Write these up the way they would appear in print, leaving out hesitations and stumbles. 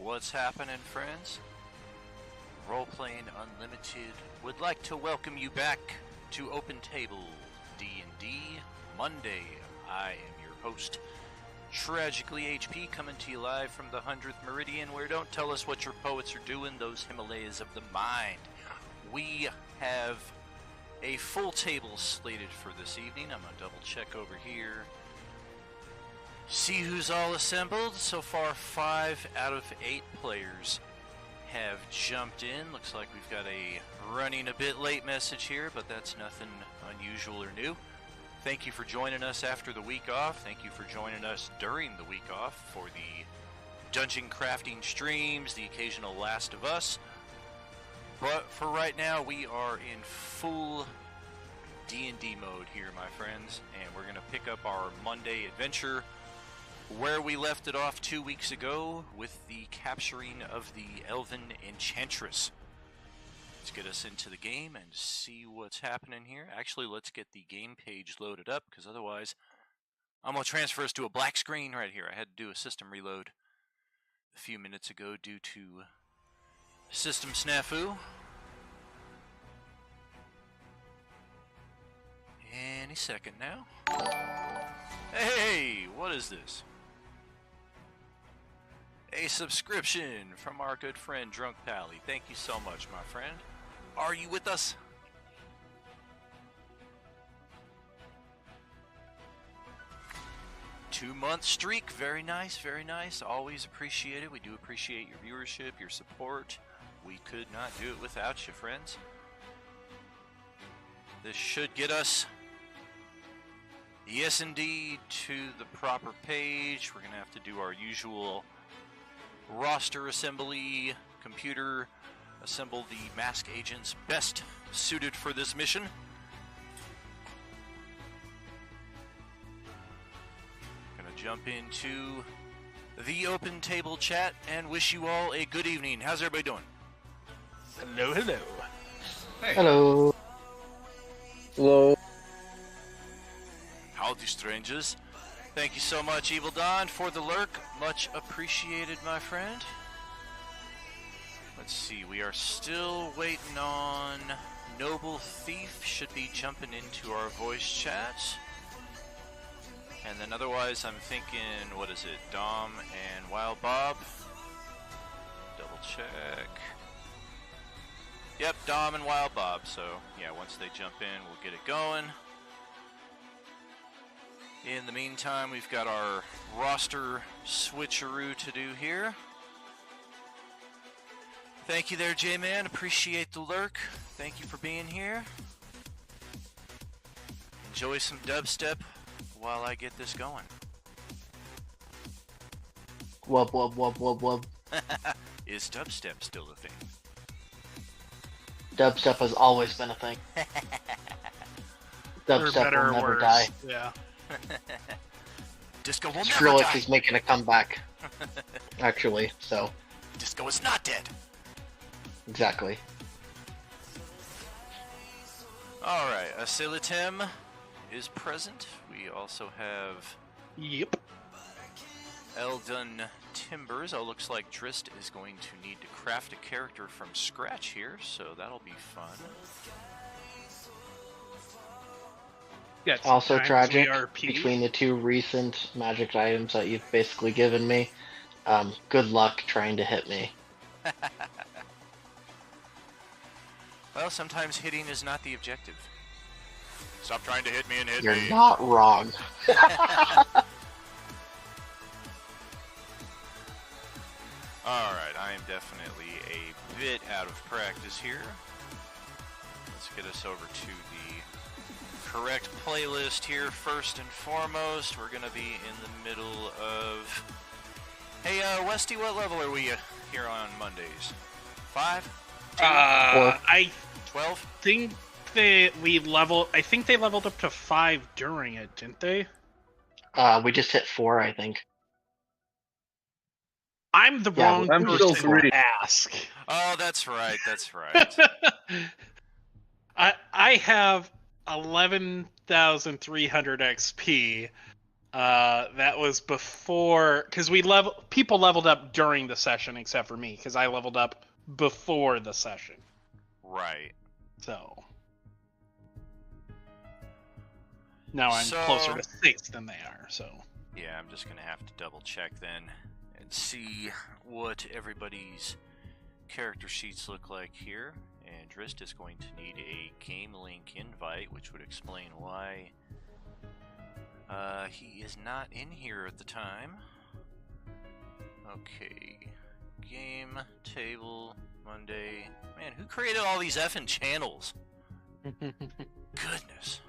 What's happening, friends? Roleplaying Unlimited would like to welcome you back to Open Table D&D Monday. I am your host, Tragically HP, coming to you live from the 100th Meridian, where don't tell us what your poets are doing, those Himalayas of the mind. We have a full table slated for this evening. I'm going to double check over here. See who's all assembled. So far, 5 out of 8 players have jumped in. Looks like we've got a running a bit late message here, but that's nothing unusual or new. Thank you for joining us after the week off. Thank you for joining us during the week off for the dungeon crafting streams, the occasional Last of Us. But for right now, we are in full D&D mode here, my friends, and we're going to pick up our Monday adventure where we left it off 2 weeks ago with the capturing of the Elven Enchantress. Let's get us into the game and see what's happening here. Actually, let's get the game page loaded up, because otherwise I'm going to transfer us to a black screen right here. I had to do a system reload a few minutes ago due to system snafu. Any second now. Hey, what is this? A subscription from our good friend Drunk Pally. Thank you so much, my friend. Are you with us? Two-month streak. Very nice, very nice. Always appreciate it. We do appreciate your viewership, your support. We could not do it without you, friends. This should get us, yes indeed, to the proper page. We're going to have to do our usual roster assembly, computer, assemble the mask agents best suited for this mission. Gonna jump into the open table chat and wish you all a good evening. How's everybody doing? Hello, hello. Hey. Hello. Hello. Howdy, strangers. Thank you so much, Evil Dawn, for the lurk. Much appreciated, my friend. Let's see, we are still waiting on Noble Thief. Should be jumping into our voice chat. And then otherwise, I'm thinking, what is it, Dom and Wild Bob? Double check. Yep, Dom and Wild Bob. So, yeah, once they jump in, we'll get it going. In the meantime, we've got our roster switcheroo to do here. Thank you there, J-Man. Appreciate the lurk. Thank you for being here. Enjoy some dubstep while I get this going. Wub, wub, wub, wub, wub. Is dubstep still a thing? Dubstep has always been a thing. Dubstep will never die. Yeah. Disco will never Skrillex die. is making a comeback, actually, so. Disco is not dead. Exactly. Alright, Asilitim is present. We also have Yep. Eldon Timbers. Oh, looks like Drist is going to need to craft a character from scratch here, so that'll be fun. Yeah, Also sometimes tragic, ERP. between the two recent magic items that you've basically given me, good luck trying to hit me. Well, sometimes hitting is not the objective. Stop trying to hit me and hit You're me. not wrong. Alright, I am definitely a bit out of practice here. Let's get us over to the correct playlist here. First and foremost, we're going to be in the middle of... Hey, Westy, what level are we here on Mondays? 5? 2? I 12? think I think they leveled up to 5 during it, didn't they? We just hit 4, I think. I'm the Yeah, wrong I'm person still 3. to ask. Oh, that's right, that's right. I have 11,300 XP. That was before, because people leveled up during the session, except for me, because I leveled up before the session. Right. So now I'm So- closer to 6 than they are. So Yeah, I'm just gonna have to double check then and see what everybody's character sheets look like here. And Drist is going to need a game link invite, which would explain why he is not in here at the time. Okay, game table Monday. Man, who created all these effing channels? Goodness.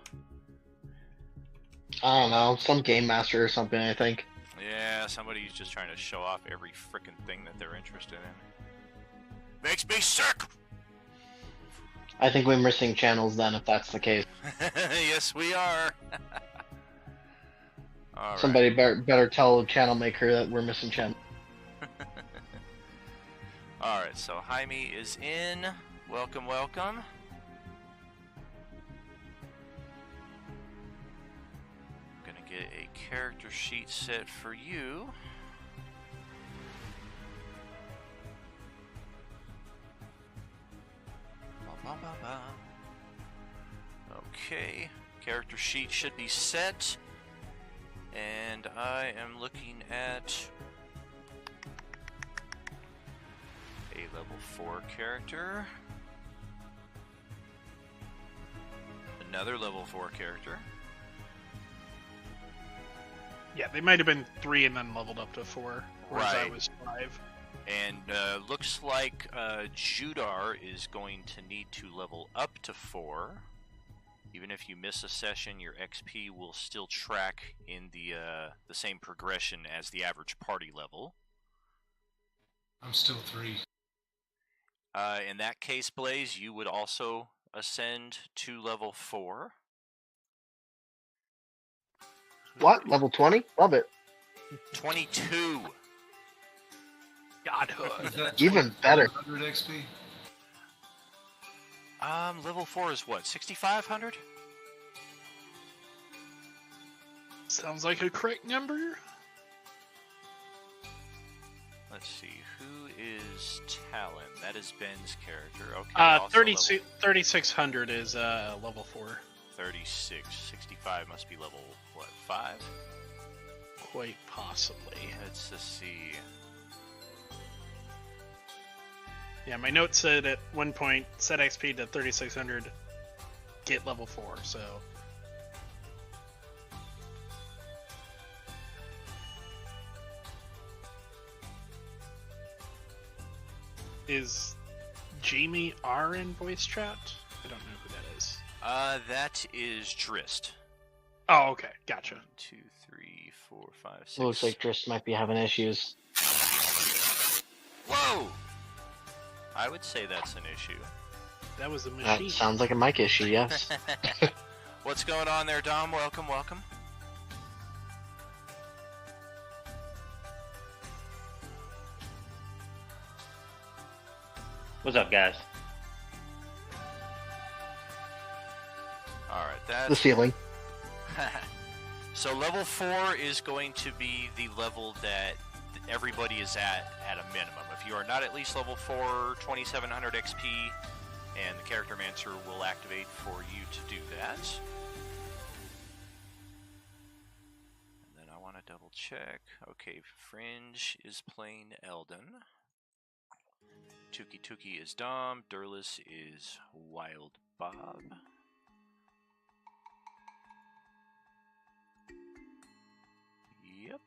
I don't know, some game master or something, I think. Yeah, somebody's just trying to show off every frickin' thing that they're interested in. Makes me sick! I think we're missing channels then, if that's the case. Yes, we are. Alright. Somebody better tell the channel maker that we're missing channel. Alright, so Jaime is in. Welcome, welcome. Gonna get a character sheet set for you. Okay, character sheet should be set. And I am looking at a level 4 character. Another level 4 character. yeah, they might have been 3 and then leveled up to 4, whereas I Right. was 5. And looks like Judar is going to need to level up to 4. Even if you miss a session, your XP will still track in the same progression as the average party level. I'm still 3. In that case, Blaze, you would also ascend to level 4. What? Level 20? Love it. 22. Godhood. Is that Even better. 100 XP? Level 4 is what, 6,500? Sounds like a correct number. Let's see, who is Talon? That is Ben's character. Okay, also 3600 is level 4. 36. 65 must be level, what, 5? Quite possibly. Let's just see. Yeah, my note said at one point, set XP to 3600, get level 4, so... Is Jamie R in voice chat? I don't know who that is. That is Drist. Oh, okay, gotcha. 1, 2, 3, 4, 5, 6. Looks like Drist might be having issues. Whoa! I would say that's an issue. That was a That machine. sounds like a mic issue, yes. What's going on there, Dom? Welcome, welcome. What's up, guys? Alright, The that's... ceiling. So level 4 is going to be the level that everybody is at a minimum. If you are not at least level 4, 2700 XP, and the Character Mancer will activate for you to do that. And then I want to double check. Okay, Fringe is playing Eldon. Tuki Tuki is Dom. Durlus is Wild Bob. Yep.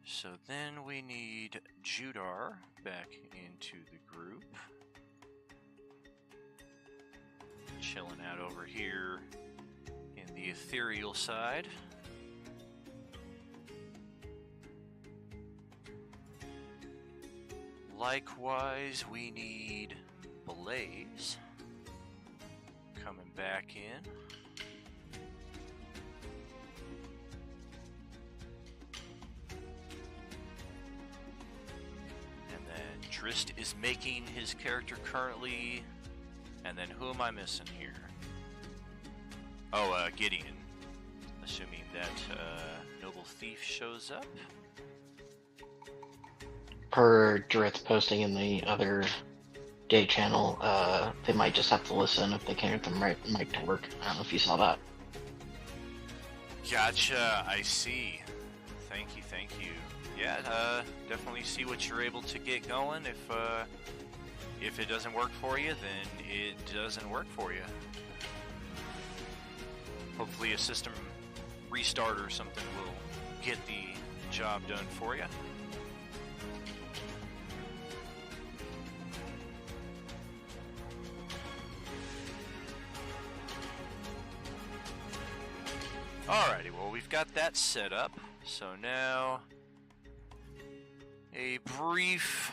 So then we need Judar back into the group. Chilling out over here in the ethereal side. Likewise, we need Blaze coming back in. And then Drist is making his character currently. And then who am I missing here? Oh, Gideon. Assuming that Noble Thief shows up. Per Dritz posting in the other day channel, they might just have to listen if they can't get the right mic to work. I don't know if you saw that. Gotcha, I see. Thank you. Yeah, definitely see what you're able to get going. If it doesn't work for you, then it doesn't work for you. Hopefully a system restart or something will get the job done for you. Alrighty, well, we've got that set up. So now, a brief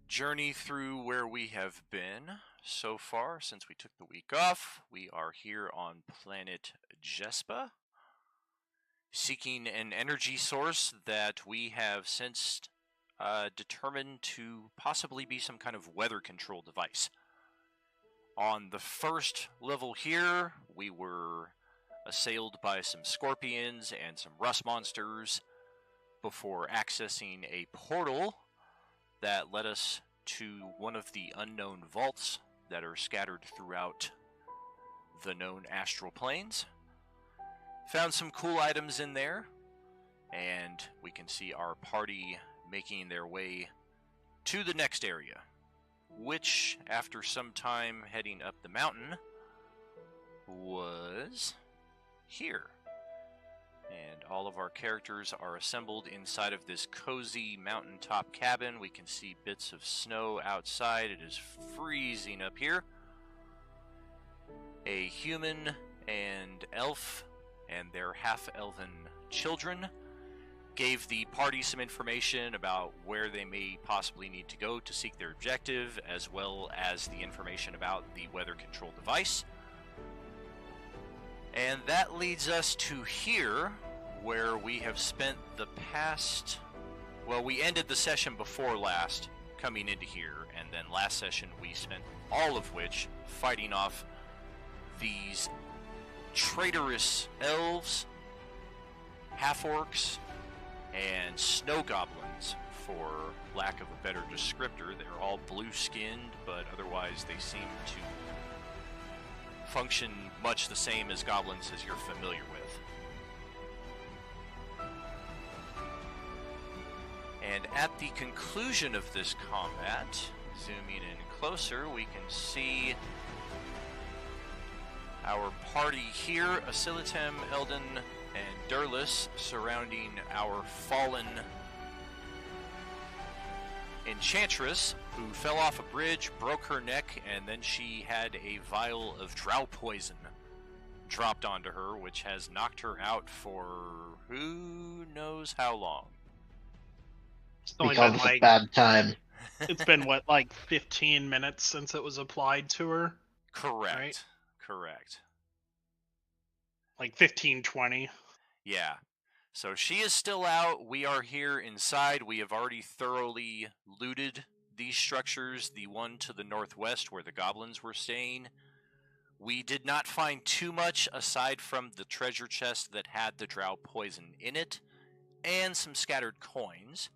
journey through where we have been so far since we took the week off. We are here on planet Jespa, seeking an energy source that we have since determined to possibly be some kind of weather control device. On the first level here, we were assailed by some scorpions and some rust monsters before accessing a portal that led us to one of the unknown vaults that are scattered throughout the known astral planes. Found some cool items in there, and we can see our party making their way to the next area, which, after some time heading up the mountain, was here. And all of our characters are assembled inside of this cozy mountaintop cabin. We can see bits of snow outside. It is freezing up here. A human and elf and their half-elven children gave the party some information about where they may possibly need to go to seek their objective, as well as the information about the weather control device. And that leads us to here, where we have spent the past... Well, we ended the session before last, coming into here, and then last session we spent all of which fighting off these traitorous elves, half-orcs, and snow goblins, for lack of a better descriptor. They're all blue-skinned, but otherwise they seem to function much the same as goblins as you're familiar with. And at the conclusion of this combat, zooming in closer, we can see our party here, Asilitem, Eldon, and Durlus, surrounding our fallen enchantress, who fell off a bridge, broke her neck, and then she had a vial of drow poison dropped onto her, which has knocked her out for who knows how long. It's We only call been this a like, bad time. it's been what, like 15 minutes since it was applied to her? Correct. Right? Correct. Like 15, 20. Yeah. So she is still out. We are here inside. We have already thoroughly looted these structures, the one to the northwest where the goblins were staying. We did not find too much aside from the treasure chest that had the drow poison in it, and some scattered coins.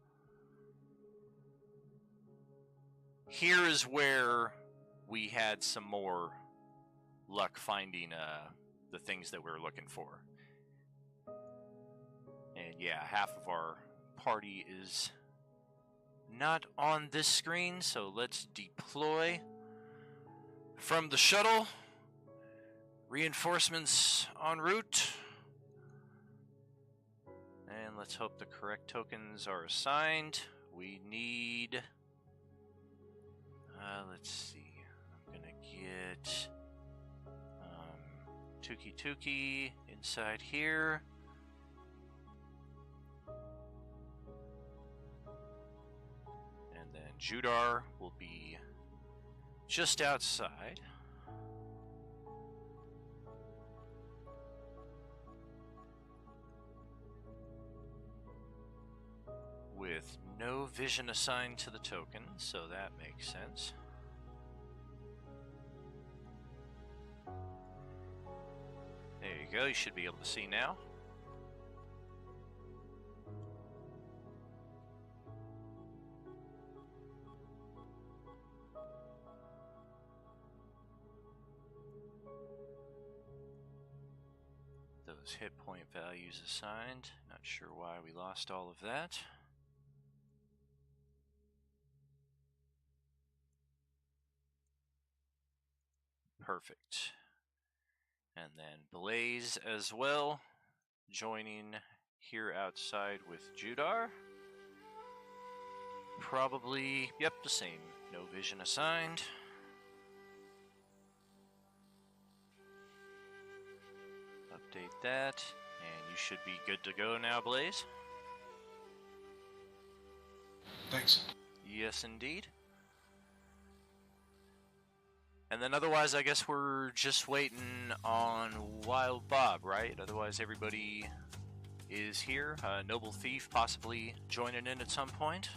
Here is where we had some more luck finding the things that we were looking for. And yeah, half of our party is not on this screen, so let's deploy from the shuttle. Reinforcements en route. And let's hope the correct tokens are assigned. We need... let's see. I'm gonna get... Tuki inside here. And then Judar will be just outside. With no vision assigned to the token, so that makes sense. go. You should be able to see now. Those hit point values assigned. Not sure why we lost all of that. Perfect. And then Blaze as well, joining here outside with Judar. Probably, yep, the same. No vision assigned. Update that, and you should be good to go now, Blaze. Thanks. Yes, indeed. And then otherwise, I guess we're just waiting on Wild Bob, right? Otherwise, everybody is here. Noble Thief possibly joining in at some point.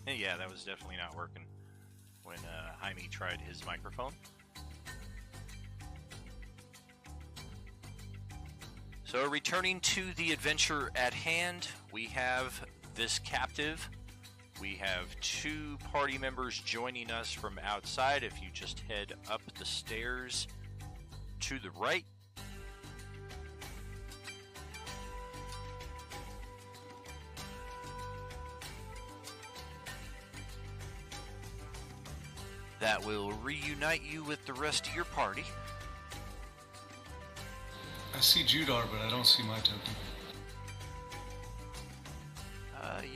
Yeah, that was definitely not working when Jaime tried his microphone. So returning to the adventure at hand, we have this captive. We have 2 party members joining us from outside. If you just head up the stairs to the right. That will reunite you with the rest of your party. I see Judar, but I don't see my token.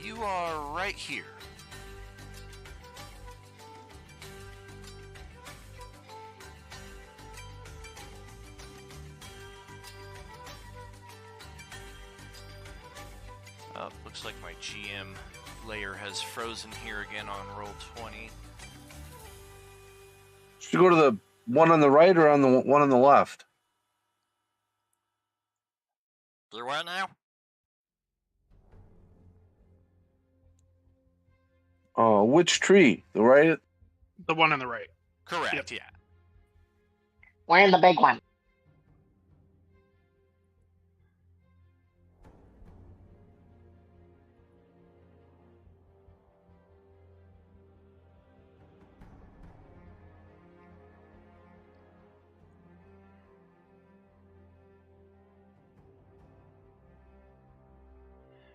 You are right here. Looks like my GM layer has frozen here again on Roll20. Should you go to the one on the right or on the one on the left? Blue one now? Oh, which tree? The right? The one on the right. Correct, Yep. yeah. Where's the big one?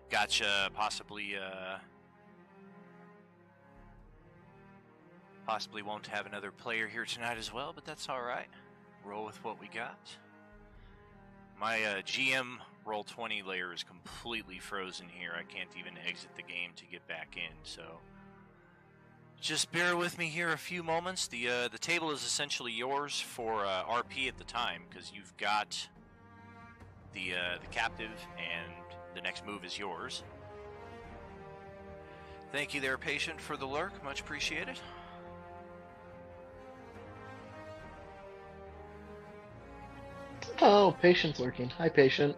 Gotcha. Possibly won't have another player here tonight as well, but that's alright. Roll with what we got. My GM Roll20 layer is completely frozen here. I can't even exit the game to get back in, so just bear with me here a few moments. The table is essentially yours for RP at the time, because you've got the captive, and the next move is yours. Thank you there, Patient, for the lurk. Much appreciated. Oh, Patient's lurking. Hi, Patient.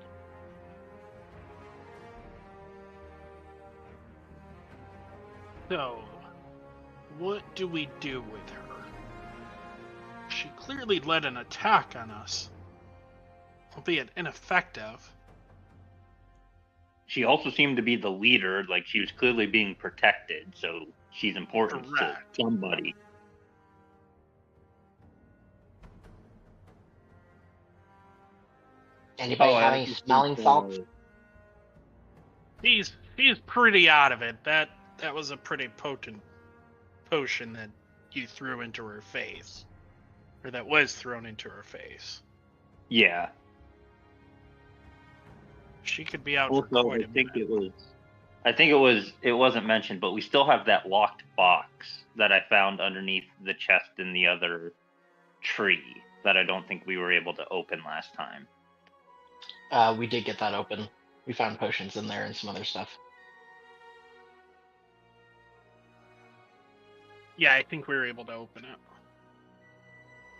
So, what do we do with her? She clearly led an attack on us, albeit ineffective. She also seemed to be the leader, like she was clearly being protected, so she's important Correct. to somebody. Anybody have I any think, smelling salts? He's pretty out of it. That was a pretty potent potion that you threw into her face, or that was thrown into her face. Yeah. She could be out for Also, quite a I think minute. it wasn't mentioned, but we still have that locked box that I found underneath the chest in the other tree that I don't think we were able to open last time. We did get that open. We found potions in there and some other stuff. Yeah, I think we were able to open it.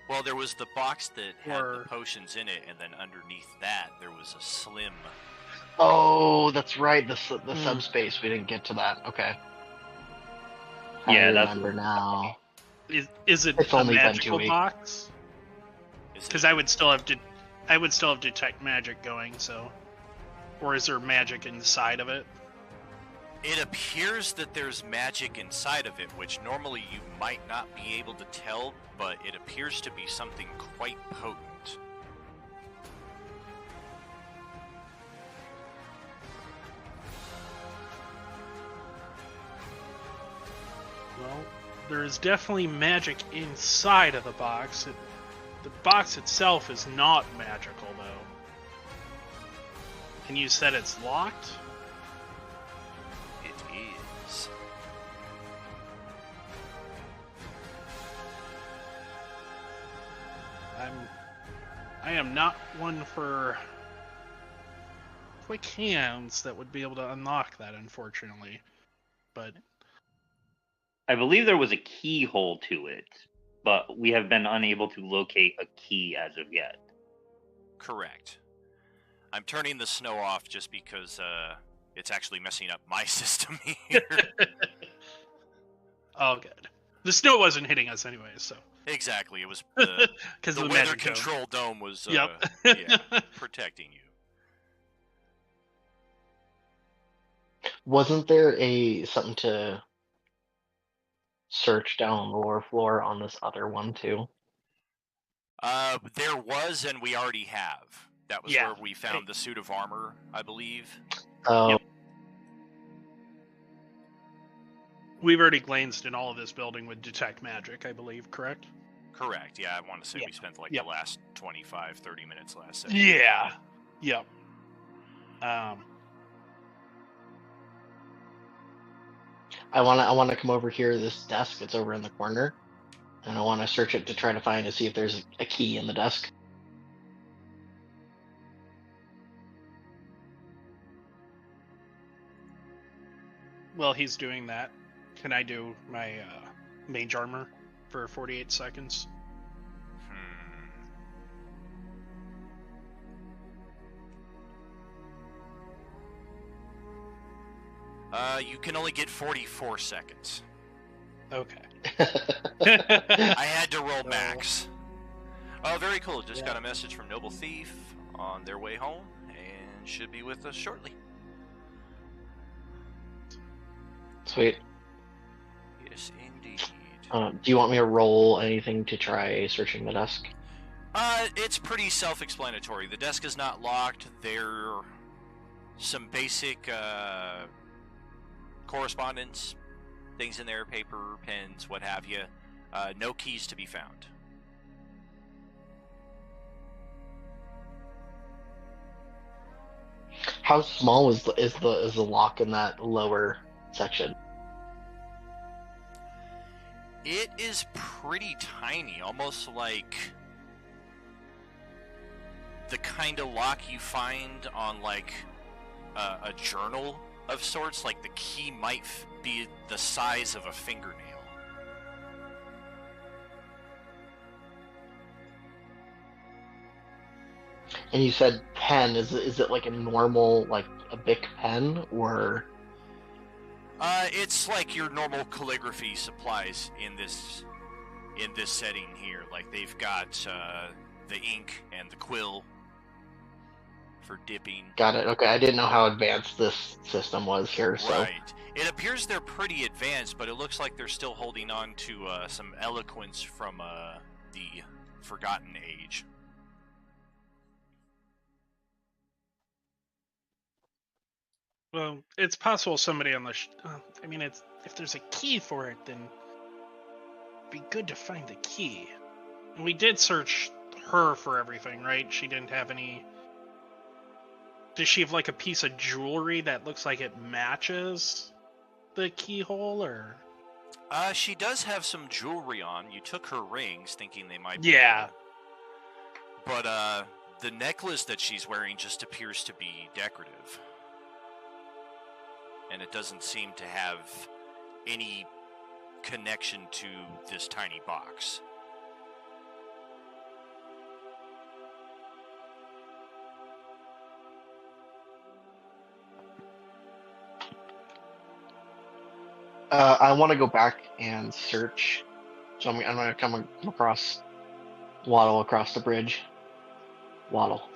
Well, there was the box that had Or- the potions in it, and then underneath that, there was a slim... Oh, that's right. The subspace. We didn't get to that. Okay. Yeah, I that's remember now. Is it It's a only been 2 magical weeks. box? Is it- Because I would still have detect magic going. So, or is there magic inside of it? It appears that there's magic inside of it, which normally you might not be able to tell, but it appears to be something quite potent. Well, there is definitely magic inside of the box. The box itself is not magical, though. And you said it's locked? It is. I am not one for quick hands that would be able to unlock that, unfortunately. But I believe there was a keyhole to it, but we have been unable to locate a key as of yet. Correct. I'm turning the snow off just because it's actually messing up my system here. oh, good. The snow wasn't hitting us anyway, so Exactly. It was the because the of the weather magic dome. control dome was Yep. yeah, protecting you. Wasn't there something to search down on the lower floor on this other one too? There was, and we already have. That was Yeah. where we found the suit of armor, I believe. Oh, Yep. We've already glanced in all of this building with detect magic, I believe, correct? Correct. Yeah, I want to say Yeah. we spent like Yep. the last 25, 30 minutes last session. Yeah. Yep. I wanna come over here to this desk. It's over in the corner, and I want to search it to try to see if there's a key in the desk. While he's doing that, can I do my mage armor for 48 seconds? Hmm. You can only get 44 seconds. Okay. I had to roll max. Oh, very cool. Just Yeah. got a message from Noble Thief on their way home and should be with us shortly. Sweet. Yes, indeed. Do you want me to roll anything to try searching the desk? It's pretty self-explanatory. The desk is not locked. There are some basic correspondence, things in there, paper, pens, what have you. No keys to be found. How small is the lock in that lower section? It is pretty tiny, almost like the kind of lock you find on like a journal of sorts. Like the key might be the size of a fingernail. And you said pen. Is it like a normal, like a Bic pen, or? It's like your normal calligraphy supplies in this setting here. Like they've got the ink and the quill for dipping. Got it. Okay, I didn't know how advanced this system was here. So Right. It appears they're pretty advanced, but it looks like they're still holding on to some eloquence from the Forgotten Age. Well, it's possible somebody on the. I mean, it's if there's a key for it, then it'd be good to find the key. And we did search her for everything, right? She didn't have any. Does she have like a piece of jewelry that looks like it matches the keyhole, or? She does have some jewelry on. You took her rings, thinking they might be. Yeah. But the necklace that she's wearing just appears to be decorative. And it doesn't seem to have any connection to this tiny box. I want to go back and search. So I'm going to come across Waddle across the bridge. Waddle.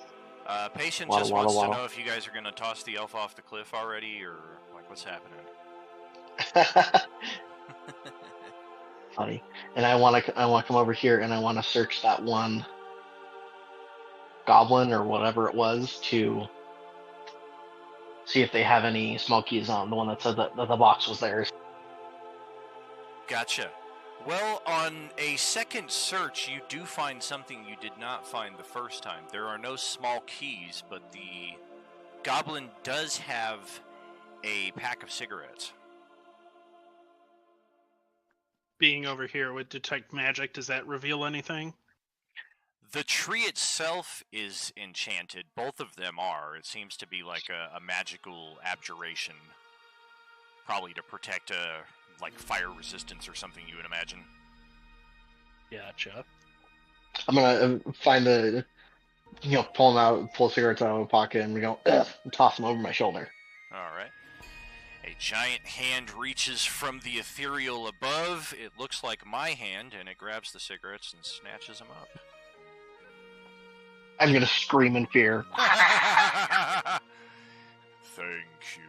Patient Waddle, just waddle, wants waddle. to know if you guys are going to toss the elf off the cliff already, or like what's happening. Funny. And I want to come over here and I want to search that one goblin or whatever it was to see if they have any small keys on the one that said that the box was theirs. Gotcha. Well, on a second search, you do find something you did not find the first time. There are no small keys, but the goblin does have a pack of cigarettes. Being over here with Detect Magic, does that reveal anything? The tree itself is enchanted. Both of them are. It seems to be like a magical abjuration. Probably to protect like fire resistance or something, you would imagine. Gotcha. I'm going to find the, pull cigarettes out of my pocket and go, and toss them over my shoulder. All right. A giant hand reaches from the ethereal above. It looks like my hand, and it grabs the cigarettes and snatches them up. I'm going to scream in fear. Thank you.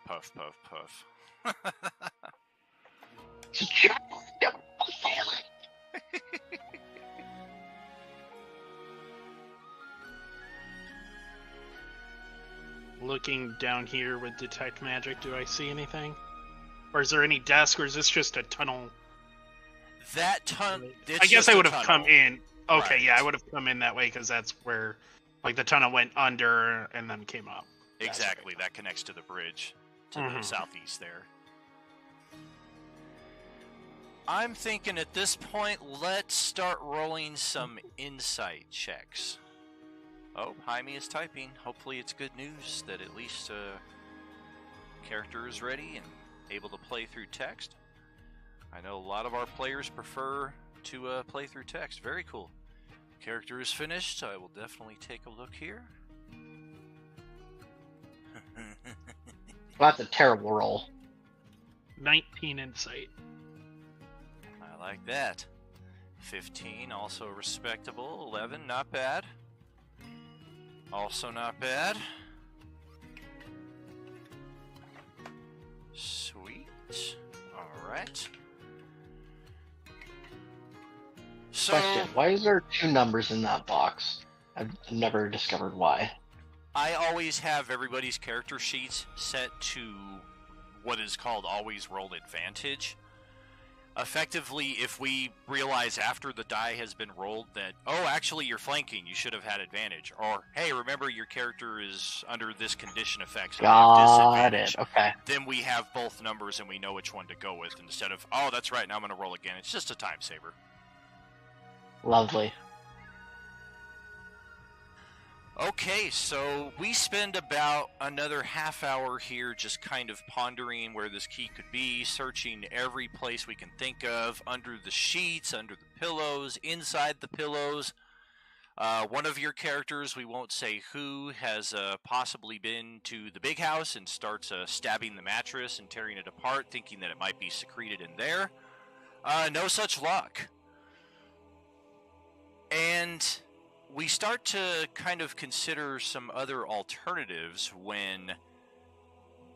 Puff, puff, puff. Looking down here with Detect Magic, do I see anything? Or is there any desk, or is this just a tunnel? That tunnel. I guess I would have come in. Okay, Right. yeah, I would have come in that way because that's where, like, the tunnel went under and then came up. Exactly. That connects to the bridge to the Mhm. southeast there. I'm thinking at this point, let's start rolling some insight checks. Oh, Jaime is typing. Hopefully it's good news that at least character is ready and able to play through text. I know a lot of our players prefer to play through text. Very cool. Character is finished. I will definitely take a look here. Well, that's a terrible roll. 19 insight. I like that. 15, also respectable. 11, not bad. Also not bad. Sweet. Alright. So, Question, why is there 2 numbers in that box? I've never discovered why. I always have everybody's character sheets set to what is called always rolled advantage. Effectively, if we realize after the die has been rolled that, oh, actually you're flanking, you should have had advantage. Or, hey, remember your character is under this condition effect, so you have Got disadvantage. it, okay. Then we have both numbers and we know which one to go with instead of, oh, that's right, now I'm going to roll again. It's just a time saver. Lovely. Okay, so we spend about another half hour here just kind of pondering where this key could be, searching every place we can think of, under the sheets, under the pillows, inside the pillows. One of your characters, we won't say who, has possibly been to the big house and starts stabbing the mattress and tearing it apart, thinking that it might be secreted in there. No such luck. And we start to kind of consider some other alternatives when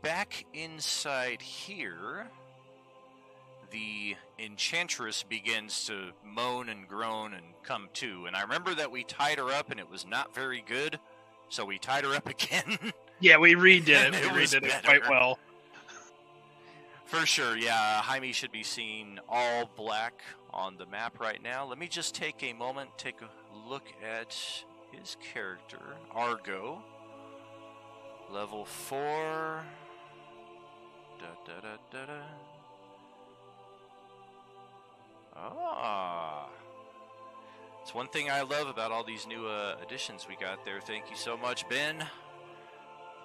back inside here, the enchantress begins to moan and groan and come to. And I remember that we tied her up and it was not very good, so we tied her up again. Yeah, we redid it. And it We was redid it better. quite well. For sure, yeah. Jaime should be seeing all black on the map right now. Let me just take a moment, take a look at his character, Argo. Level 4. Ah. It's one thing I love about all these new additions we got there. Thank you so much, Ben.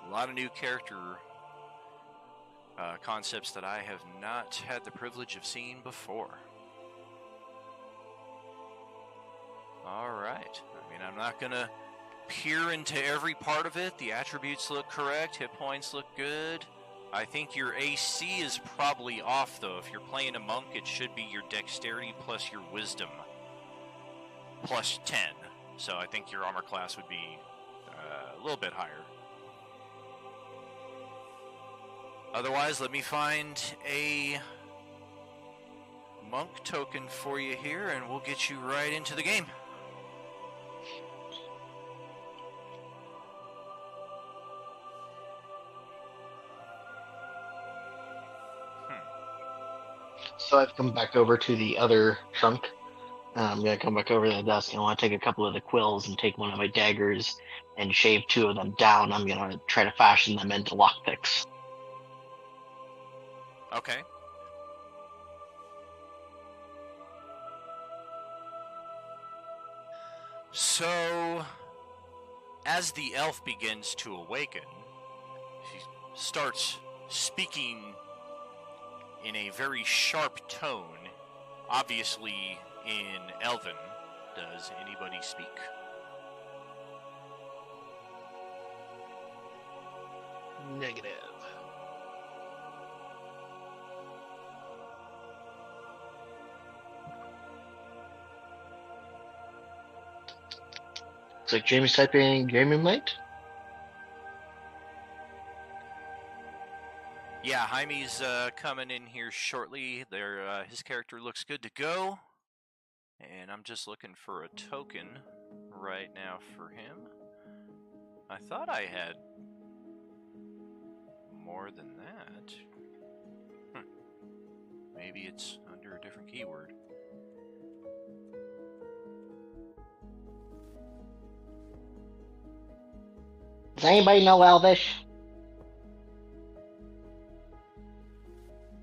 A lot of new character concepts that I have not had the privilege of seeing before. Alright. I mean, I'm not going to peer into every part of it. The attributes look correct. Hit points look good. I think your AC is probably off, though. If you're playing a monk, it should be your dexterity plus your wisdom plus 10. So I think your armor class would be a little bit higher. Otherwise, let me find a monk token for you here, and we'll get you right into the game. So I've come back over to the other trunk. I'm gonna come back over to the desk, and I want to take a couple of the quills and take one of my daggers and shave 2 of them down. I'm gonna try to fashion them into lockpicks. Okay. So, as the elf begins to awaken, she starts speaking in a very sharp tone, obviously in Elven. Does anybody speak? Negative. Looks like Jamie's typing gaming light. Yeah, Jaime's coming in here shortly. His character looks good to go. And I'm just looking for a token right now for him. I thought I had more than that. Maybe it's under a different keyword. Does anybody know Elvish?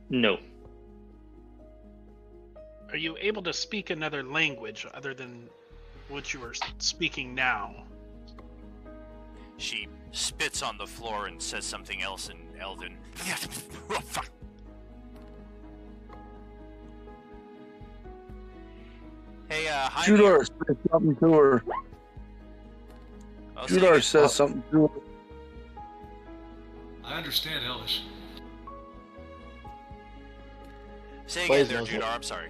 No. Are you able to speak another language other than what you are speaking now? She spits on the floor and says something else in Elven. Hey, Jaime. Judar says something to her. Oh, Judar says something to her. I understand Elvish. Say again Please there, don't hit. Judar. I'm sorry.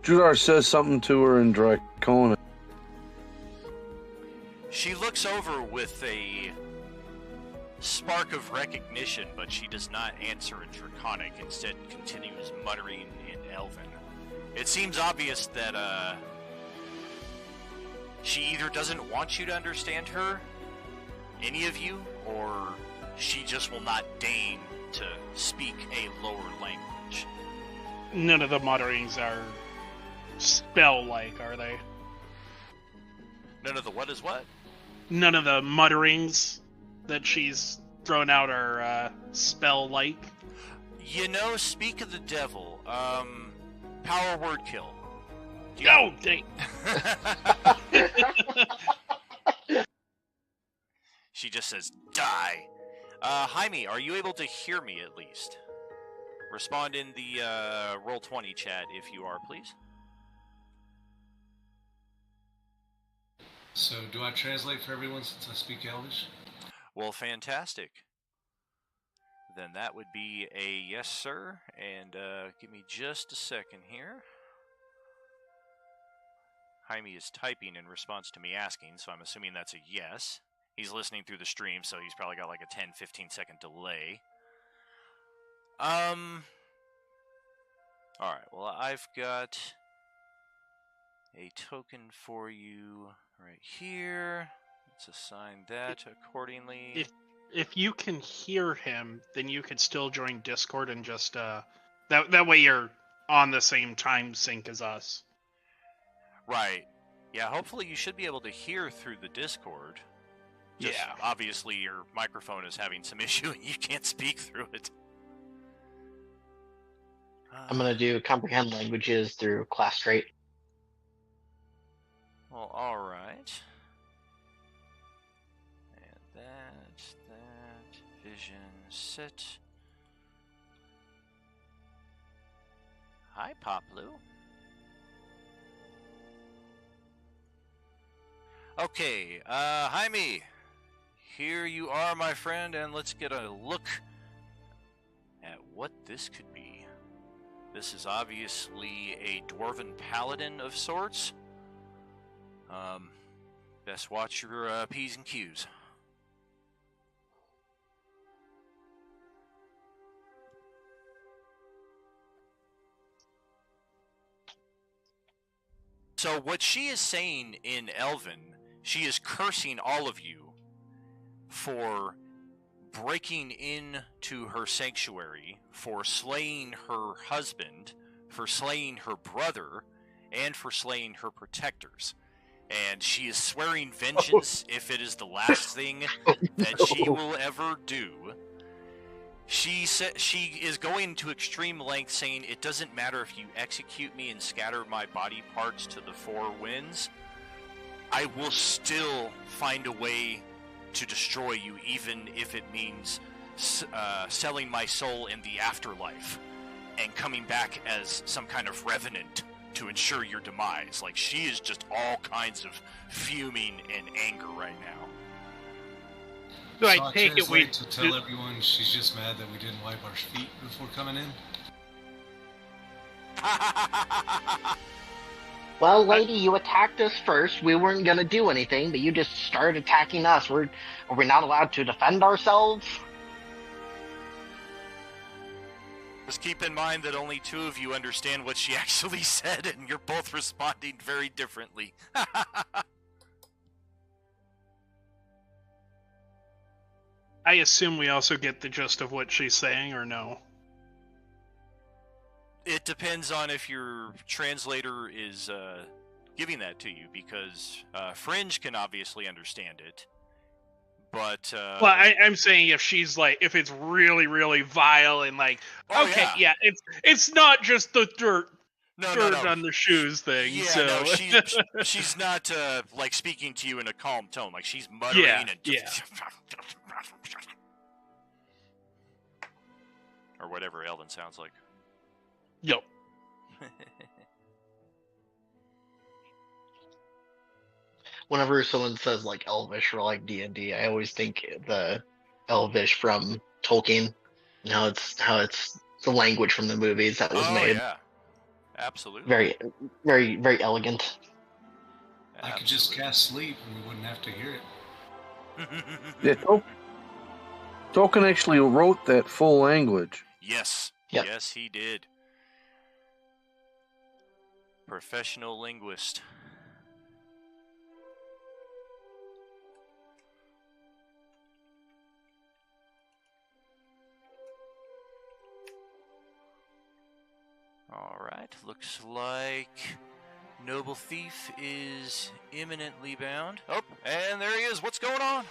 Judar says something to her in Draconic. She looks over with a spark of recognition, but she does not answer in Draconic. Instead, continues muttering in Elven. It seems obvious that she either doesn't want you to understand her, any of you, or she just will not deign to speak a lower language. None of the mutterings are spell-like, are they? None of the what is what? None of the mutterings that she's thrown out are spell-like. You know, speak of the devil. Power word kill. Do you- Oh, dang. She just says, die. Jaime, are you able to hear me at least? Respond in the Roll20 chat if you are, please. So, do I translate for everyone since I speak Elvish? Well, fantastic. Then that would be a yes, sir. And give me just a second here. Jaime is typing in response to me asking, so I'm assuming that's a yes. He's listening through the stream, so he's probably got like a 10-15 second delay. Alright, well, I've got a token for you right here. Let's assign that accordingly. If you can hear him, then you could still join Discord and just that way you're on the same time sync as us. Right. Yeah, hopefully you should be able to hear through the Discord. Just Yeah. obviously your microphone is having some issue and you can't speak through it. I'm gonna do comprehend languages through class trait. Well, alright. And that, vision, sit. Hi, Poplu. Okay, Jaime, here you are, my friend, and let's get a look at what this could be. This is obviously a dwarven paladin of sorts. Best watch your P's and Q's. So what she is saying in Elven, she is cursing all of you for breaking into her sanctuary, for slaying her husband, for slaying her brother, and for slaying her protectors. And she is swearing vengeance if it is the last thing that she will ever do. She is going to extreme lengths, saying it doesn't matter if you execute me and scatter my body parts to the four winds, I will still find a way to destroy you, even if it means selling my soul in the afterlife and coming back as some kind of revenant to ensure your demise. Like, she is just all kinds of fuming and anger right now. So I I'll take it we translate to tell everyone she's just mad that we didn't wipe our feet before coming in. Well, lady, you attacked us first. We weren't gonna do anything, but you just started attacking us. Are we not allowed to defend ourselves? Just keep in mind that only two of you understand what she actually said, and you're both responding very differently. I assume we also get the gist of what she's saying, or no? It depends on if your translator is giving that to you, because Fringe can obviously understand it, but Well, I'm saying if she's like, if it's really, really vile and like, oh, okay, yeah, it's not just the dirt no, on the shoes thing. Yeah, so. no, she's not like speaking to you in a calm tone. Like, she's muttering and or whatever Elven sounds like. Yep. Whenever someone says like Elvish or like D&D, I always think the Elvish from Tolkien, and how it's the language from the movies that was made. Yeah, absolutely. Very, very, very elegant. I could just cast sleep and we wouldn't have to hear it. Yeah, Tolkien actually wrote that full language. Yes. Yep. Yes, he did. Professional linguist. Alright, looks like Noble Thief is imminently bound. Oh, and there he is. What's going on?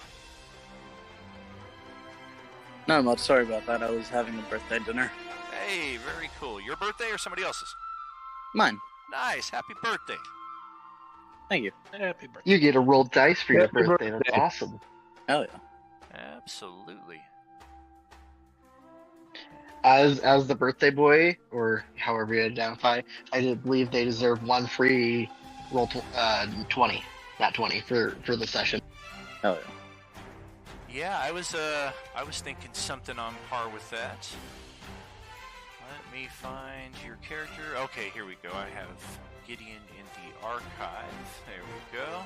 Not much. Sorry about that. I was having a birthday dinner. Hey, very cool. Your birthday or somebody else's? Mine. Nice. Happy birthday. Thank you. Happy birthday. You get to roll dice for your Happy birthday. That's birthday. awesome. Hell yeah. Absolutely. As the birthday boy, or however you identify, I did believe they deserve one free roll 20, not 20 for the session. Hell yeah. Yeah, I was thinking something on par with that. Let me find your character. Okay, here we go. I have Gideon in the archive. There we go.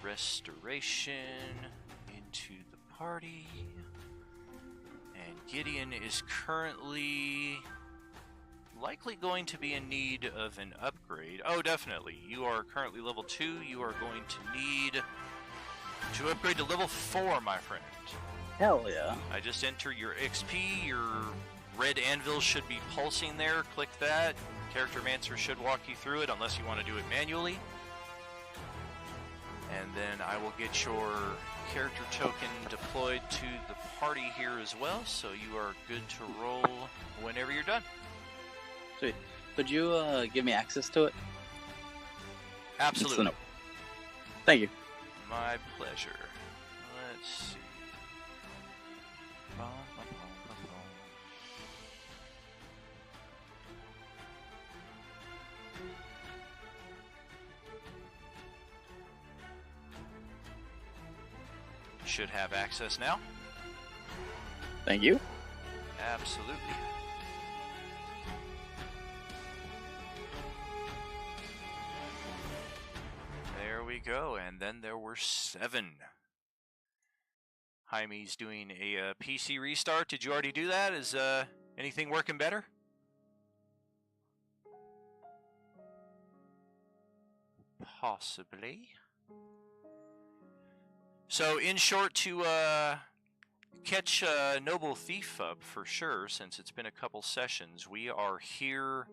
Restoration into the party. And Gideon is currently likely going to be in need of an upgrade. Oh, definitely. You are currently level 2. You are going to need to upgrade to level 4, my friend. Hell yeah. I just enter your XP. Your red anvil should be pulsing there. Click that. Character Mancer should walk you through it unless you want to do it manually. And then I will get your character token deployed to the party here as well, so you are good to roll whenever you're done. Sweet. Could you give me access to it? Absolutely. Thank you. My pleasure. Let's see. Bum, bum, bum, bum, bum. should have access now. Thank you. Absolutely. There we go, and then there were 7. Jaime's doing a PC restart. Did you already do that? Is anything working better? Possibly. So, in short, to catch Noble Thief up for sure, since it's been a couple sessions, we are here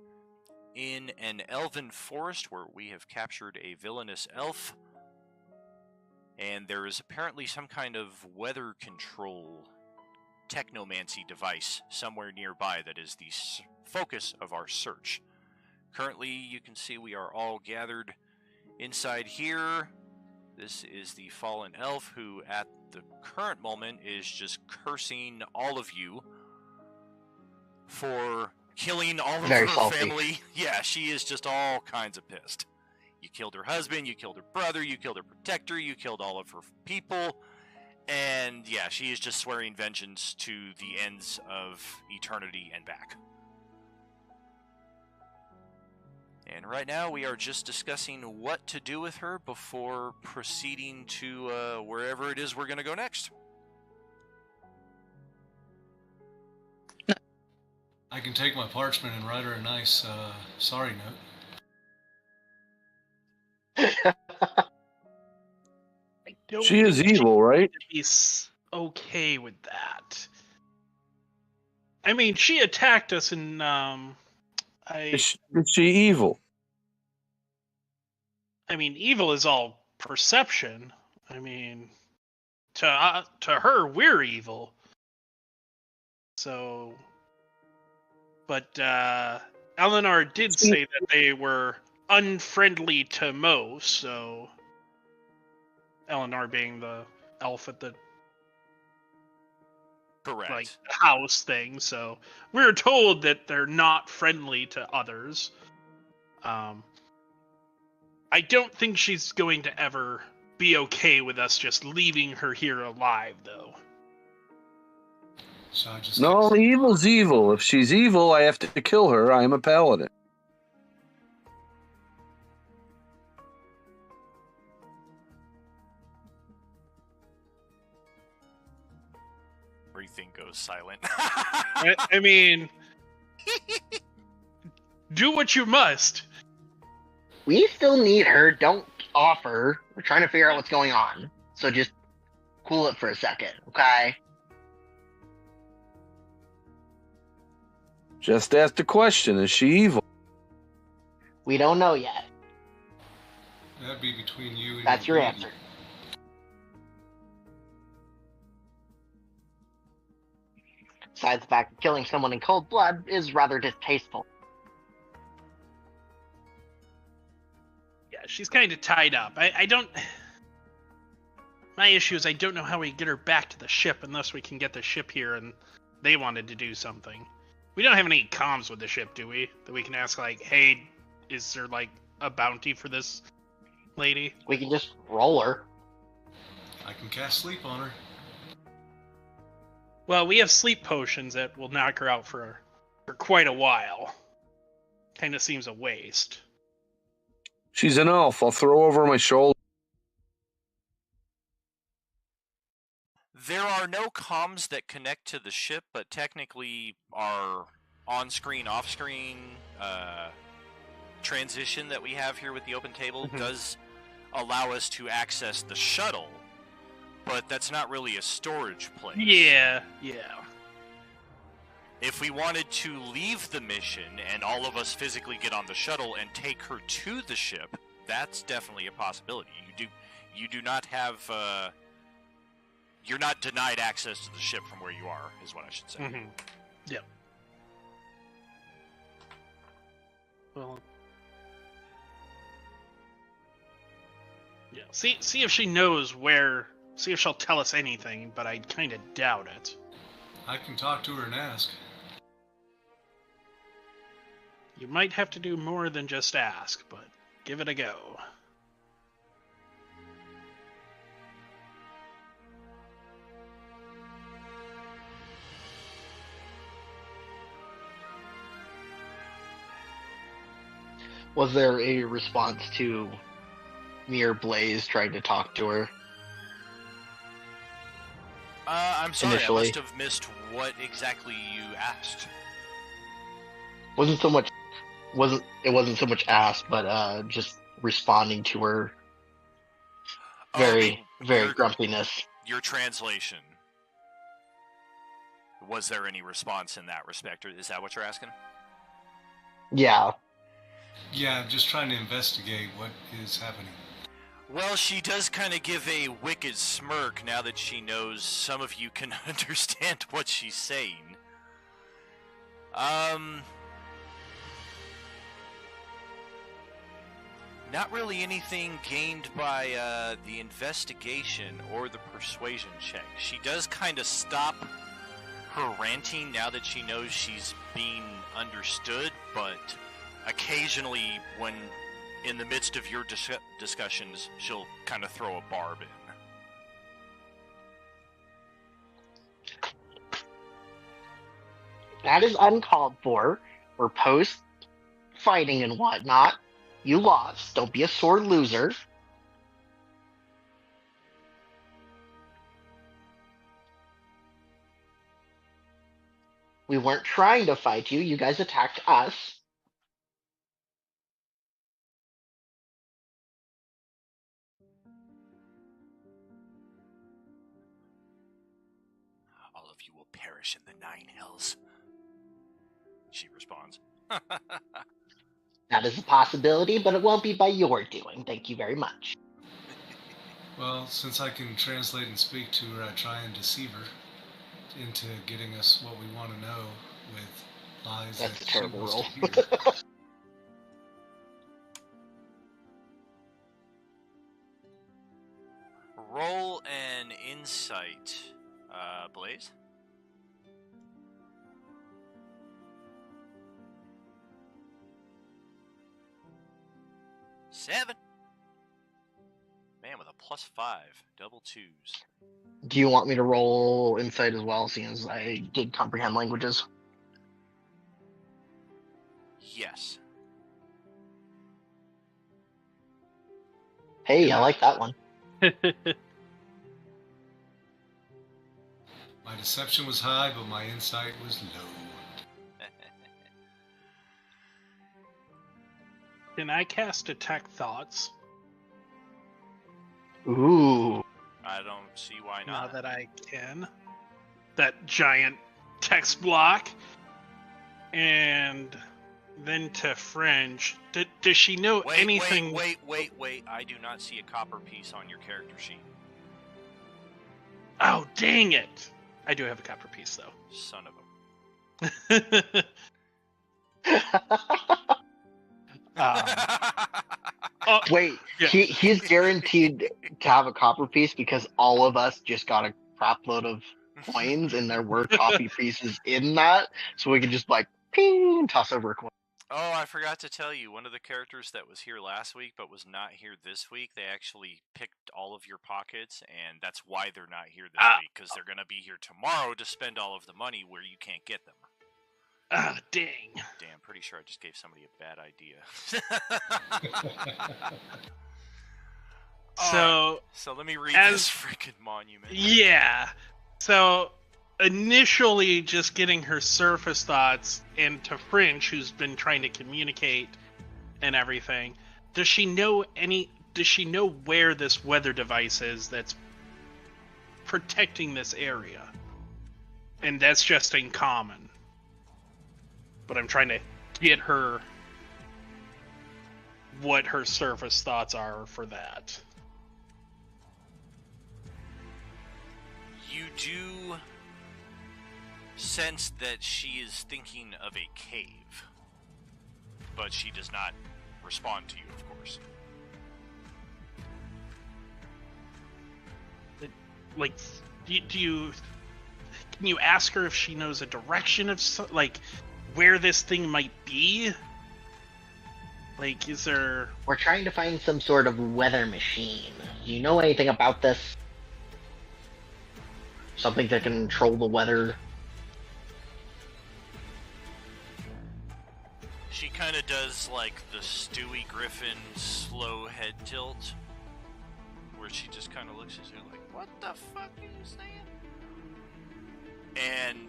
in an elven forest where we have captured a villainous elf. And there is apparently some kind of weather control technomancy device somewhere nearby that is the focus of our search. Currently, you can see we are all gathered inside here. This is the fallen elf who, at the current moment, is just cursing all of you for killing all of her family. Yeah, she is just all kinds of pissed. You killed her husband, you killed her brother, you killed her protector, you killed all of her people. And yeah, she is just swearing vengeance to the ends of eternity and back. And right now we are just discussing what to do with her before proceeding to wherever it is we're going to go next. I can take my parchment and write her a nice sorry note. She is evil, right? He's okay with that. I mean, she attacked us in Is she evil? I mean, evil is all perception. I mean, to her, we're evil. So, but Eleanor did say that they were unfriendly to Mo, so Eleanor being the elf at the Correct. house thing. So we're told that they're not friendly to others. I don't think she's going to ever be okay with us just leaving her here alive, though. So I just No, evil's evil. If she's evil, I have to kill her. I am a paladin. Everything goes silent. I mean, do what you must. We still need her. Don't offer. We're trying to figure out what's going on. So just cool it for a second, okay? Just ask the question, is she evil? We don't know yet. That'd be between you and That's your lady. answer. Besides the fact that killing someone in cold blood is rather distasteful. Yeah, she's kind of tied up. I don't... My issue is I don't know how we get her back to the ship unless we can get the ship here and they wanted to do something. We don't have any comms with the ship, do we? That we can ask, like, hey, is there, like, a bounty for this lady? We can just roll her. I can cast sleep on her. Well, we have sleep potions that will knock her out for quite a while. Kind of seems a waste. She's an elf. I'll throw over my shoulder. There are no comms that connect to the ship, but technically our on-screen, off-screen transition that we have here with the open table does allow us to access the shuttle, but that's not really a storage place. Yeah. If we wanted to leave the mission and all of us physically get on the shuttle and take her to the ship, that's definitely a possibility. You do not have... You're not denied access to the ship from where you are, is what I should say. Mm-hmm. Yep. Well, yeah. See if she knows where. See if she'll tell us anything, but I kind of doubt it. I can talk to her and ask. You might have to do more than just ask, but give it a go. Was there a response to me or Blaze trying to talk to her? I'm sorry, Initially. I must have missed what exactly you asked. Wasn't so much asked, but just responding to her very your grumpiness. Your translation. Was there any response in that respect, or is that what you're asking? Yeah. Yeah, I'm just trying to investigate what is happening. Well, she does kind of give a wicked smirk now that she knows some of you can understand what she's saying. Not really anything gained by the investigation or the persuasion check. She does kind of stop her ranting now that she knows she's being understood, but occasionally when in the midst of your discussions, she'll kind of throw a barb in. That is uncalled for. We're post-fighting and whatnot. You lost. Don't be a sore loser. We weren't trying to fight you. You guys attacked us. All of you will perish in the 9 hells. She responds. That is a possibility, but it won't be by your doing. Thank you very much. Well, since I can translate and speak to her, I try and deceive her into getting us what we want to know with lies. That's that a terrible she roll. wants to hear. Roll an insight, Blaze. Seven. Man with a +5, double 2s. Do you want me to roll insight as well, seeing as I did comprehend languages? Yes. Hey, I like that one. My deception was high, but my insight was low. Can I cast Detect Thoughts Ooh. I don't see why now not. that I can? That giant text block. And then to Fringe. Does she know anything? Wait. I do not see a copper piece on your character sheet. Oh, dang it. I do have a copper piece, though. Son of a... Wait, Yeah. he's guaranteed to have a copper piece because all of us just got a crap load of coins and there were copy pieces in that, so we could just like ping toss over a coin. Oh, I forgot to tell you, one of the characters that was here last week but was not here this week, they actually picked all of your pockets, and that's why they're not here this week, because they're going to be here tomorrow to spend all of the money where you can't get them. Ah, dang. Damn, pretty sure I just gave somebody a bad idea. So let me read this freaking monument. Yeah. So initially just getting her surface thoughts into Fringe, who's been trying to communicate and everything. Does she know where this weather device is that's protecting this area? And that's just in common. But I'm trying to get her what her surface thoughts are for that. You do sense that she is thinking of a cave, but she does not respond to you, of course. Like, can you ask her if she knows a direction of like where this thing might be? Like, is there? We're trying to find some sort of weather machine. Do you know anything about this? Something that can control the weather. She kind of does like the Stewie Griffin slow head tilt, where she just kind of looks at you like, "What the fuck are you saying?" And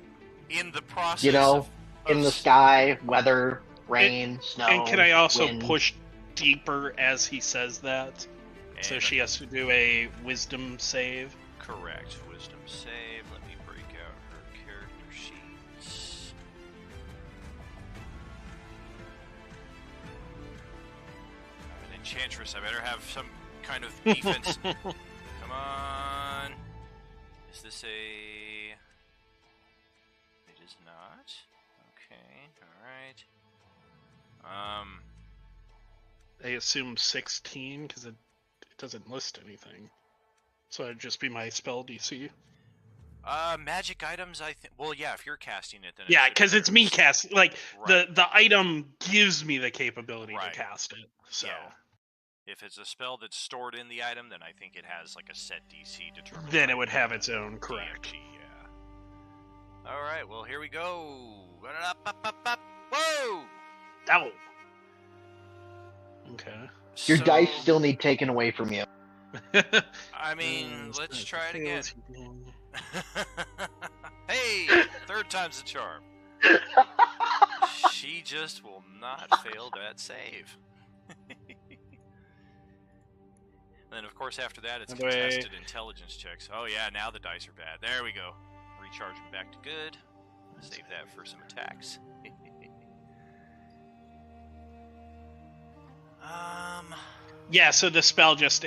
in the process, You know, of in the sky, weather, rain, snow. And can I also wind. push deeper as he says that? So and- she has to do a wisdom save. Correct. Wisdom save. Let me break out her character sheets. I'm an enchantress. I better have some kind of defense. Come on. Is this a... It is not. Okay. Alright. I assume 16 because it doesn't list anything. So it'd just be my spell DC. Magic items, I think... Well, yeah, if you're casting it, then it Yeah, should because be it's me yours. casting. Like, Right. the item gives me the capability Right. to cast it. So Yeah. If it's a spell that's stored in the item, then I think it has like a set DC determined. then by it would have the its own, correct. DMG, yeah. Alright, well, here we go. Up. Whoa! Oh! Okay. Your So, dice still need taken away from you. I mean, let's try it again. again. Hey! Third time's the charm. She just will not fail that save. Then, of course, after that, it's By the way- contested intelligence checks. Oh, yeah, now the dice are bad. There we go. Recharge them back to good. Save that for some attacks. Yeah, so the spell just...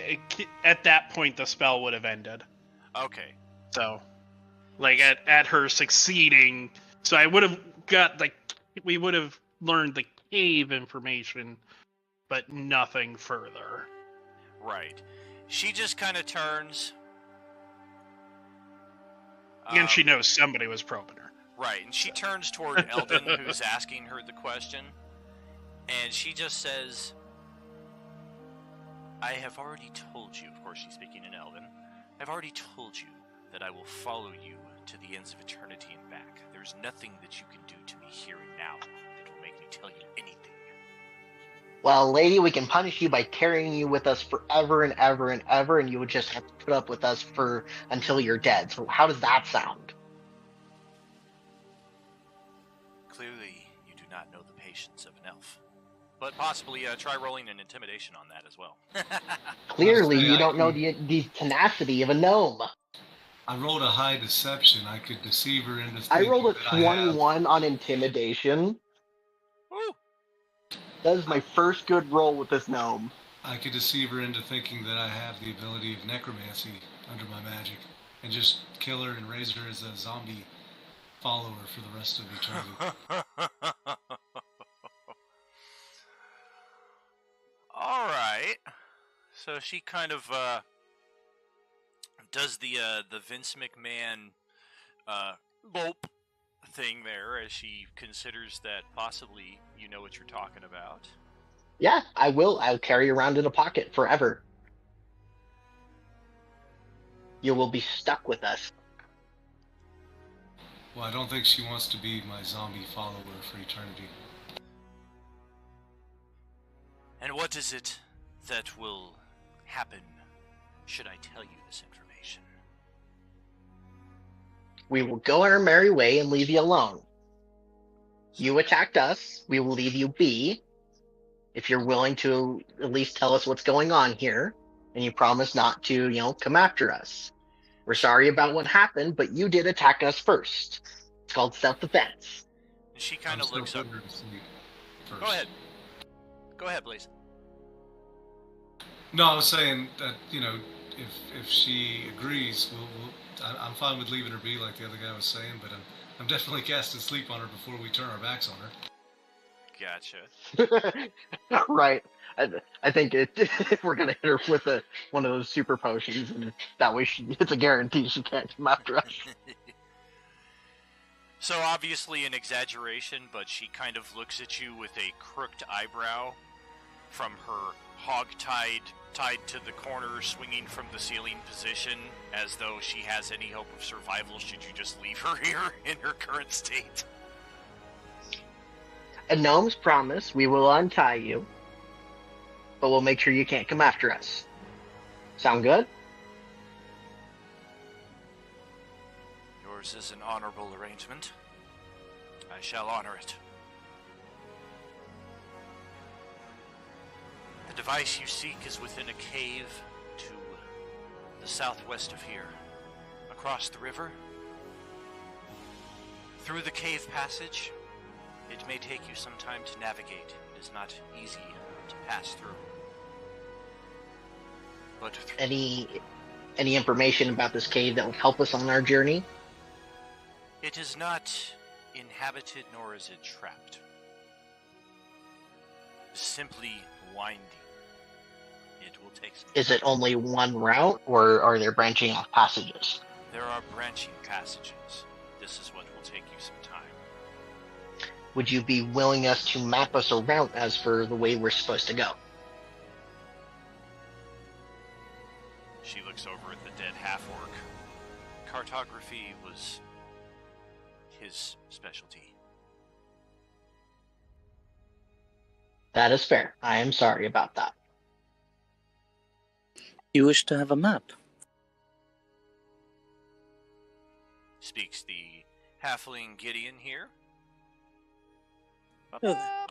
At that point, the spell would have ended. Okay. So, like, at her succeeding... So I would have got, like... We would have learned the cave information, but nothing further. Right. She just kind of turns. And she knows somebody was probing her. Right, and she turns toward Eldon, who's asking her the question, and she just says, I have already told you, of course she's speaking in Elven, I've already told you that I will follow you to the ends of eternity and back. There's nothing that you can do to me here and now that will make me tell you anything. Well, lady, we can punish you by carrying you with us forever and ever and ever, and you would just have to put up with us until you're dead. So how does that sound? Clearly, you do not know the patience of an elf. But possibly try rolling an intimidation on that as well. Clearly, say you I don't know can- the tenacity of a gnome. I rolled a high deception. I could deceive her into I thinking rolled a that I have- 21 on intimidation. Woo! That is my first good roll with this gnome. I could deceive her into thinking that I have the ability of necromancy under my magic, and just kill her and raise her as a zombie follower for the rest of eternity. Alright. So she kind of does the Vince McMahon gulp thing there as she considers that possibly you know what you're talking about. Yeah, I will. I'll carry you around in a pocket forever. You will be stuck with us. Well, I don't think she wants to be my zombie follower for eternity. And what is it that will happen should I tell you this information? We will go our merry way and leave you alone. You attacked us. We will leave you be. If you're willing to at least tell us what's going on here, and you promise not to, come after us. We're sorry about what happened, but you did attack us first. It's called self-defense. And she kind I'm of still looks up. putting her to sleep first. Go ahead. Go ahead, please. No, I was saying that if she agrees, I'm fine with leaving her be, like the other guy was saying. But I'm definitely casting sleep on her before we turn our backs on her. Gotcha. Right. I think if we're gonna hit her with one of those super potions, and that way it's a guarantee she can't come after us. So obviously an exaggeration, but she kind of looks at you with a crooked eyebrow from her hog-tied to the corner, swinging from the ceiling position, as though she has any hope of survival should you just leave her here in her current state. Gnomes promise we will untie you, but we'll make sure you can't come after us. Sound good? Yours is an honorable arrangement. I shall honor it. The device you seek is within a cave to the southwest of here, across the river. Through the cave passage, it may take you some time to navigate. It is not easy to pass through. But Any information about this cave that will help us on our journey? it is not inhabited, nor is it trapped. Simply winding. It will take some Is it only one route, or are there branching off passages? There are branching passages. This is what will take you some time. Would you be willing us to map us around as for the way we're supposed to go? She looks over at the dead half-orc. Cartography was his specialty. That is fair. I am sorry about that. You wish to have a map? Speaks the halfling Gideon here. Hello there.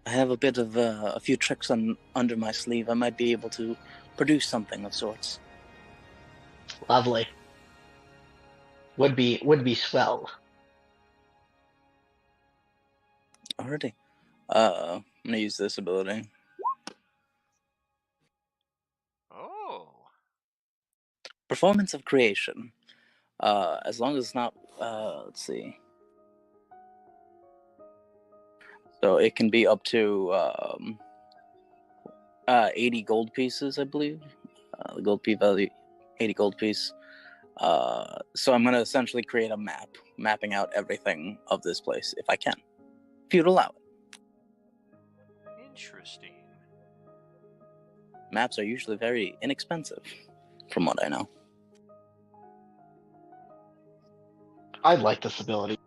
I have a bit of a few tricks under my sleeve. I might be able to produce something of sorts. Lovely. Would be swell. Alrighty. I'm gonna use this ability. Oh. Performance of creation. As long as it's not, let's see. So it can be up to 80 gold pieces, I believe. The gold piece value, 80 gold piece. So I'm going to essentially create a map, mapping out everything of this place, if I can. If you'd allow it. Interesting. Maps are usually very inexpensive, from what I know. I'd like this ability.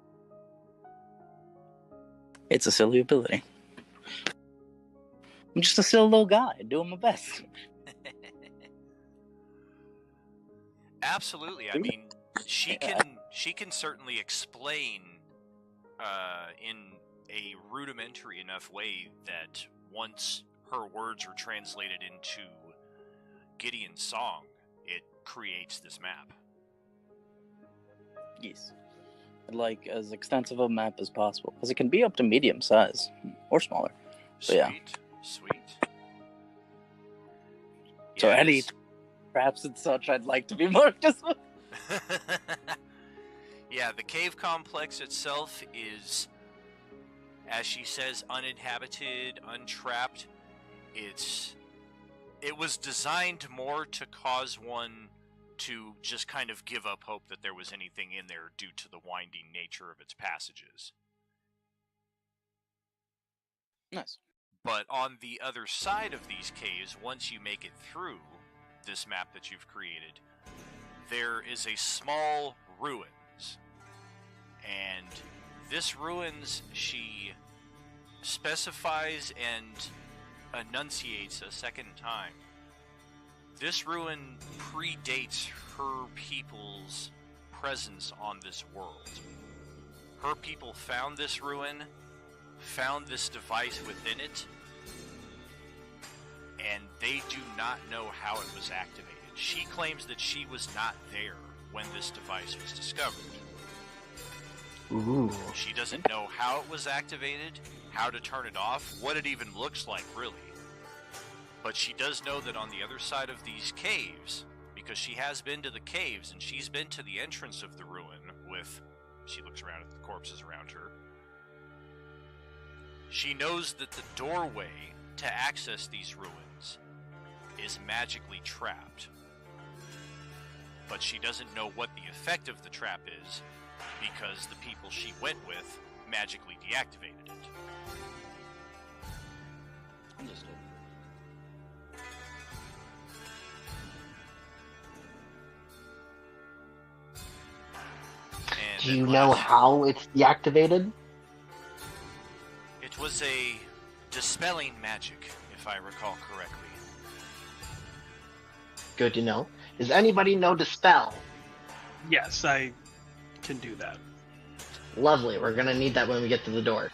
It's a silly ability. I'm just a silly little guy, doing my best. Absolutely. I mean, she can certainly explain in a rudimentary enough way that once her words are translated into Gideon's song, it creates this map. Yes. I'd like as extensive a map as possible, because it can be up to medium size, or smaller. Sweet, yeah. Sweet. So Yes. any traps and such, I'd like to be marked as well. Yeah, the cave complex itself is, as she says, uninhabited, untrapped. It was designed more to cause one to just kind of give up hope that there was anything in there due to the winding nature of its passages. Nice. But on the other side of these caves, once you make it through this map that you've created, there is a small ruins. And this ruins, she specifies and enunciates a second time. This ruin predates her people's presence on this world. Her people found this ruin, found this device within it, and they do not know how it was activated. She claims that she was not there when this device was discovered. Ooh. She doesn't know how it was activated, how to turn it off, what it even looks like, really. But she does know that on the other side of these caves, because she has been to the caves and she's been to the entrance of the ruin with, she looks around at the corpses around her, she knows that the doorway to access these ruins is magically trapped. But she doesn't know what the effect of the trap is, because the people she went with magically deactivated it. Understood. Do you know how it's deactivated? It was a dispelling magic, if I recall correctly. Good to know. Does anybody know Dispel? Yes, I can do that. Lovely. We're gonna need that when we get to the door.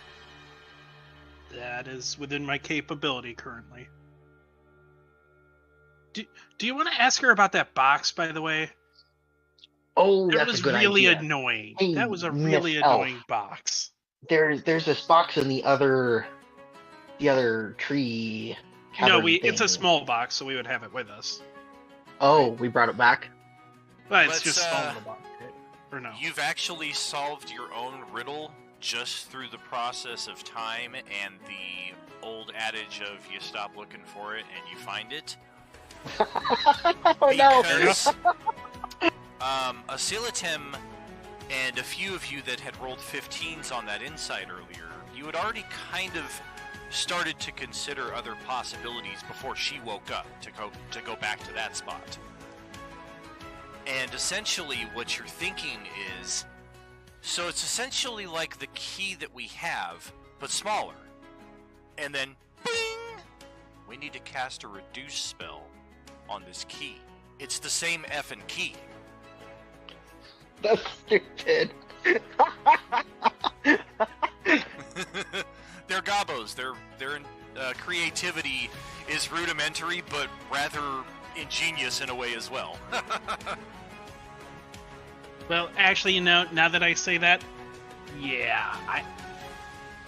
That is within my capability currently. Do you want to ask her about that box, by the way? Oh, It that's was a good really idea. annoying. Hey, That was a Miss really Elf. annoying box. There's this box in the other tree. No, cavern it's a thing. small box, so we would have it with us. Oh, we brought it back. But it's Let's, just small in the box, right? Or no? You've actually solved your own riddle just through the process of time and the old adage of you stop looking for it and you find it. Oh no! Because Asilatim and a few of you that had rolled 15s on that insight earlier, you had already kind of started to consider other possibilities before she woke up to go back to that spot. And essentially what you're thinking is, so it's essentially like the key that we have, but smaller. And then, bing! We need to cast a reduce spell on this key. It's the same effing key. That's stupid. They're gobos. Their creativity is rudimentary, but rather ingenious in a way as well. Well, actually, now that I say that, yeah, I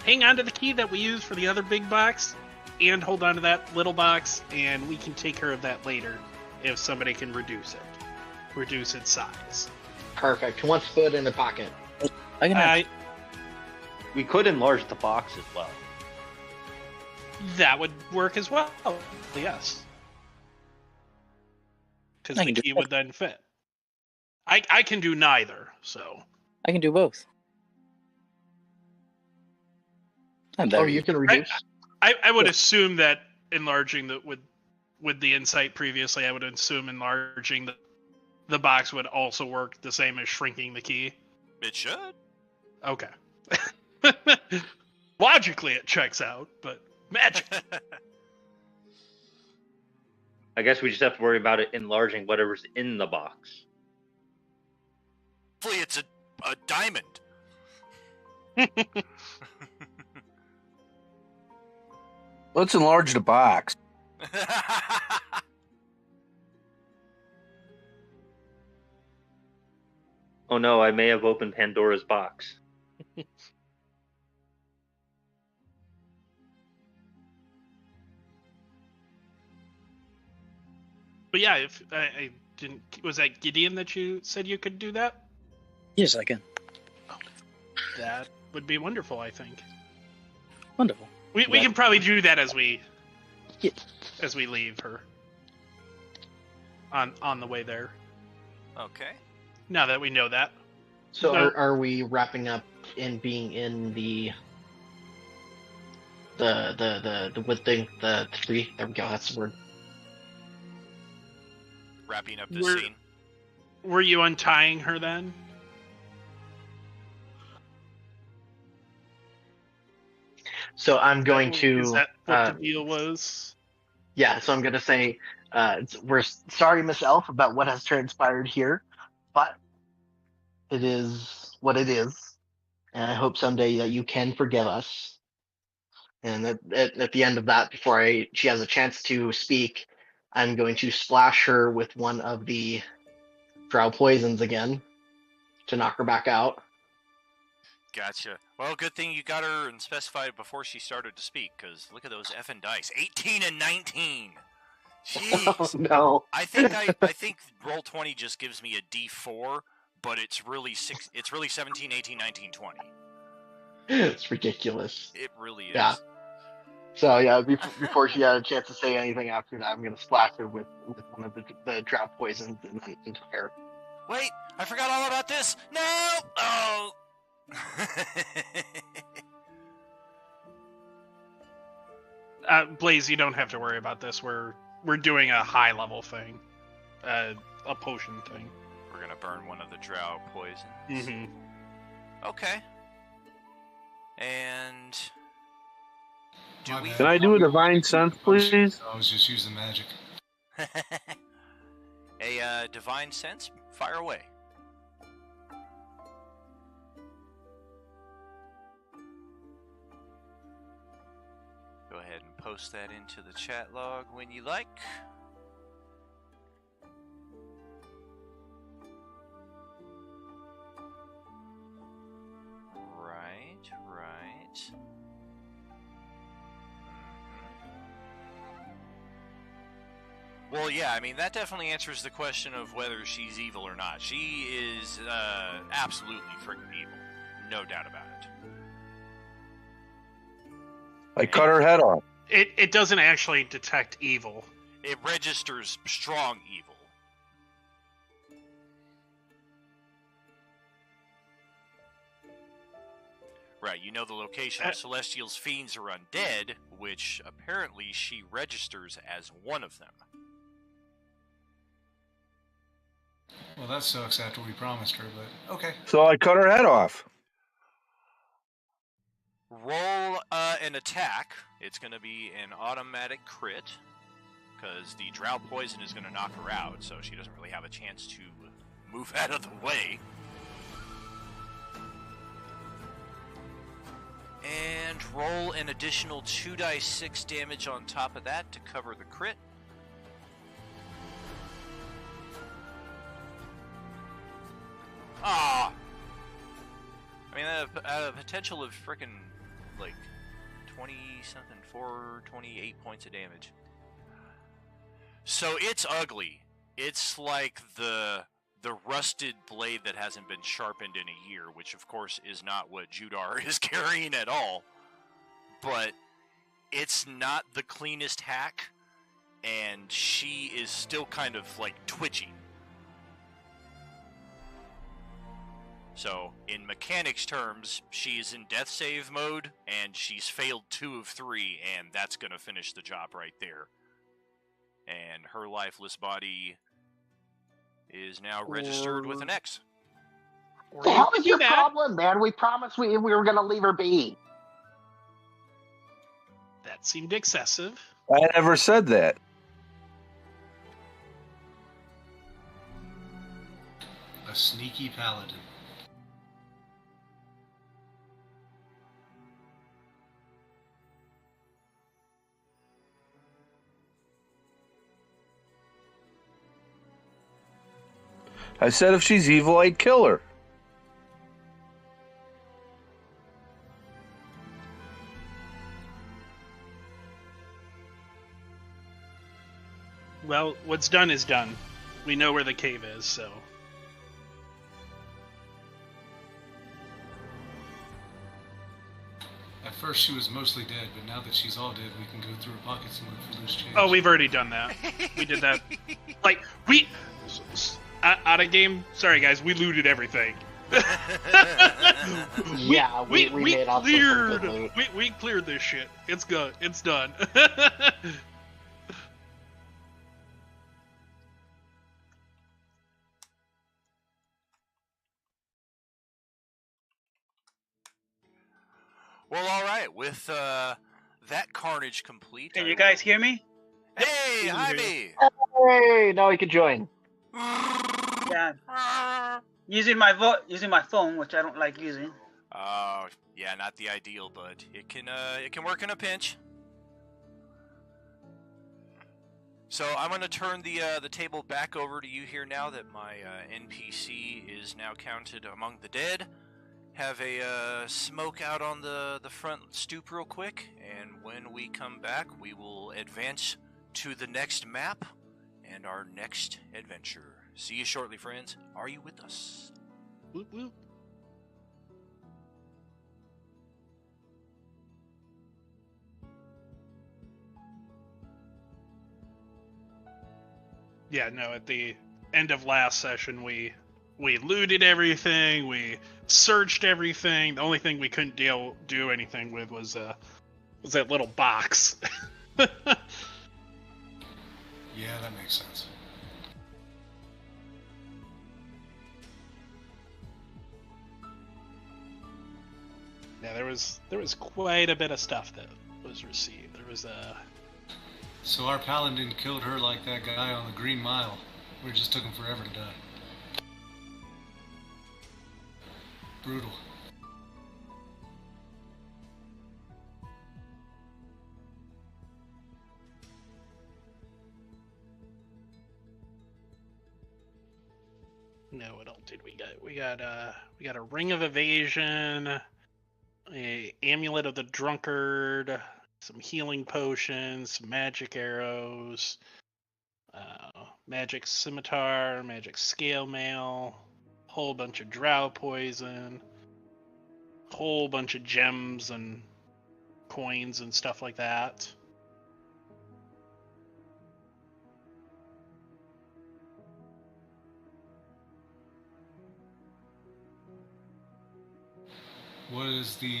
hang on to the key that we use for the other big box, and hold on to that little box, and we can take care of that later if somebody can reduce its size. Perfect. One foot in the pocket. I can have We could enlarge the box as well. That would work as well. Yes, because I the can do key both. would then fit. I can do neither, so. I can do both. I'm Oh, very you can reduce. I would assume that enlarging with the insight previously, I would assume enlarging the box would also work the same as shrinking the key. It should. Okay. Logically, it checks out, but magic. I guess we just have to worry about it enlarging whatever's in the box. Hopefully it's a diamond. Let's enlarge the box. Oh no, I may have opened Pandora's box. But yeah, if I didn't, was that Gideon that you said you could do that? Yes, I can. That would be wonderful, I think. Wonderful. We can probably do that as we Yeah. leave her on the way there. Okay. Now that we know that. So No. are we wrapping up in being in the wood thing, the tree? There we go. That's the word. Wrapping up this We're- scene. Were you untying her then? So I'm going to. Is that what uh, the deal was? Yeah, so I'm going to say, we're sorry, Miss Elf, about what has transpired here, but it is what it is, and I hope someday that you can forgive us. And at the end of that, before she has a chance to speak, I'm going to splash her with one of the drow poisons again to knock her back out. Gotcha. Well, good thing you got her and specified before she started to speak, because look at those effing dice. 18 and 19! Jeez. No. I think Roll20 just gives me a D4, but it's really 17, 18, 19, 20. It's ridiculous. It really is. Yeah. So yeah, before she had a chance to say anything after that, I'm gonna splash her with one of the drow poisons and then into her. Wait, I forgot all about this. No! Oh! Blaze, you don't have to worry about this. We're doing a high level thing, a potion thing. We're gonna burn one of the drow poisons. Mm-hmm. Okay. And My we? bad. Can I do a divine sense, please? I was just using magic. A divine sense? Fire away. Go ahead and post that into the chat log when you like. Right. Well, yeah, I mean, that definitely answers the question of whether she's evil or not. She is absolutely freaking evil. No doubt about it. I cut her head off. It doesn't actually detect evil. It registers strong evil. Right, you know the location of Celestial's fiends are undead, which apparently she registers as one of them. Well, that sucks after we promised her, but okay. So I cut her head off. Roll an attack. It's going to be an automatic crit, because the Drow Poison is going to knock her out, so she doesn't really have a chance to move out of the way. And roll an additional 2d6 damage on top of that to cover the crit. Ah! I mean, a potential of frickin' like 20-something, 28 points of damage. So it's ugly. It's like the rusted blade that hasn't been sharpened in a year, which of course is not what Judar is carrying at all. But it's not the cleanest hack, and she is still kind of like twitching. So, in mechanics terms, she is in death save mode, and she's failed 2 of 3, and that's going to finish the job right there. And her lifeless body is now registered with an X. The hell is your problem, man? We promised we were going to leave her be. That seemed excessive. I never said that. A sneaky paladin. I said if she's evil, I'd kill her. Well, what's done is done. We know where the cave is, so... At first she was mostly dead, but now that she's all dead, we can go through her pockets and look for loose change. Oh, we've already done that. We did that. Like, we... Out of game, sorry guys, we looted everything. Yeah, we made off with some good loot. We cleared this shit. It's good. It's done. Well, alright, with that carnage complete... Can you guys hear me? Hey, Ivy! Hey, now we can join. Yeah. Using my phone, which I don't like using. Oh, yeah, not the ideal, but it can work in a pinch. So I'm going to turn the table back over to you here now that my NPC is now counted among the dead. Have a smoke out on the front stoop real quick, and when we come back, we will advance to the next map and our next adventure. See you shortly, friends. Are you with us? Whoop, whoop. Yeah, no, at the end of last session, we looted everything, we searched everything. The only thing we couldn't do anything with was that little box. Yeah, that makes sense. Yeah, there was quite a bit of stuff that was received. There was a So our paladin killed her like that guy on the Green Mile. We just took him forever to die. Brutal. no. What else did we get? We got a ring of evasion, a amulet of the drunkard, some healing potions, some magic arrows, magic scimitar, magic scale mail, whole bunch of drow poison, whole bunch of gems and coins and stuff like that. What is the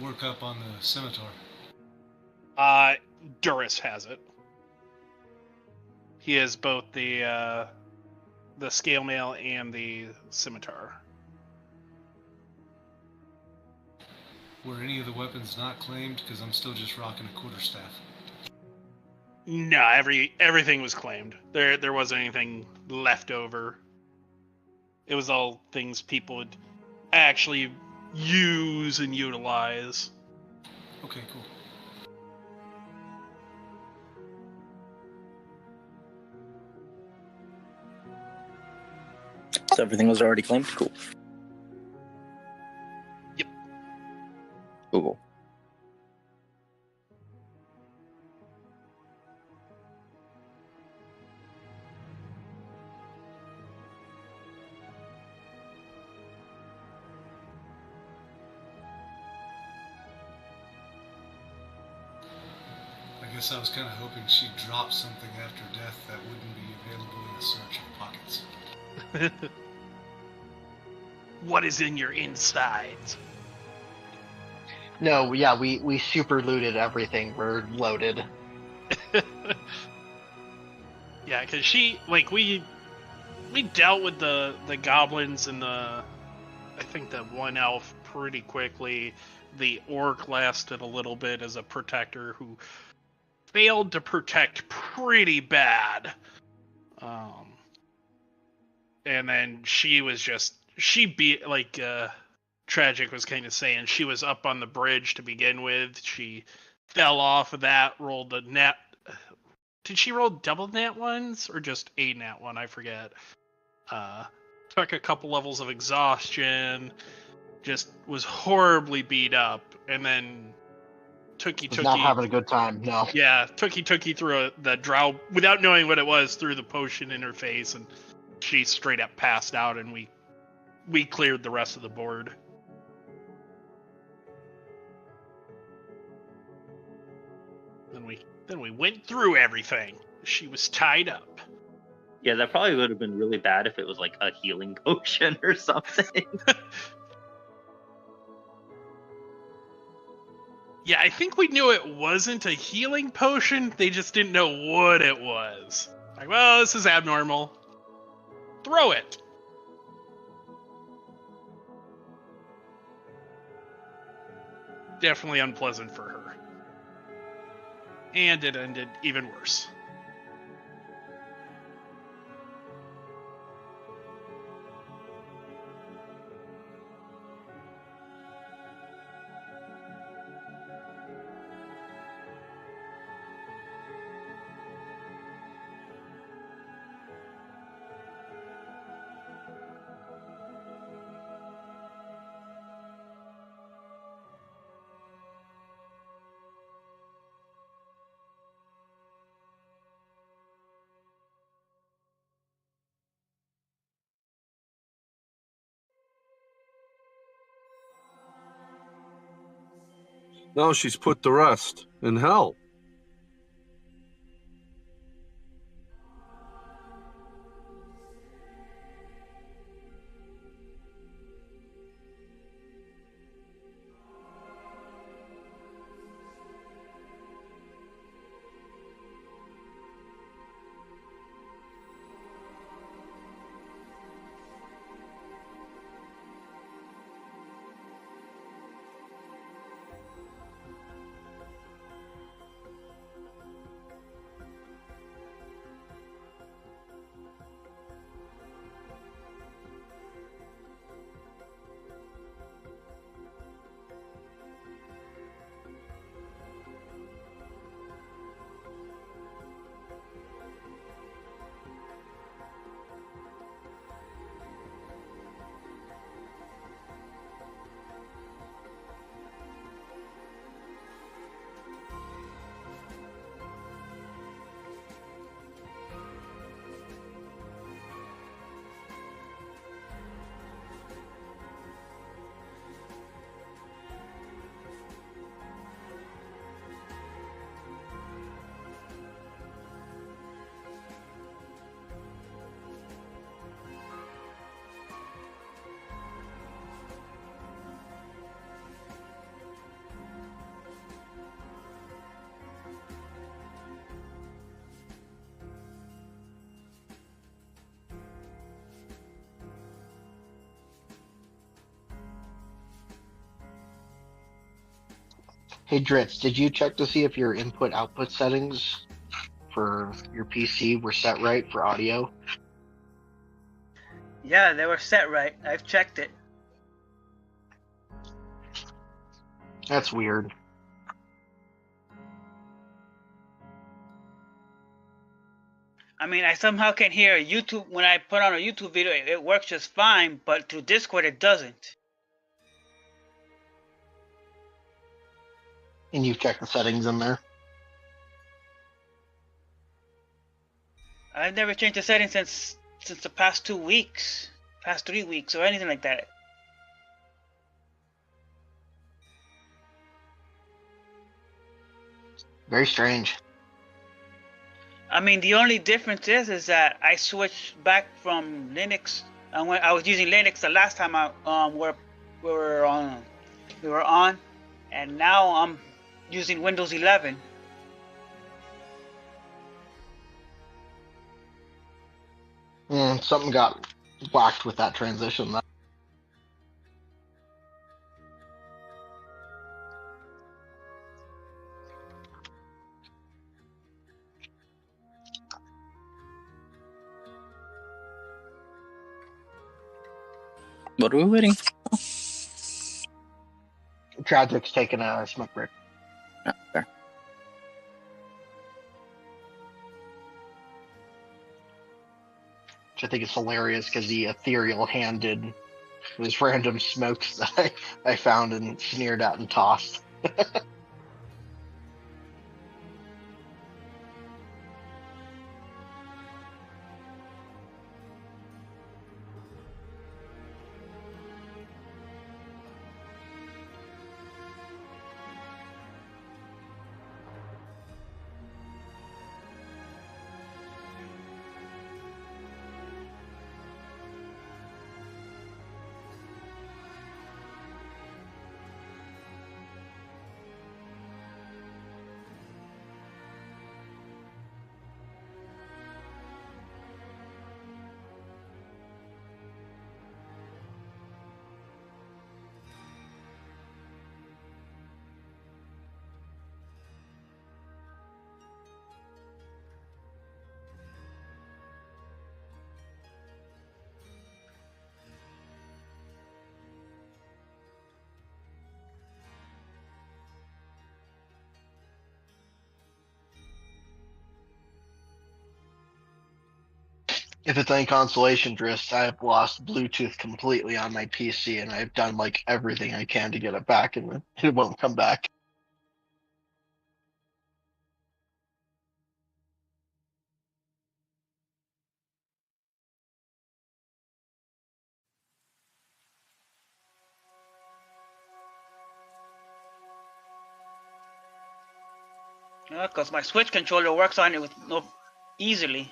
workup on the scimitar? Duras has it. He has both the scale mail and the scimitar. Were any of the weapons not claimed? Because I'm still just rocking a quarterstaff. No, everything was claimed. There wasn't anything left over. It was all things people would actually use and utilize. Okay, cool. So everything was already claimed? Cool. Yep. Cool. I guess I was kind of hoping she'd drop something after death that wouldn't be available in a search of pockets. What is in your insides? No, yeah, we super looted everything. We're loaded. Yeah, because we dealt with the goblins and I think the one elf pretty quickly. The orc lasted a little bit as a protector who failed to protect pretty bad. And then she beat, like Tragic was kind of saying, she was up on the bridge to begin with. She fell off of that, rolled a nat. Did she roll double nat ones or just a nat one? I forget. Took a couple levels of exhaustion, just was horribly beat up, and then Was not having a good time. No. Yeah, Tookie threw the drow without knowing what it was, threw the potion in her face, and she straight up passed out, and we cleared the rest of the board. Then we went through everything. She was tied up. Yeah, that probably would have been really bad if it was like a healing potion or something. Yeah, I think we knew it wasn't a healing potion. They just didn't know what it was. Like, well, this is abnormal. Throw it. Definitely unpleasant for her. And it ended even worse. Now she's put to rest in hell. Hey Dritz, did you check to see if your input-output settings for your PC were set right for audio? Yeah, they were set right. I've checked it. That's weird. I mean, I somehow can hear YouTube when I put on a YouTube video. It works just fine, but through Discord it doesn't. And you've checked the settings in there? I've never changed the settings since the past 2 weeks, past 3 weeks, or anything like that. Very strange. I mean, the only difference is that I switched back from Linux. I was using Linux the last time we were on, and now I'm using Windows 11. Something got whacked with that transition. What are we waiting for? Tragic's taking a smoke break. Oh, fair. Which I think is hilarious because the ethereal handed those random smokes that I found and sneered at and tossed. If it's any consolation, Drist, I have lost Bluetooth completely on my PC, and I've done like everything I can to get it back, and it won't come back. Because my Switch controller works on it with easily.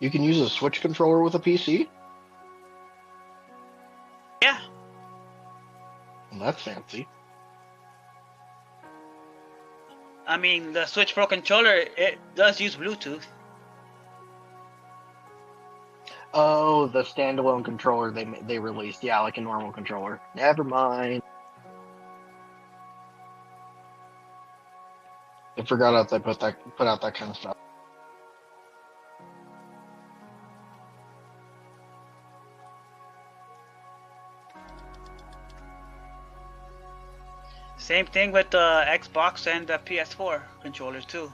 You can use a Switch controller with a PC? Yeah. Well, that's fancy. I mean, the Switch Pro controller, it does use Bluetooth. Oh, the standalone controller they released. Yeah, like a normal controller. Never mind. I forgot they put out that kind of stuff. Same thing with the Xbox and the PS4 controllers too.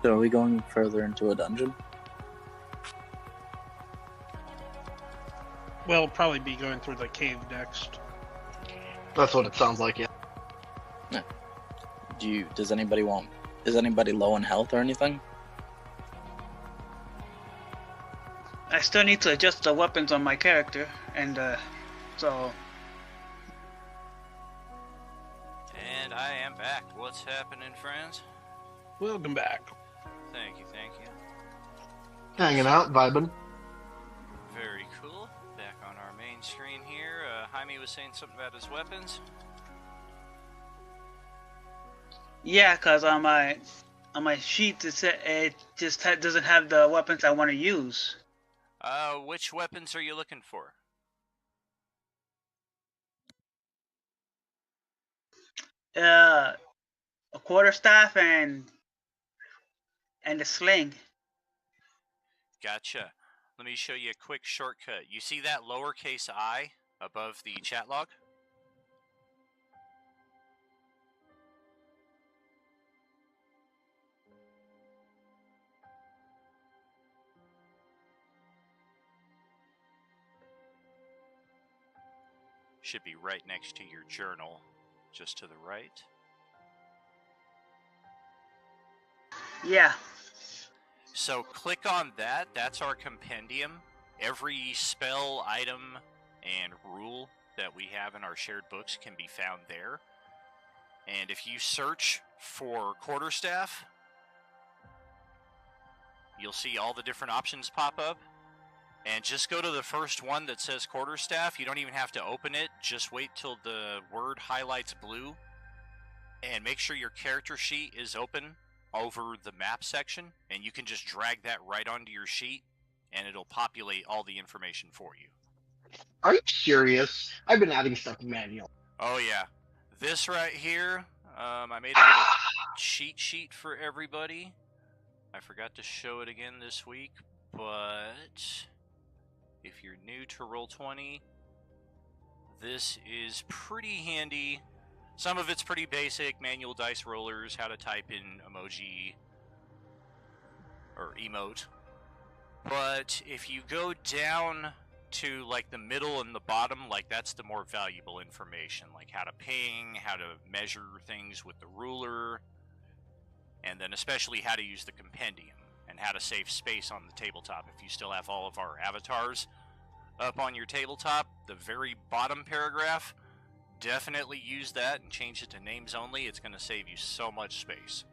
So are we going further into a dungeon? We'll probably be going through the cave next. That's what it sounds like, yeah. Is anybody low in health or anything? I still need to adjust the weapons on my character, and so. And I am back. What's happening, friends? Welcome back. Thank you, thank you. Hanging out, vibing. Very cool. Back on our main screen here. Jaime was saying something about his weapons. Yeah, cause on my sheet it just doesn't have the weapons I want to use. Which weapons are you looking for? A quarterstaff and a sling. Gotcha. Let me show you a quick shortcut. You see that lowercase I above the chat log? Should be right next to your journal, just to the right. Yeah. So click on that. That's our compendium. Every spell, item, and rule that we have in our shared books can be found there. And if you search for quarterstaff, you'll see all the different options pop up. And just go to the first one that says quarterstaff. You don't even have to open it. Just wait till the word highlights blue. And make sure your character sheet is open over the map section. And you can just drag that right onto your sheet. And it'll populate all the information for you. Are you serious? I've been adding stuff manual. Oh, yeah. This right here, I made a little cheat sheet for everybody. I forgot to show it again this week. But if you're new to Roll20, this is pretty handy. Some of it's pretty basic, manual dice rollers, how to type in emoji or emote. But if you go down to like the middle and the bottom, like that's the more valuable information, like how to ping, how to measure things with the ruler, and then especially how to use the compendium. And how to save space on the tabletop. If you still have all of our avatars up on your tabletop, the very bottom paragraph, definitely use that and change it to names only. It's going to save you so much space.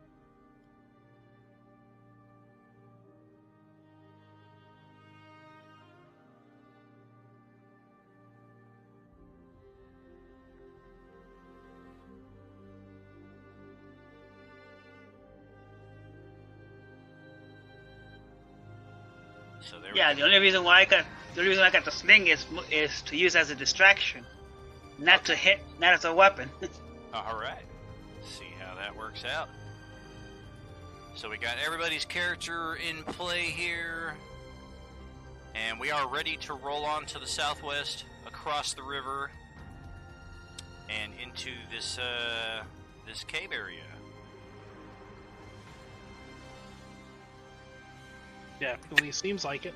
So there Yeah, we the go. only reason I got the sling is to use as a distraction, not to hit, not as a weapon. Alright. See how that works out. So we got everybody's character in play here. And we are ready to roll on to the southwest, across the river, and into this this cave area. Definitely seems like it.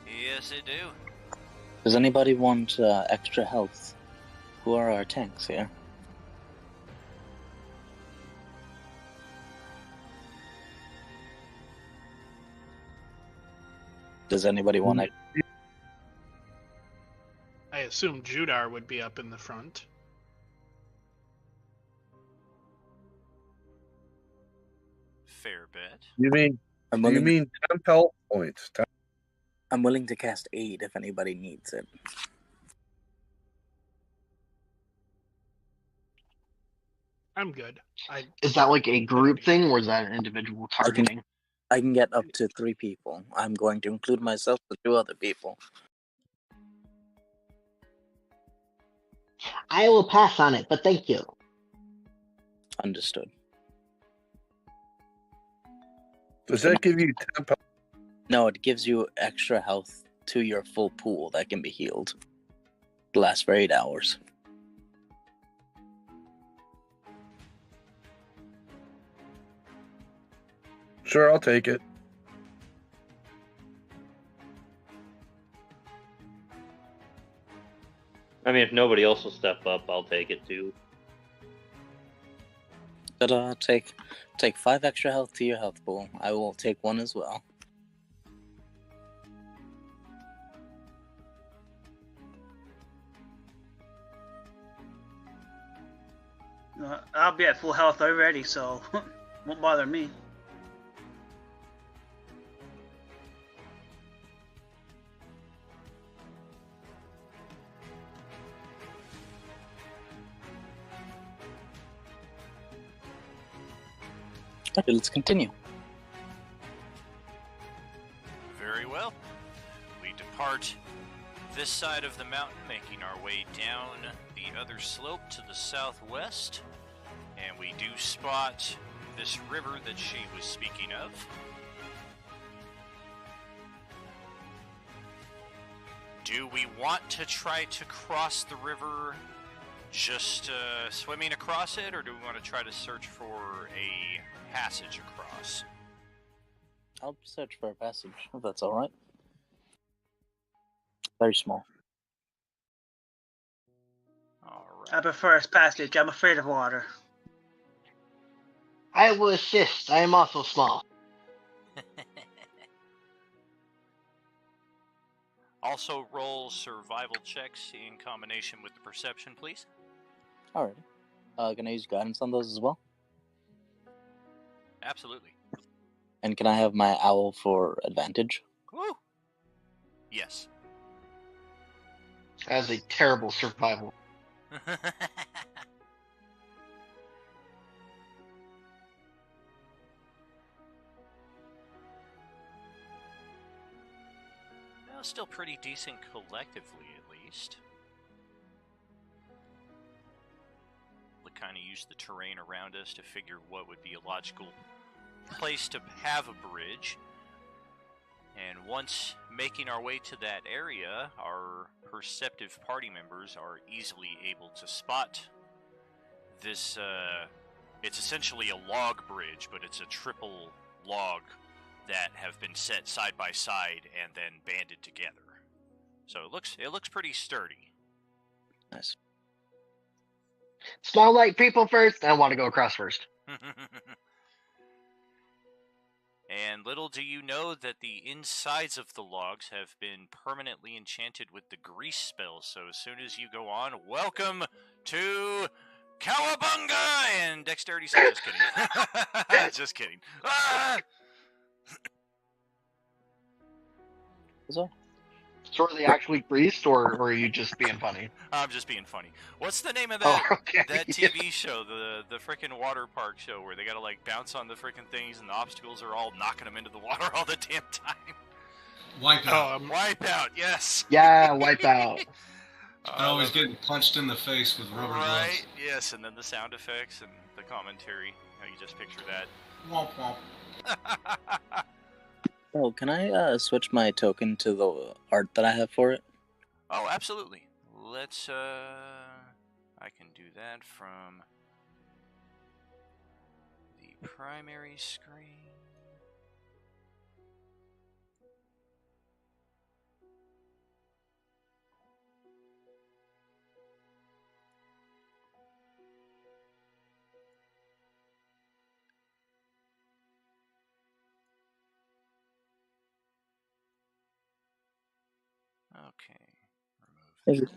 Yes, it do. Does anybody want extra health? Who are our tanks here? Does anybody want to? I assume Judar would be up in the front. Fair bet. You mean I'm you willing, mean 10 health points? I'm willing to cast aid if anybody needs it. I'm good. Is that like a group thing, or is that an individual targeting? I can get up to 3 people. I'm going to include myself with 2 other people. I will pass on it, but thank you. Understood. Does that give you 10 health? No, it gives you extra health to your full pool that can be healed. It lasts for 8 hours. Sure, I'll take it. I mean, if nobody else will step up, I'll take it too. But take 5 extra health to your health pool. I will take 1 as well. I'll be at full health already, so won't bother me. Okay, let's continue. Very well. We depart this side of the mountain, making our way down the other slope to the southwest. And we do spot this river that she was speaking of. Do we want to try to cross the river just swimming across it, or do we want to try to search for a passage across? I'll search for a passage, if that's alright. Very small. Alright. I prefer a passage. I'm afraid of water. I will assist. I am also small. Also roll survival checks in combination with the perception, please. Alrighty. Can I use guidance on those as well? Absolutely. And can I have my owl for advantage? Woo! Yes. That is a terrible survival. Well, still pretty decent collectively, at least. We'll kind of use the terrain around us to figure what would be a logical place to have a bridge. And once making our way to that area, our perceptive party members are easily able to spot this, it's essentially a log bridge, but it's a triple log that have been set side by side and then banded together. So it looks pretty sturdy. Nice. Small light people first. I want to go across first. And little do you know that the insides of the logs have been permanently enchanted with the grease spell. So as soon as you go on, welcome to Cowabunga and dexterity. So just kidding. Just kidding. Ah! So, So are they actually greased, or are you just being funny? I'm just being funny. What's the name of that okay. that TV show, the frickin' water park show, where they gotta like bounce on the frickin' things and the obstacles are all knocking them into the water all the damn time? Wipeout. Wipeout, yes. Yeah, Wipeout. And always getting punched in the face with rubber right, yes, and then the sound effects and the commentary. How you just picture that. gloves. Womp womp. oh, can I switch my token to the art that I have for it? Oh, absolutely. Let's, I can do that from the primary screen. Okay, Thank remove you. that.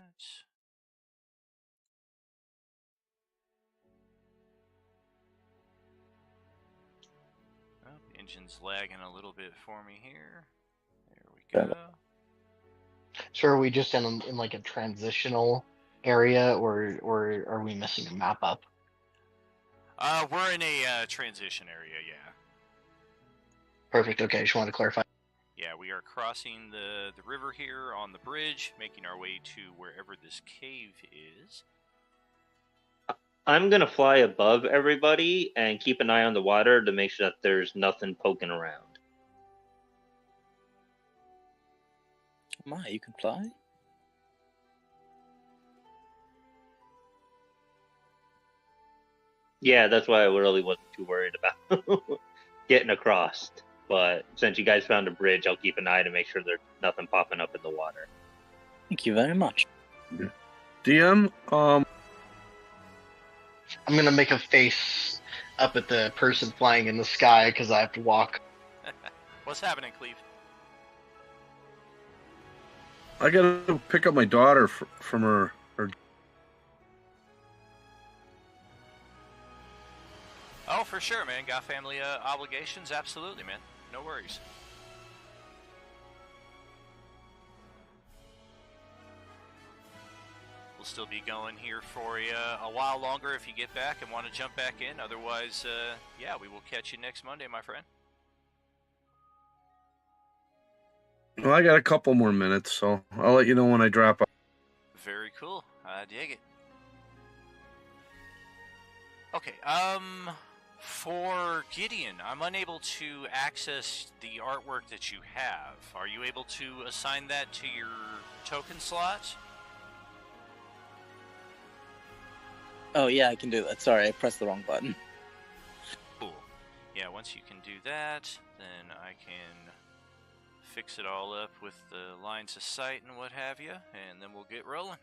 Oh, engine's lagging a little bit for me here. There we Got go. So are we just in like a transitional area, or are we missing a map up? We're in a transition area, yeah. Perfect. Okay, just wanted to clarify. Yeah, we are crossing the river here on the bridge, making our way to wherever this cave is. I'm gonna fly above everybody and keep an eye on the water to make sure that there's nothing poking around. My, you can fly? Yeah, that's why I really wasn't too worried about. getting across. But since you guys found a bridge, I'll keep an eye to make sure there's nothing popping up in the water. Thank you very much. DM, I'm gonna make a face up at the person flying in the sky because I have to walk. What's happening, Cleve? I gotta pick up my daughter from her. Oh, for sure, man. Got family obligations? Absolutely, man. No worries. We'll still be going here for you a while longer if you get back and want to jump back in. Otherwise, yeah, we will catch you next Monday, my friend. Well, I got a couple more minutes, so I'll let you know when I drop out. Very cool. I dig it. Okay, for Gideon, I'm unable to access the artwork that you have. Are you able to assign that to your token slot? Oh yeah, I can do that. Sorry, I pressed the wrong button. Cool. Yeah, once you can do that, then I can fix it all up with the lines of sight and what have you, and then we'll get rolling.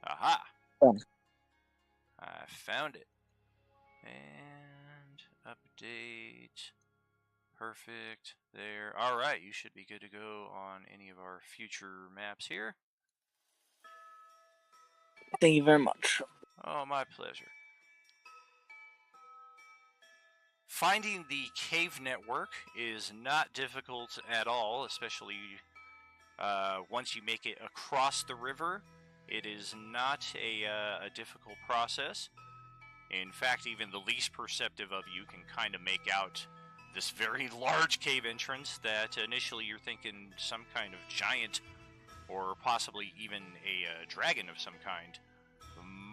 Aha! I found it. And update. Perfect. There. Alright, you should be good to go on any of our future maps here. Thank you very much. Oh, my pleasure. Finding the cave network is not difficult at all, especially once you make it across the river. It is not a difficult process. In fact, even the least perceptive of you can kind of make out this very large cave entrance that initially you're thinking some kind of giant or possibly even a dragon of some kind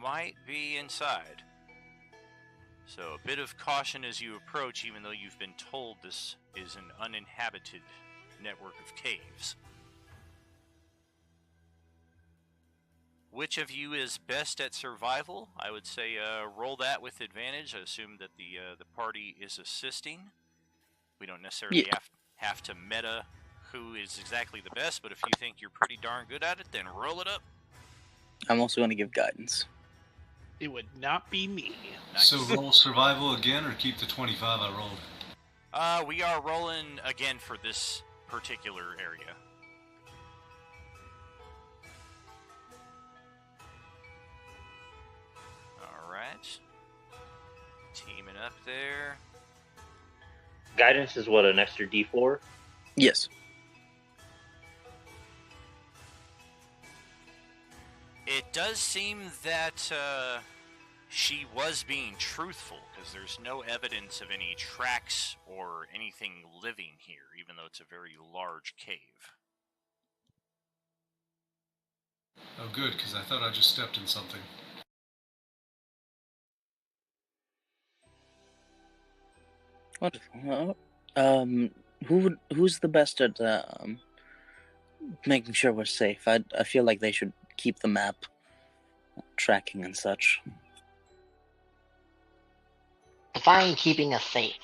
might be inside. So a bit of caution as you approach, even though you've been told this is an uninhabited network of caves. Which of you is best at survival? I would say roll that with advantage. I assume that the party is assisting. We don't necessarily have to meta who is exactly the best, but if you think you're pretty darn good at it, then roll it up. I'm also going to give guidance. It would not be me. Nice. So roll survival again, or keep the 25 I rolled? We are rolling again for this particular area. Alright. Teaming up there. Guidance is what, an extra D4? Yes. It does seem that she was being truthful, because there's no evidence of any tracks or anything living here, even though it's a very large cave. Oh, good, because I thought I just stepped in something. Wonderful. Who's the best at making sure we're safe? I feel like they should keep the map tracking and such. Define keeping us safe.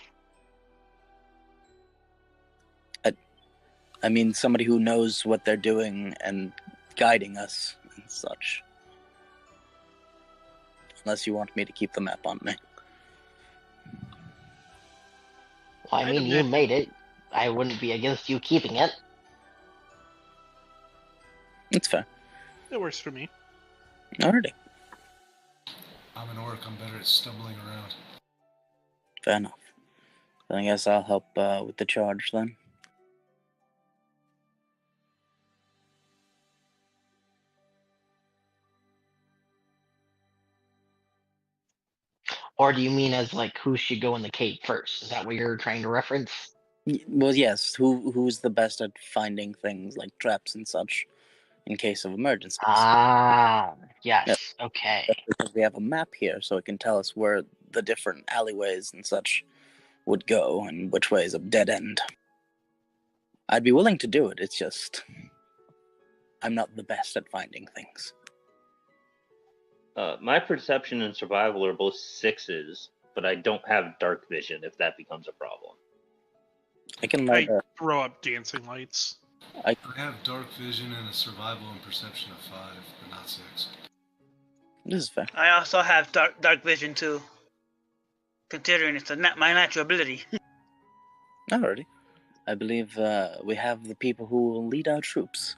I mean, somebody who knows what they're doing and guiding us and such. Unless you want me to keep the map on me. Well, I mean, you made it. I wouldn't be against you keeping it. It's fair. It works for me. Alrighty. I'm an orc, I'm better at stumbling around. Fair enough. Then I guess I'll help with the charge then. Or do you mean as like who should go in the cave first? Is that what you're trying to reference? Well, yes. Who's the best at finding things like traps and such in case of emergencies? Ah, yes. Yep. Okay. That's because we have a map here, so it can tell us where the different alleyways and such would go and which way is a dead end. I'd be willing to do it. It's just I'm not the best at finding things. My perception and survival are both 6s, but I don't have dark vision if that becomes a problem. I can I light a, throw up dancing lights. I have dark vision and a survival and perception of 5, but not 6. This is fair. I also have dark vision too, considering it's my natural ability. Alrighty. I believe we have the people who will lead our troops.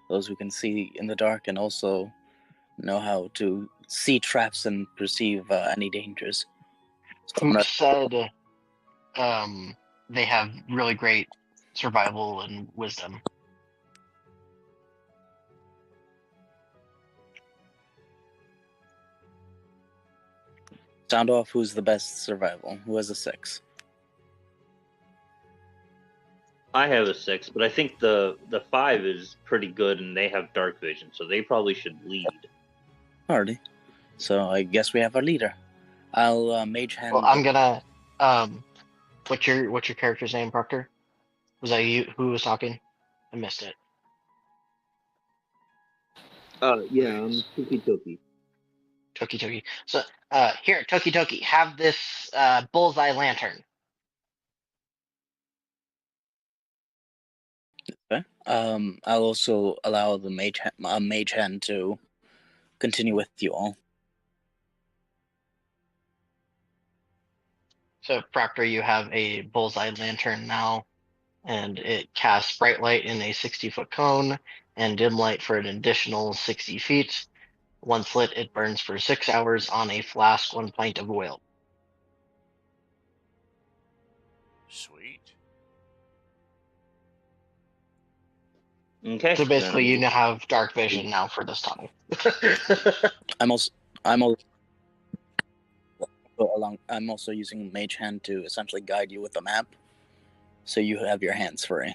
Those who can see in the dark and also know how to see traps and perceive any dangers. So I'm Who gonna- said they have really great survival and wisdom? Sound off who's the best survival. Who has a 6? I have a 6, but I think the 5 is pretty good, and they have dark vision, so they probably should lead. Alrighty. So I guess we have our leader. I'll mage hand. Well, I'm gonna. What's your character's name, Proctor? Was that you who was talking? I missed it. Yeah, I'm Toki Toki. Toki Toki. So, here, Toki Toki, have this bullseye lantern. Okay. I'll also allow the mage hand to continue with you all. So, Proctor, you have a bullseye lantern now, and it casts bright light in a 60-foot cone and dim light for an additional 60 feet. Once lit, it burns for 6 hours on a flask, 1 pint of oil. Sweet. Okay. So basically, then- you now have dark vision now for this tunnel. I'm also using mage hand to essentially guide you with the map, so you have your hands free,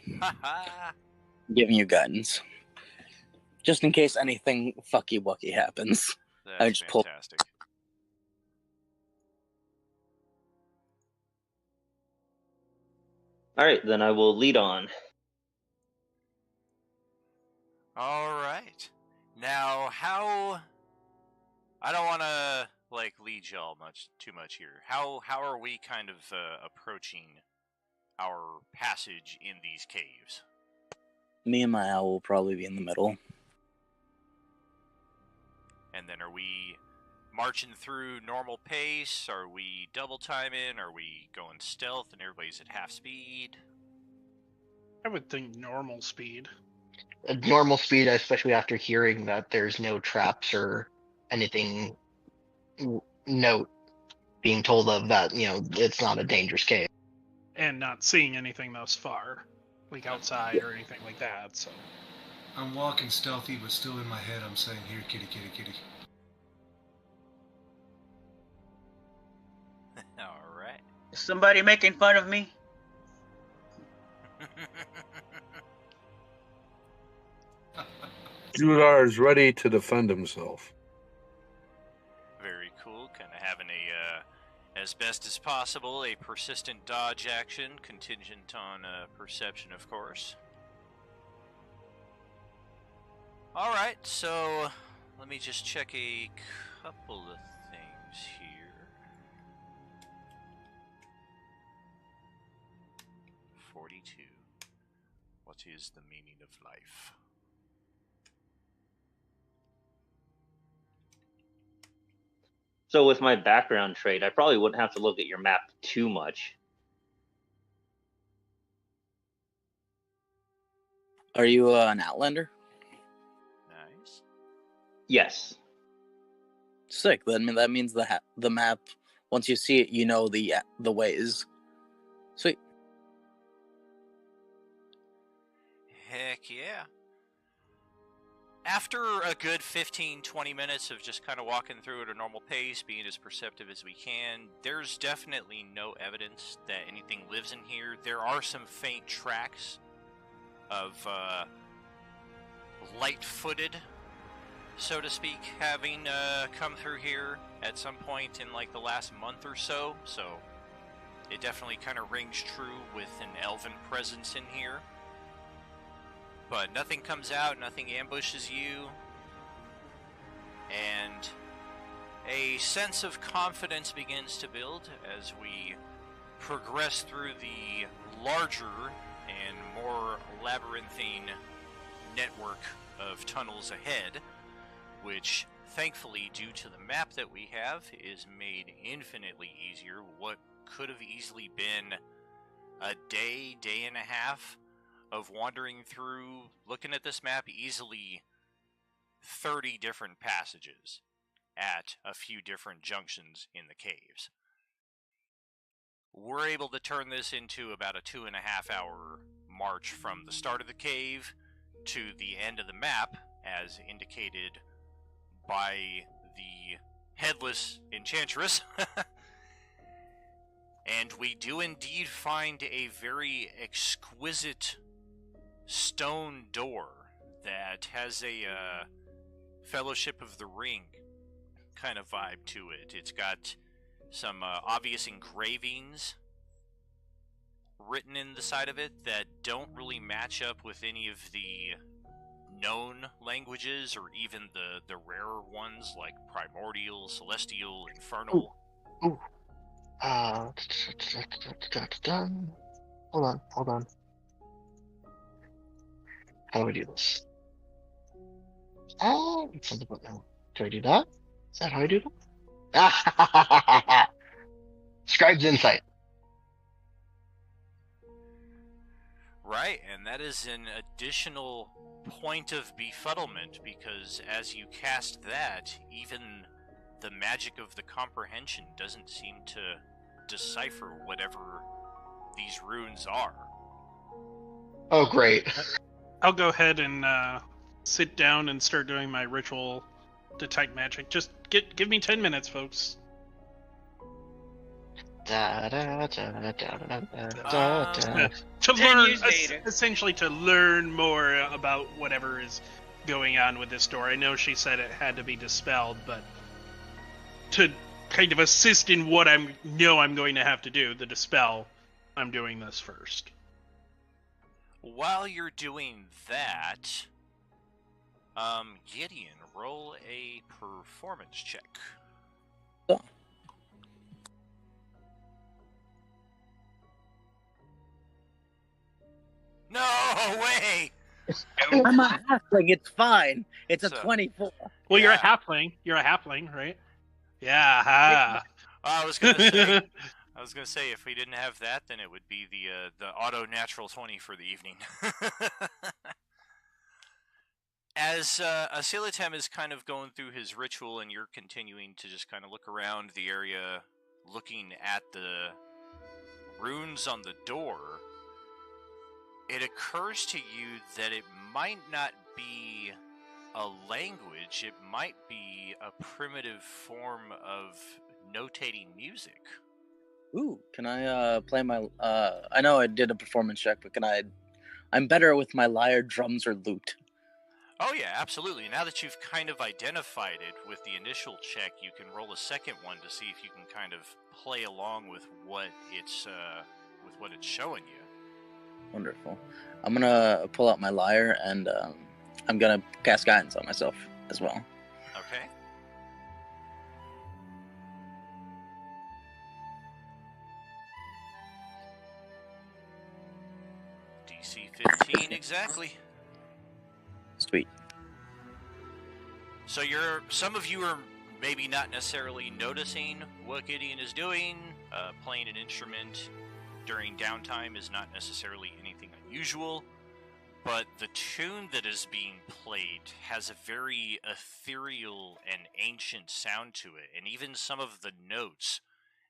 giving you guidance, just in case anything fucky wucky happens. That's I just pulled- fantastic. All right, then I will lead on. All right. Now, how? I don't want to lead y'all too much here. How are we kind of approaching our passage in these caves? Me and my owl will probably be in the middle. And then are we marching through normal pace? Are we double timing? Are we going stealth and everybody's at half speed? I would think normal speed. At normal speed, especially after hearing that there's no traps or anything note being told of that, it's not a dangerous cave. And not seeing anything thus far, like outside or anything like that, so. I'm walking stealthy, but still in my head I'm saying, here, kitty, kitty, kitty. All right. Somebody making fun of me? Judar is ready to defend himself. Very cool. Kind of having as best as possible, a persistent dodge action, contingent on perception, of course. Alright, so let me just check a couple of things here. 42. What is the meaning of life? So with my background trait, I probably wouldn't have to look at your map too much. Are you an Outlander? Nice. Yes. Sick. That means the map. Once you see it, you know the ways. Sweet. Heck yeah. After a good 15-20 minutes of just kind of walking through at a normal pace, being as perceptive as we can, there's definitely no evidence that anything lives in here. There are some faint tracks of light-footed, so to speak, having come through here at some point in the last month or so, so it definitely kind of rings true with an elven presence in here. but nothing comes out, nothing ambushes you, and a sense of confidence begins to build as we progress through the larger and more labyrinthine network of tunnels ahead, which, thankfully, due to the map that we have, is made infinitely easier. What could have easily been a day, day and a half of wandering through, looking at this map, easily 30 different passages at a few different junctions in the caves. We're able to turn this into about a 2.5-hour march from the start of the cave to the end of the map, as indicated by the headless enchantress. And we do indeed find a very exquisite stone door that has a Fellowship of the Ring kind of vibe to it. It's got some obvious engravings written in the side of it that don't really match up with any of the known languages, or even the rarer ones like Primordial, Celestial, Infernal. Ooh. Hold on. How do I do this? It's something about now. Do I do that? Is that how I do that? Scribe's Insight. Right, and that is an additional point of befuddlement, because as you cast that, even the magic of the comprehension doesn't seem to decipher whatever these runes are. Oh, great. I'll go ahead and sit down and start doing my ritual detect magic. Just give me 10 minutes, folks. To 10 learn, years later. essentially to learn more about whatever is going on with this door. I know she said it had to be dispelled, but to kind of assist in what I'm going to have to do, the dispel, I'm doing this first. While you're doing that, Gideon, roll a performance check. Oh. No way! I'm a halfling. It's fine. It's a So- 24. Well, you're a Yeah. halfling. You're a halfling, right? Yeah. Ha. I was gonna say if we didn't have that, then it would be the auto natural 20 for the evening. As Asilatem is kind of going through his ritual, and you're continuing to just kind of look around the area, looking at the runes on the door, it occurs to you that it might not be a language, it might be a primitive form of notating music. Ooh, can I play my... I know I did a performance check, but can I... I'm better with my lyre, drums, or lute. Oh yeah, absolutely. Now that you've kind of identified it with the initial check, you can roll a second one to see if you can kind of play along with what it's showing you. Wonderful. I'm gonna pull out my lyre, and I'm gonna cast guidance on myself as well. Okay. DC 15 exactly. Sweet. So some of you are maybe not necessarily noticing what Gideon is doing. Playing an instrument during downtime is not necessarily anything unusual, but the tune that is being played has a very ethereal and ancient sound to it, and even some of the notes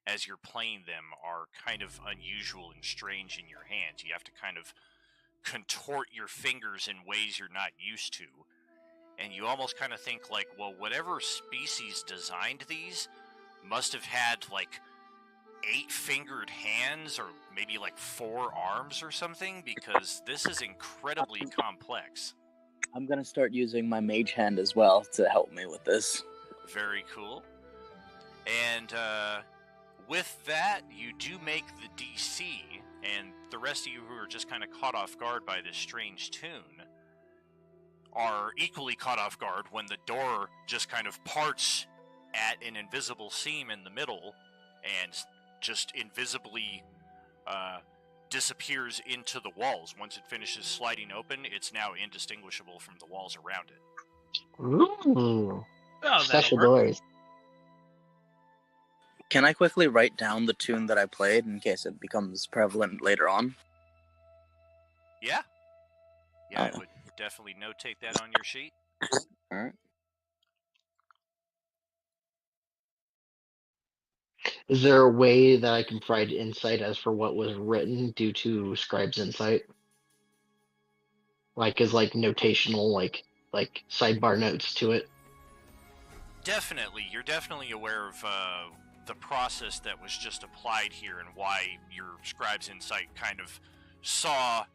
as you're playing them are kind of unusual and strange in your hands. You have to kind of contort your fingers in ways you're not used to. And you almost kind of think like, well, whatever species designed these must have had like 8-fingered hands or maybe like 4 arms or something, because this is incredibly complex. I'm gonna start using my mage hand as well to help me with this. Very cool. And with that, you do make the DC, and the rest of you who are just kind of caught off guard by this strange tune, are equally caught off guard when the door just kind of parts at an invisible seam in the middle and just invisibly disappears into the walls. Once it finishes sliding open, it's now indistinguishable from the walls around it. Ooh. Oh, Special that'll work. doors. Can I quickly write down the tune that I played in case it becomes prevalent later on? Yeah? Yeah, I Oh. would definitely notate that on your sheet. Alright. Is there a way that I can provide insight as for what was written due to Scribe's insight? Like, as like notational, like sidebar notes to it. Definitely. You're definitely aware of the process that was just applied here and why your Scribe's insight kind of saw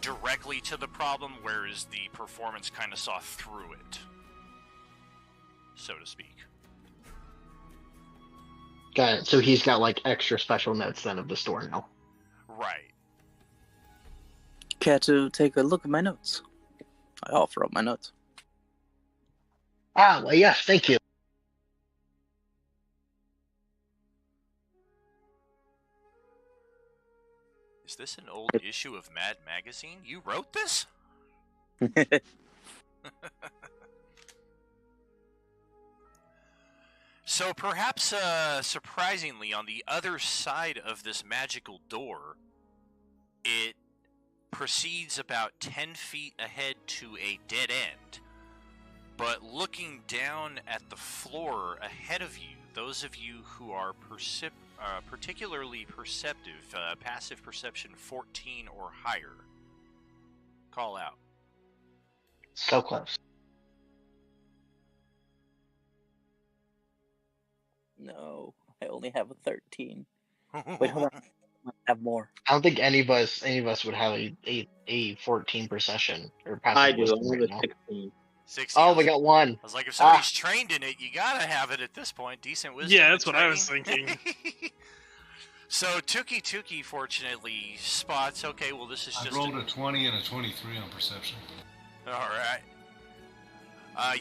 directly to the problem, whereas the performance kind of saw through it, so to speak. Got it. So he's got like extra special notes then of the store now. Right. Care to take a look at my notes? I offer up my notes. Ah, well, yes, thank you. Is this an old issue of Mad Magazine? You wrote this? So perhaps, surprisingly, on the other side of this magical door, it proceeds about 10 feet ahead to a dead end. But looking down at the floor ahead of you, those of you who are particularly perceptive, passive perception 14 or higher, call out. So close. No, I only have a 13. Wait, hold on. I have more. I don't think any of us would have a 14 perception or passive I do. wisdom I'm right with now. 16. 16. Oh, we got one. I was like, if somebody's trained in it, you gotta have it at this point. Decent wisdom. Yeah, and that's what I was training. thinking. So Tuki fortunately spots. Okay, well this is I just. rolled a 20 and a 23 on perception. All right.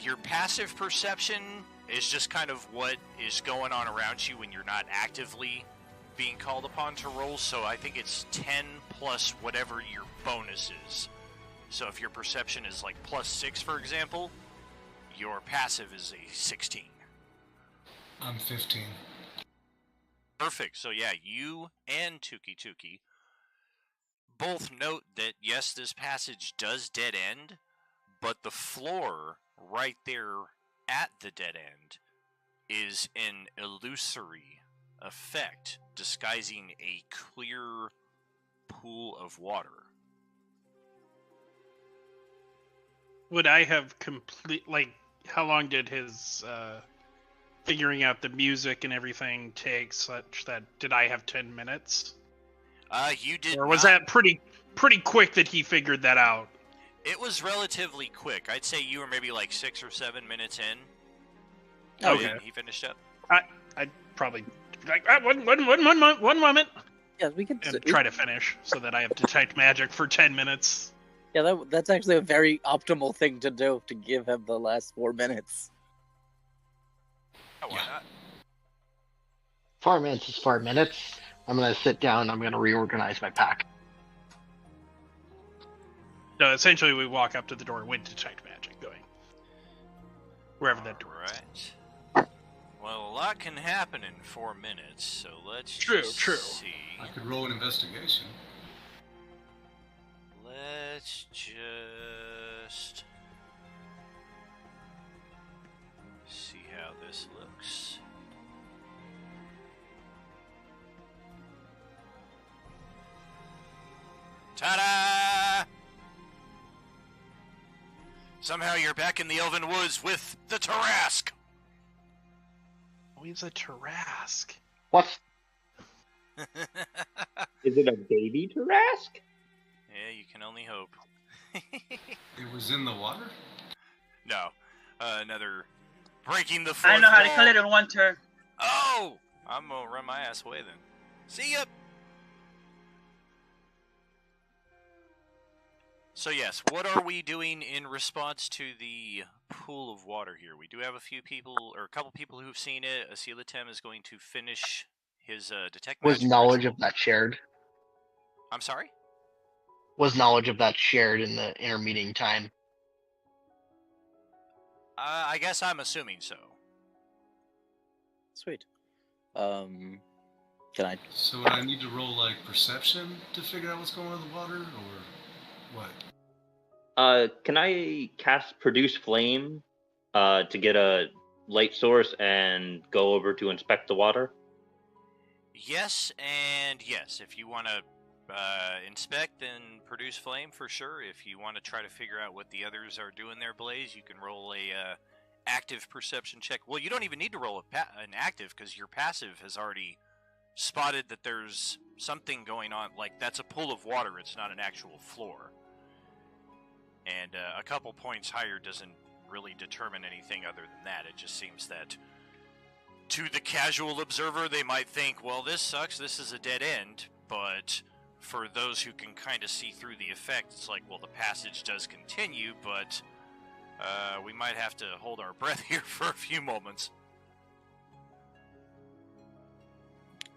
Your passive perception is just kind of what is going on around you when you're not actively being called upon to roll. So I think it's 10 plus whatever your bonus is. So if your perception is like +6, for example, your passive is a 16. I'm 15. Perfect. So yeah, you and Tuki both note that yes, this passage does dead end, but the floor right there at the dead end is an illusory effect disguising a clear pool of water. Would I have how long did his figuring out the music and everything take such that, did I have 10 minutes? You did Or was not. that pretty quick that he figured that out? It was relatively quick. I'd say you were maybe like 6 or 7 minutes in. Okay. He finished up. I'd probably like one moment Yeah, we could and try to finish so that I have detect magic for 10 minutes. Yeah, that's actually a very optimal thing to do, to give him the last 4 minutes. Oh, why not? 4 minutes is 4 minutes. I'm gonna sit down. I'm gonna reorganize my pack. No, essentially we walk up to the door with detect magic going. Wherever that door is. Right. Well, a lot can happen in 4 minutes, so let's True. see. I could roll an investigation. Let's just see how this looks. Ta-da! Somehow you're back in the Elven Woods with the Tarrasque. Oh, he's a Tarrasque. What? Is it a baby Tarrasque? Yeah, you can only hope. It was in the water? No. Another breaking the fourth I know how to wall. kill it in one turn. Oh! I'm gonna run my ass away then. See ya! So yes, what are we doing in response to the pool of water here? We do have a few people, or a couple people who've seen it. Asilatem is going to finish his detect Was magic knowledge ritual. of that shared? I'm sorry? Was knowledge of that shared in the intermeeting time? I guess I'm assuming so. Sweet. Can I? So would I need to roll like perception to figure out what's going on in the water, or what? Can I cast Produce Flame to get a light source and go over to inspect the water? Yes, and yes. If you want to inspect and produce flame, for sure. If you want to try to figure out what the others are doing there, Blaze, you can roll a active perception check. Well, you don't even need to roll an active, because your passive has already spotted that there's something going on. Like, that's a pool of water, it's not an actual floor. And a couple points higher doesn't really determine anything other than that. It just seems that to the casual observer, they might think, well, this sucks, this is a dead end. But for those who can kind of see through the effect, it's like, well, the passage does continue, but we might have to hold our breath here for a few moments.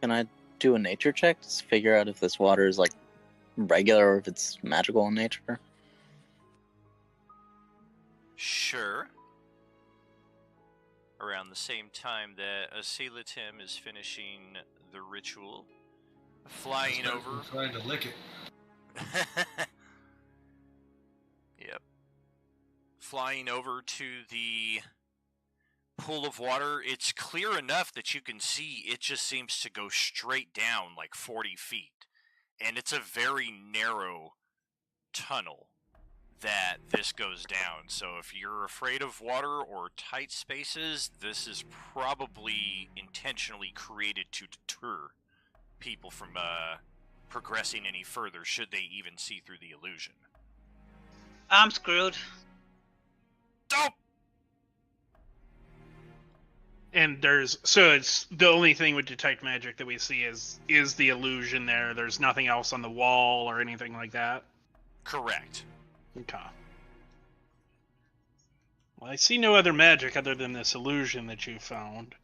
Can I do a nature check to figure out if this water is like regular or if it's magical in nature? Sure. Around the same time that Asilatem is finishing the ritual, flying over. I'm trying to lick it. Yep. Flying over to the pool of water, it's clear enough that you can see it just seems to go straight down like 40 feet. And it's a very narrow tunnel that this goes down. So if you're afraid of water or tight spaces, this is probably intentionally created to deter people from progressing any further, should they even see through the illusion. I'm screwed. Dope! And it's the only thing with detect magic that we see is the illusion there. There's nothing else on the wall or anything like that. Correct. Okay. Well, I see no other magic other than this illusion that you found.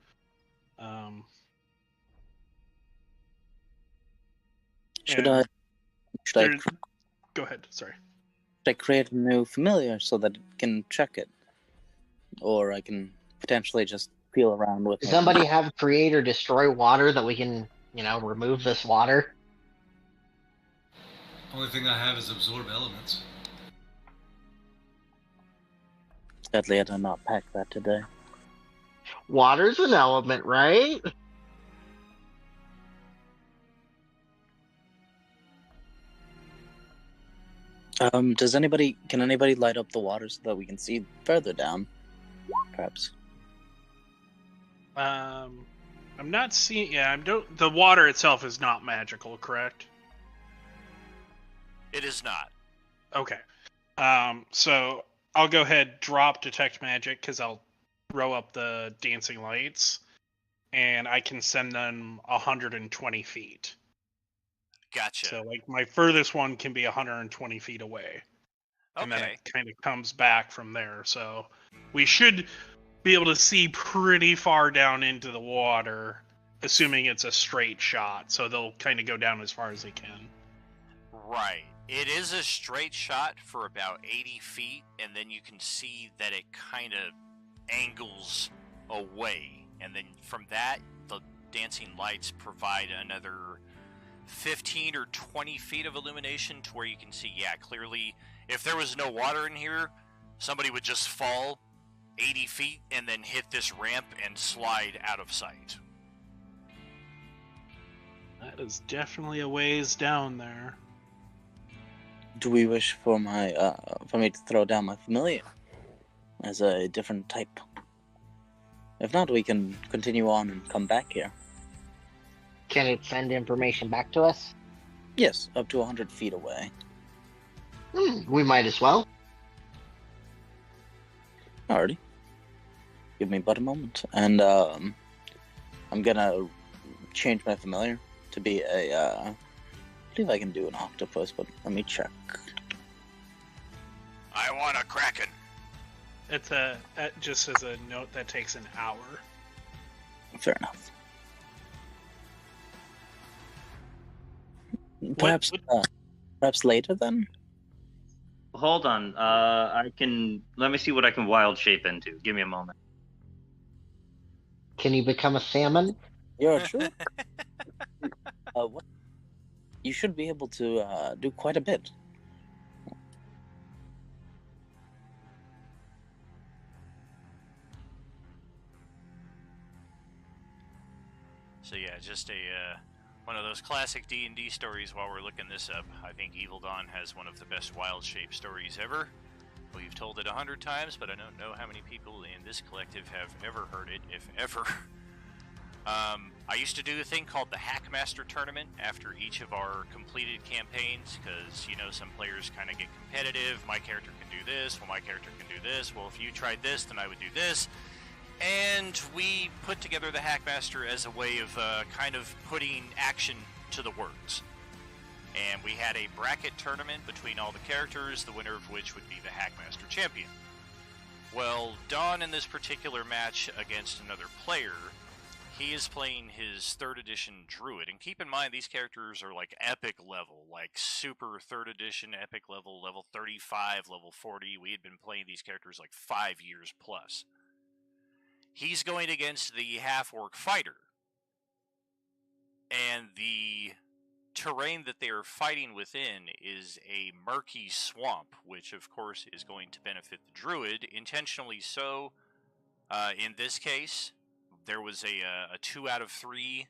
Should I Go ahead. Sorry. Should I create a new familiar so that it can check it, or I can potentially just feel around with Does it? somebody have create or destroy water that we can, remove this water? Only thing I have is absorb elements. Sadly, I did not pack that today. Water's an element, right? Can anybody light up the water so that we can see further down? Perhaps. I'm not seeing. Yeah, the water itself is not magical, correct? It is not. Okay. So I'll go ahead, drop detect magic, because I'll throw up the dancing lights, and I can send them 120 feet. Gotcha. So, like, my furthest one can be 120 feet away. And then Okay. it kind of comes back from there. So we should be able to see pretty far down into the water, assuming it's a straight shot. So they'll kind of go down as far as they can. Right. It is a straight shot for about 80 feet, and then you can see that it kind of angles away. And then from that, the dancing lights provide another 15 or 20 feet of illumination to where you can see, yeah, clearly, if there was no water in here, somebody would just fall 80 feet and then hit this ramp and slide out of sight. That is definitely a ways down there. Do we wish for me to throw down my familiar as a different type? If not, we can continue on and come back here. Can it send information back to us? Yes, up to 100 feet away. We might as well. Alrighty. Give me but a moment. And I'm gonna change my familiar to be a I believe I can do an octopus, but let me check. I want a kraken. It's just as a note that takes an hour. Fair enough. Perhaps, perhaps later then. Hold on. Let me see what I can wild shape into. Give me a moment. Can you become a salmon? Yeah, sure. What? You should be able to do quite a bit. So yeah, just one of those classic D&D stories. While we're looking this up, I think Evil Dawn has one of the best wild shape stories ever. We've told it 100 times, but I don't know how many people in this collective have ever heard it, if ever. I used to do a thing called the Hackmaster Tournament after each of our completed campaigns, because, you know, some players kind of get competitive. My character can do this, well, my character can do this. Well, if you tried this, then I would do this. And we put together the Hackmaster as a way of kind of putting action to the words. And we had a bracket tournament between all the characters, the winner of which would be the Hackmaster champion. Well, Dawn in this particular match against another player, he is playing his 3rd edition druid. And keep in mind, these characters are like epic level, like super 3rd edition epic level, level 35, level 40. We had been playing these characters like 5 years plus. He's going against the half-orc fighter. And the terrain that they are fighting within is a murky swamp, which of course is going to benefit the druid, intentionally so. In this case, there was a 2 out of 3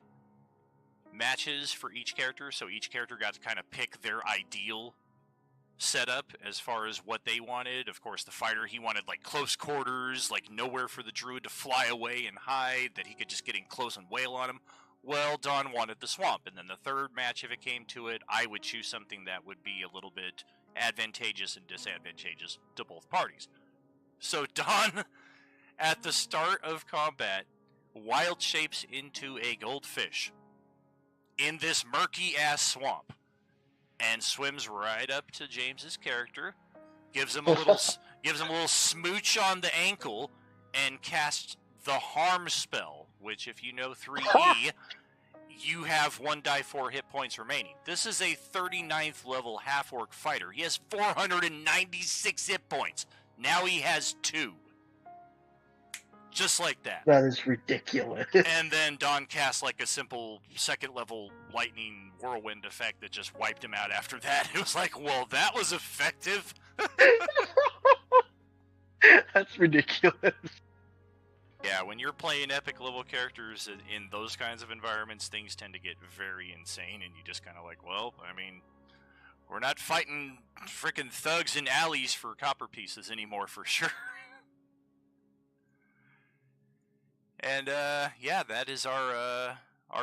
matches for each character, so each character got to kind of pick their ideal setup as far as what they wanted. Of course, the fighter, he wanted like close quarters, like nowhere for the druid to fly away and hide, that he could just get in close and wail on him. Well, Dawn wanted the swamp, and then the 3rd match, if it came to it, I would choose something that would be a little bit advantageous and disadvantageous to both parties. So Dawn, at the start of combat, wild shapes into a goldfish in this murky-ass swamp, and swims right up to James's character, gives him a little smooch on the ankle, and casts the harm spell, which, if you know 3E, you have 1d4 hit points remaining. This is a 39th level half-orc fighter. He has 496 hit points. Now he has 2. Just like that. That is ridiculous. And then Dawn cast like a simple 2nd level lightning whirlwind effect that just wiped him out after that. It was like, well, that was effective. That's ridiculous. Yeah, when you're playing epic level characters in those kinds of environments, things tend to get very insane, and you just kind of like, well, I mean, we're not fighting frickin' thugs in alleys for copper pieces anymore, for sure. And yeah, that is our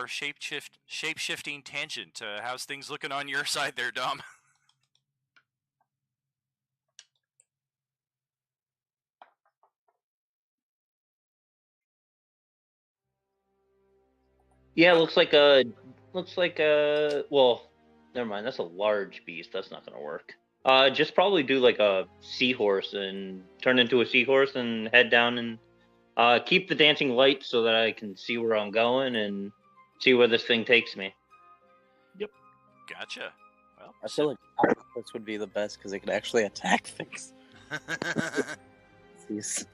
shape-shifting tangent. How's things looking on your side there, Dom? Yeah, looks like well, never mind, that's a large beast, that's not gonna work. Just probably do like a seahorse and turn into a seahorse and head down and keep the dancing light so that I can see where I'm going and see where this thing takes me. Yep. Gotcha. Well, I feel like octopus would be the best because it could actually attack things. Jeez.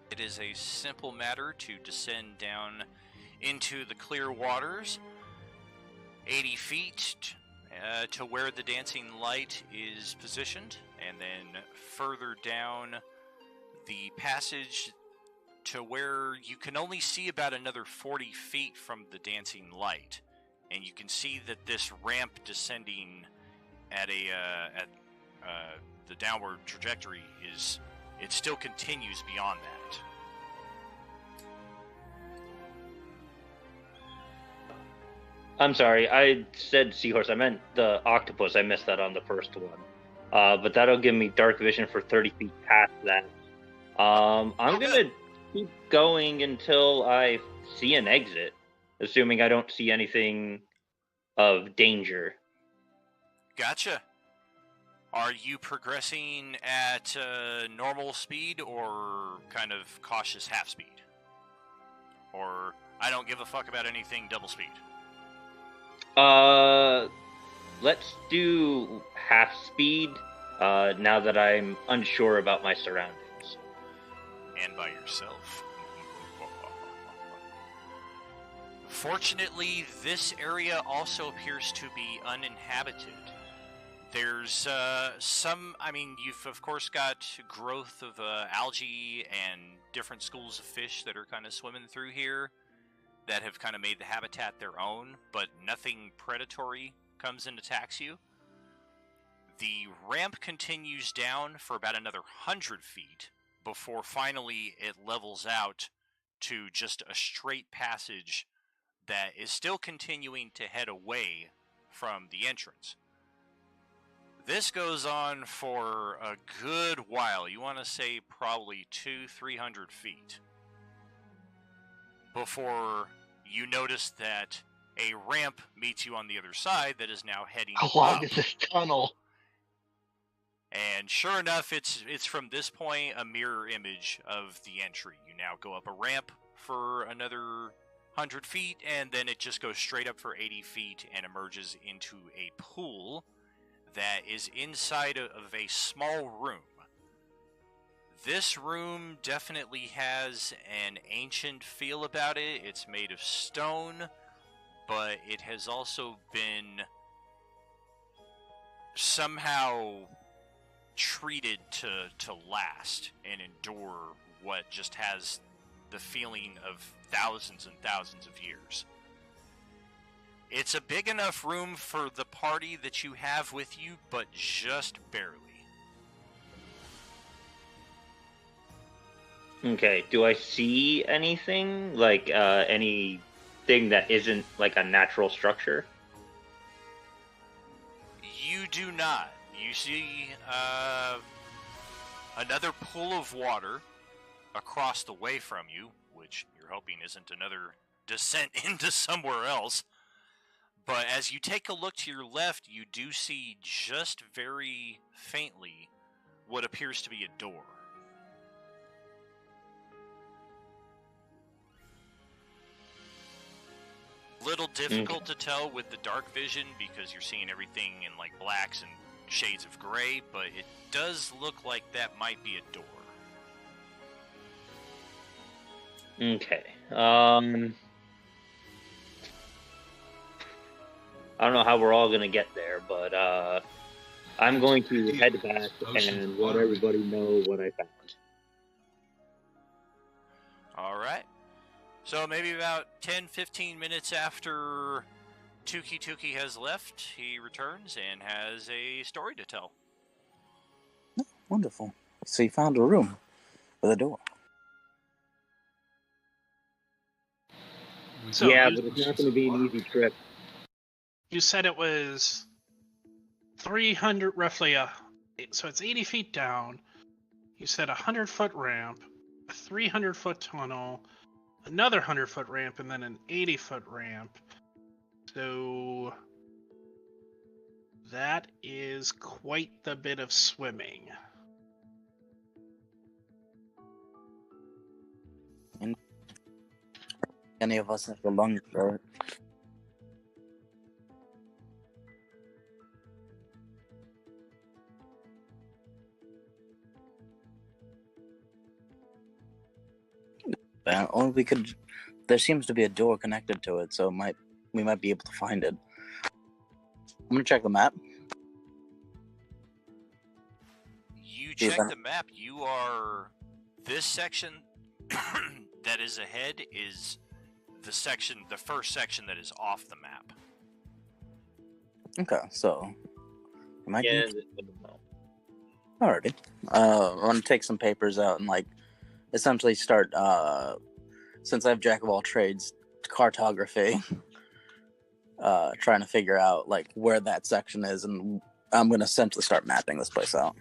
It is a simple matter to descend down into the clear waters, 80 feet to where the dancing light is positioned, and then further down the passage to where you can only see about another 40 feet from the dancing light, and you can see that this ramp descending at the downward trajectory it still continues beyond that. I'm sorry, I said seahorse. I meant the octopus. I missed that on the first one. But that'll give me dark vision for 30 feet past that. I'm going to keep going until I see an exit, assuming I don't see anything of danger. Gotcha. Are you progressing at normal speed or kind of cautious half speed? Or I don't give a fuck about anything double speed? Let's do half speed, now that I'm unsure about my surroundings. And by yourself. Fortunately, this area also appears to be uninhabited. There's you've of course got growth of algae and different schools of fish that are kind of swimming through here that have kind of made the habitat their own, but nothing predatory comes and attacks you. The ramp continues down for about another 100 feet before finally it levels out to just a straight passage that is still continuing to head away from the entrance. This goes on for a good while. You want to say probably 200-300 feet before you notice that a ramp meets you on the other side that is now heading How long up. is this tunnel? And sure enough, it's from this point a mirror image of the entry. You now go up a ramp for another 100 feet, and then it just goes straight up for 80 feet and emerges into a pool that is inside of a small room. This room definitely has an ancient feel about it. It's made of stone, but it has also been somehow treated to last and endure what just has the feeling of thousands and thousands of years. It's a big enough room for the party that you have with you, but just barely. Okay, do I see anything? Like, anything that isn't, like, a natural structure? You do not. You see another pool of water across the way from you, which you're hoping isn't another descent into somewhere else. But as you take a look to your left, you do see just very faintly what appears to be a door. Little difficult to tell with the dark vision because you're seeing everything in like blacks and shades of gray, but it does look like that might be a door. Okay. I don't know how we're all going to get there, but I'm going to head back and let everybody know what I found. All right. So maybe about 10-15 minutes after Tuki has left, he returns and has a story to tell. Wonderful. So you found a room with a door. So yeah, but it's not going to be an easy trip. You said it was 300, roughly, so it's 80 feet down. You said a 100-foot ramp, a 300-foot tunnel, another 100-foot ramp, and then an 80-foot ramp. So that is quite the bit of swimming. And any of us have the lungs for it. Or we could. There seems to be a door connected to it, so we might be able to find it. I'm gonna check the map. You check the map. You are this section that is ahead is the first section that is off the map. Okay, so might Yeah. Alrighty. I'm gonna take some papers out and essentially start, since I have jack of all trades, cartography, trying to figure out where that section is, and I'm gonna essentially start mapping this place out.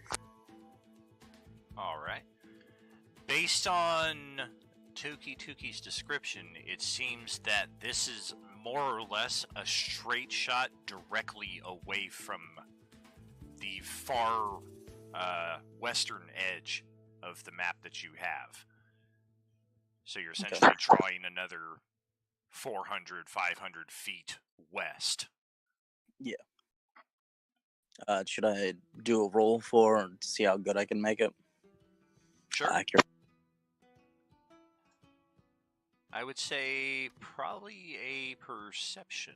All right. Based on Tuki's description, it seems that this is more or less a straight shot directly away from the far western edge of the map that you have. So you're essentially drawing another 400, 500 feet west. Yeah. Should I do a roll to see how good I can make it? Sure. Accurate. I would say probably a perception.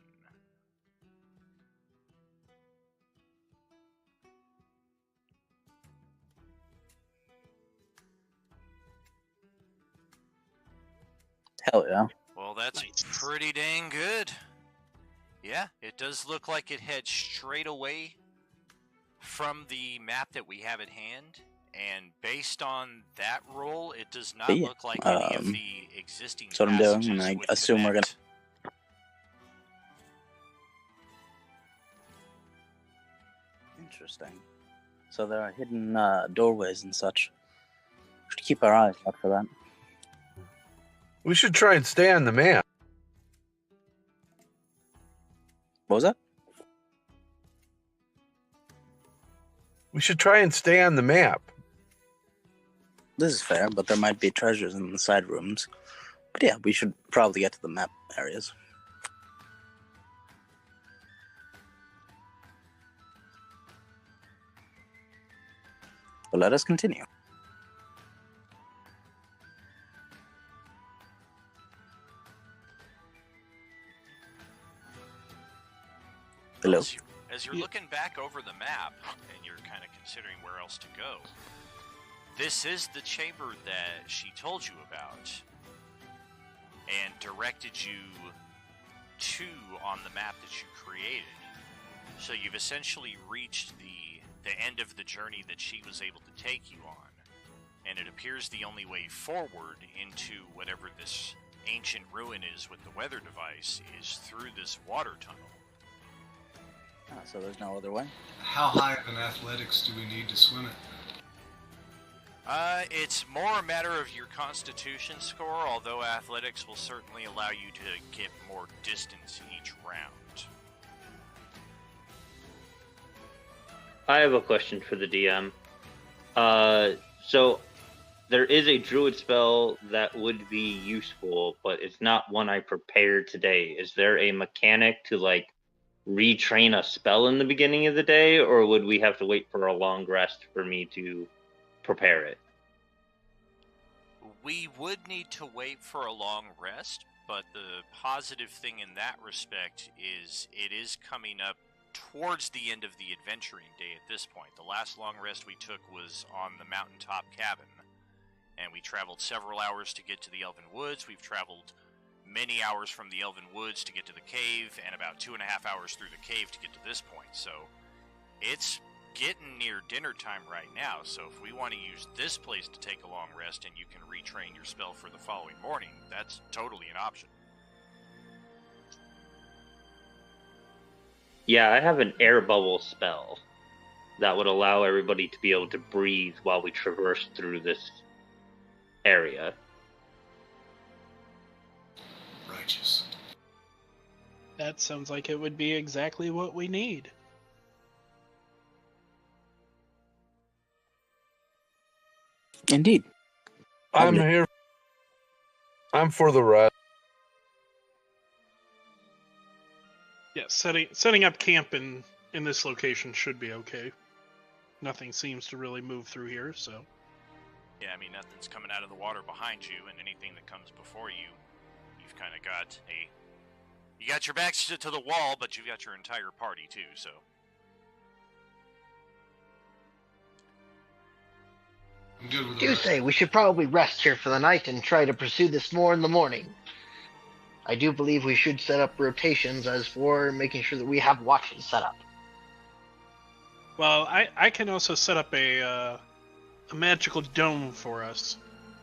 Hell yeah. Well, that's Nice. pretty dang good. Yeah, it does look like it heads straight away from the map that we have at hand. And based on that roll, it does not Yeah, look like any of the existing that's what I'm doing, passages and I would assume we're connect. Interesting. So there are hidden doorways and such. We should keep our eyes out for that. We should try and stay on the map. What was that? We should try and stay on the map. This is fair, but there might be treasures in the side rooms. But yeah, we should probably get to the map areas. But let us continue. Hello. As you're looking back over the map and you're kind of considering where else to go, this is the chamber that she told you about and directed you to on the map that you created. So you've essentially reached the end of the journey that she was able to take you on. And it appears the only way forward into whatever this ancient ruin is with the weather device is through this water tunnel. Ah, so there's no other way? How high of an athletics do we need to swim it? It's more a matter of your constitution score, although athletics will certainly allow you to get more distance each round. I have a question for the DM. So there is a druid spell that would be useful, but it's not one I prepared today. Is there a mechanic to like retrain a spell in the beginning of the day, or would we have to wait for a long rest for me to prepare it? We would need to wait for a long rest, but the positive thing in that respect is it is coming up towards the end of the adventuring day at this point. The last long rest we took was on the mountaintop cabin, and we traveled several hours to get to the Elven Woods. We've traveled many hours from the Elven Woods to get to the cave, and about 2.5 hours through the cave to get to this point. So it's getting near dinner time right now, so if we want to use this place to take a long rest and you can retrain your spell for the following morning, that's totally an option. Yeah, I have an air bubble spell that would allow everybody to be able to breathe while we traverse through this area. Righteous. That sounds like it would be exactly what we need. Indeed. I'm here. I'm for the rest. Yeah, setting up camp in this location should be okay. Nothing seems to really move through here, so. Yeah, I mean, nothing's coming out of the water behind you, and anything that comes before you, you've kind of got you got your backs to the wall, but you've got your entire party too, so. I'm good with Do the rest. say we should probably rest here for the night and try to pursue this more in the morning. I do believe we should set up rotations as for making sure that we have watches set up. Well, I can also set up a magical dome for us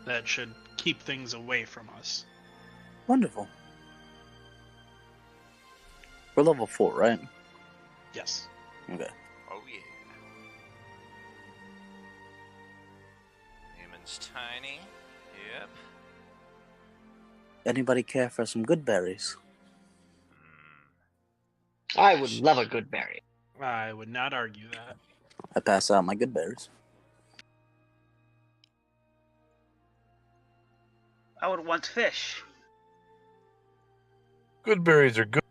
that should keep things away from us. Wonderful. We're level 4, right? Yes. Okay. Oh yeah. Human's tiny. Yep. Anybody care for some good berries? I would love a good berry. I would not argue that. I pass out my good berries. I would want fish. Good berries are good.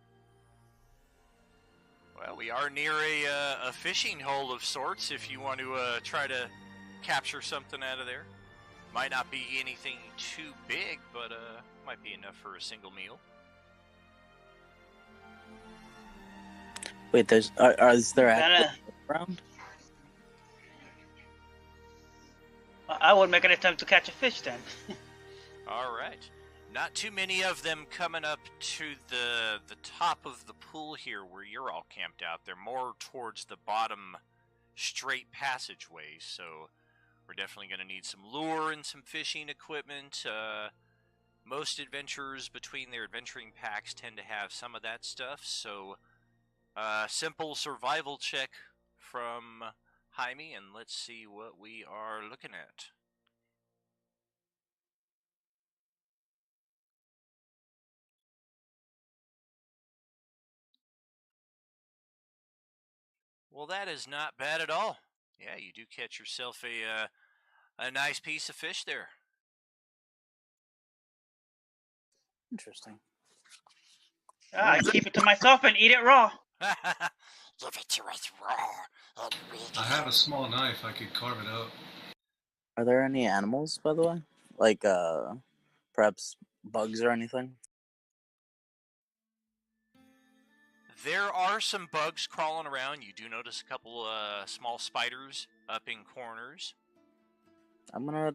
Well, we are near a fishing hole of sorts if you want to try to capture something out of there. Might not be anything too big, but might be enough for a single meal. Wait, is there actually around? I would make an attempt to catch a fish then. All right. Not too many of them coming up to the top of the pool here where you're all camped out. They're more towards the bottom straight passageway, so we're definitely going to need some lure and some fishing equipment. Most adventurers between their adventuring packs tend to have some of that stuff, so simple survival check from Jaime, and let's see what we are looking at. Well, that is not bad at all. Yeah, you do catch yourself a nice piece of fish there. Interesting. I keep it to myself and eat it raw. Give it to us raw. I have a small knife. I could carve it out. Are there any animals, by the way? Like, perhaps bugs or anything? There are some bugs crawling around. You do notice a couple small spiders up in corners. I'm gonna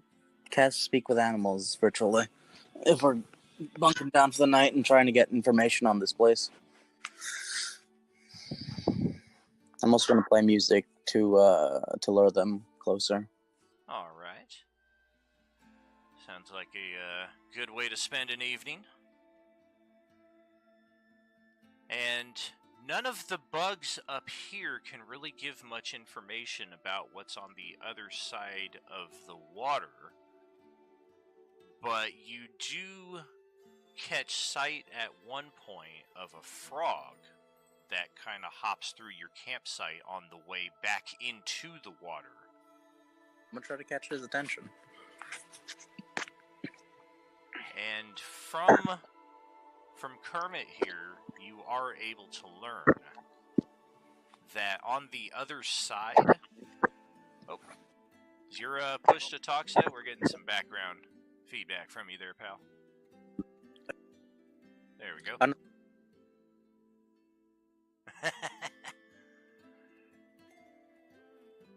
cast Speak with Animals virtually. If we're bunkering down for the night and trying to get information on this place. I'm also gonna play music to lure them closer. All right. Sounds like a good way to spend an evening. And none of the bugs up here can really give much information about what's on the other side of the water. But you do catch sight at one point of a frog that kind of hops through your campsite on the way back into the water. I'm gonna try to catch his attention. And from Kermit here, you are able to learn that on the other side... Oh, is your push to talk set? We're getting some background feedback from you there, pal. There we go.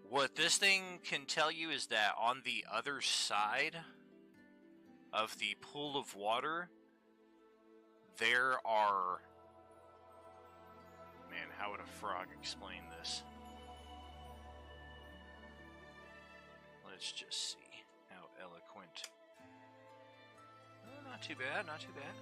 What this thing can tell you is that on the other side of the pool of water, there are... Man, how would a frog explain this? Let's just see how eloquent. Oh, not too bad, not too bad.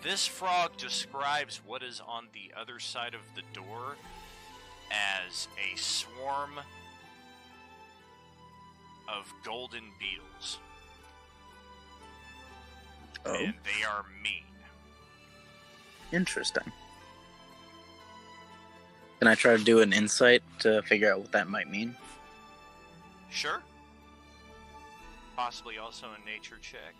This frog describes what is on the other side of the door as a swarm of golden beetles. Oh. And they are mean. Interesting. Can I try to do an insight to figure out what that might mean? Sure. Possibly also a nature check.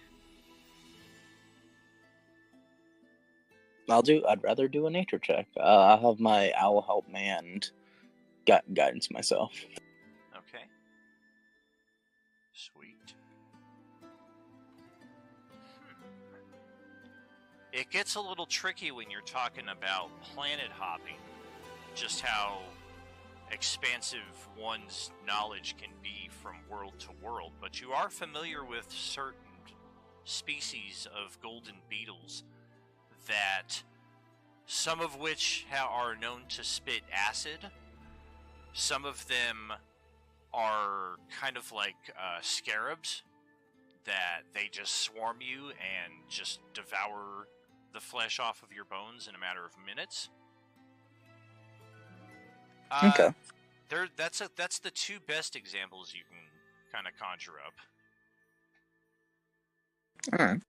I'd rather do a nature check. I'll have my owl help me and guidance myself. Okay. Sweet. It gets a little tricky when you're talking about planet hopping. Just how expansive one's knowledge can be from world to world. But you are familiar with certain species of golden beetles that some of which are known to spit acid. Some of them are kind of like scarabs that they just swarm you and just devour the flesh off of your bones in a matter of minutes. Okay. That's the two best examples you can kind of conjure up. All right.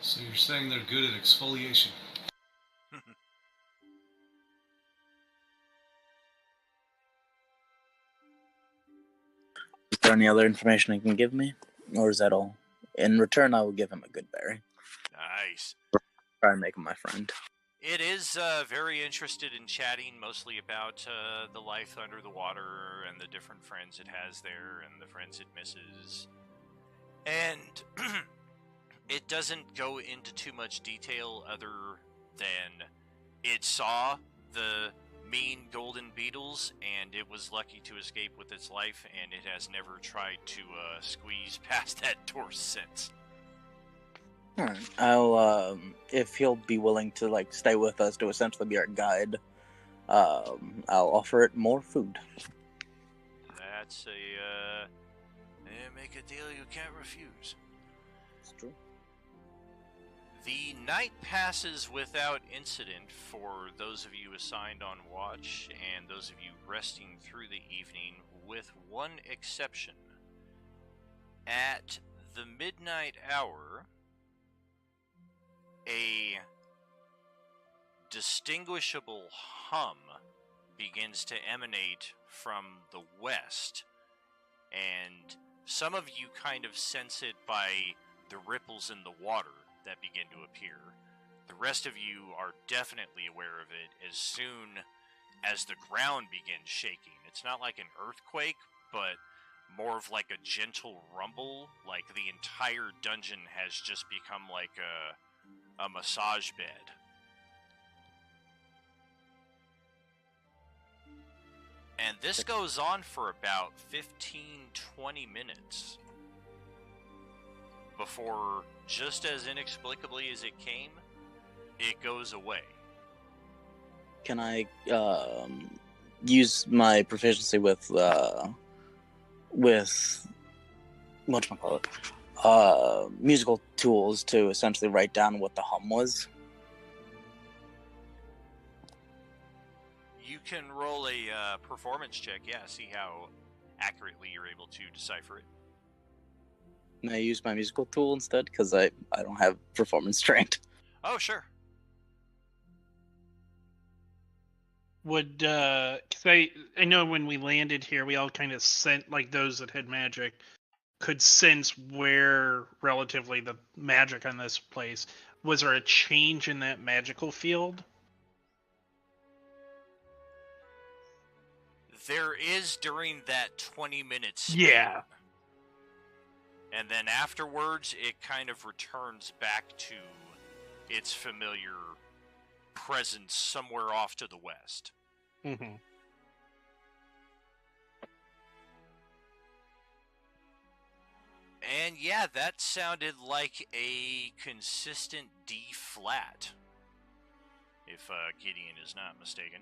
So you're saying they're good at exfoliation? Is there any other information you can give me, or is that all? In return, I will give him a good berry. Nice. Try and make him my friend. It is very interested in chatting, mostly about the life under the water and the different friends it has there and the friends it misses. And it doesn't go into too much detail other than it saw the mean golden beetles and it was lucky to escape with its life, and it has never tried to squeeze past that door since. Alright. I'll if he'll be willing to like stay with us to essentially be our guide, I'll offer it more food. That's make a deal you can't refuse. It's true. The night passes without incident for those of you assigned on watch and those of you resting through the evening, with one exception. At the midnight hour, a distinguishable hum begins to emanate from the west, and some of you kind of sense it by the ripples in the water that begin to appear. The rest of you are definitely aware of it as soon as the ground begins shaking. It's not like an earthquake, but more of like a gentle rumble, like the entire dungeon has just become like a massage bed. And this goes on for about 15-20 minutes before, just as inexplicably as it came, it goes away. Can I use my proficiency with whatchamacallit? Musical tools to essentially write down what the hum was? You can roll a performance check, see how accurately you're able to decipher it. Can I use my musical tool instead? Because I don't have performance trained. Oh, sure. Would, 'cause I know when we landed here, we all kind of sent, like those that had magic, could sense where relatively the magic on this place. Was there a change in that magical field? There is during that 20 minutes. Yeah. And then afterwards, it kind of returns back to its familiar presence somewhere off to the west. Mm-hmm. And yeah, that sounded like a consistent D flat, if Gideon is not mistaken.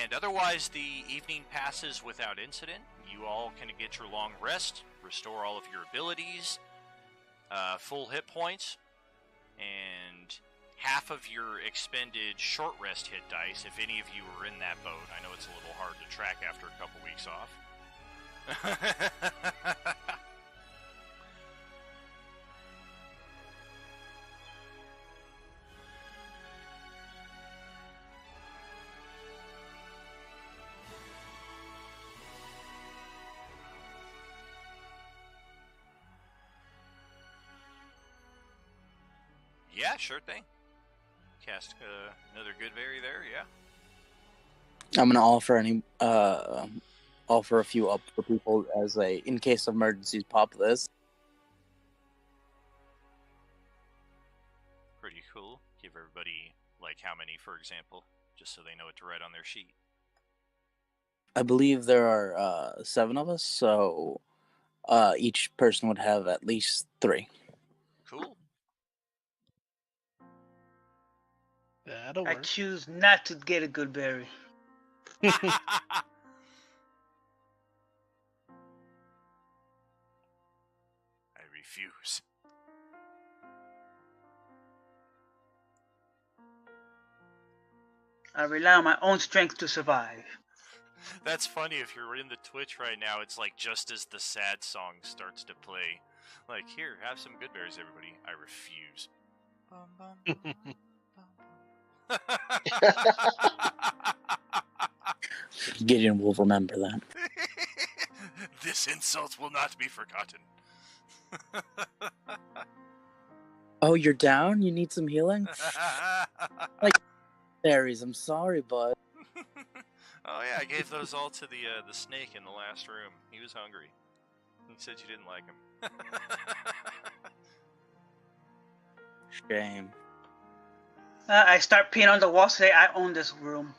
And otherwise, the evening passes without incident. You all can get your long rest, restore all of your abilities, full hit points, and half of your expended short rest hit dice, if any of you are in that boat. I know it's a little hard to track after a couple weeks off. Yeah, sure thing. Cast another good berry there, yeah. I'm gonna offer a few up for people as a in case of emergencies. Pop this. Pretty cool. Give everybody like how many, for example, just so they know what to write on their sheet. I believe there are 7 of us, so Each person would have at least 3. Cool. That'll I work. choose not to get a good berry. I refuse. I rely on my own strength to survive. That's funny. If you're in the Twitch right now, it's like just as the sad song starts to play. Like, here, have some good berries, everybody. I refuse. Gideon will remember that. This insult will not be forgotten. Oh, you're down? You need some healing? Berries, I'm sorry, bud. Oh yeah, I gave those all to the snake in the last room. He was hungry. He said you didn't like him. Shame. I start peeing on the wall, say I own this room.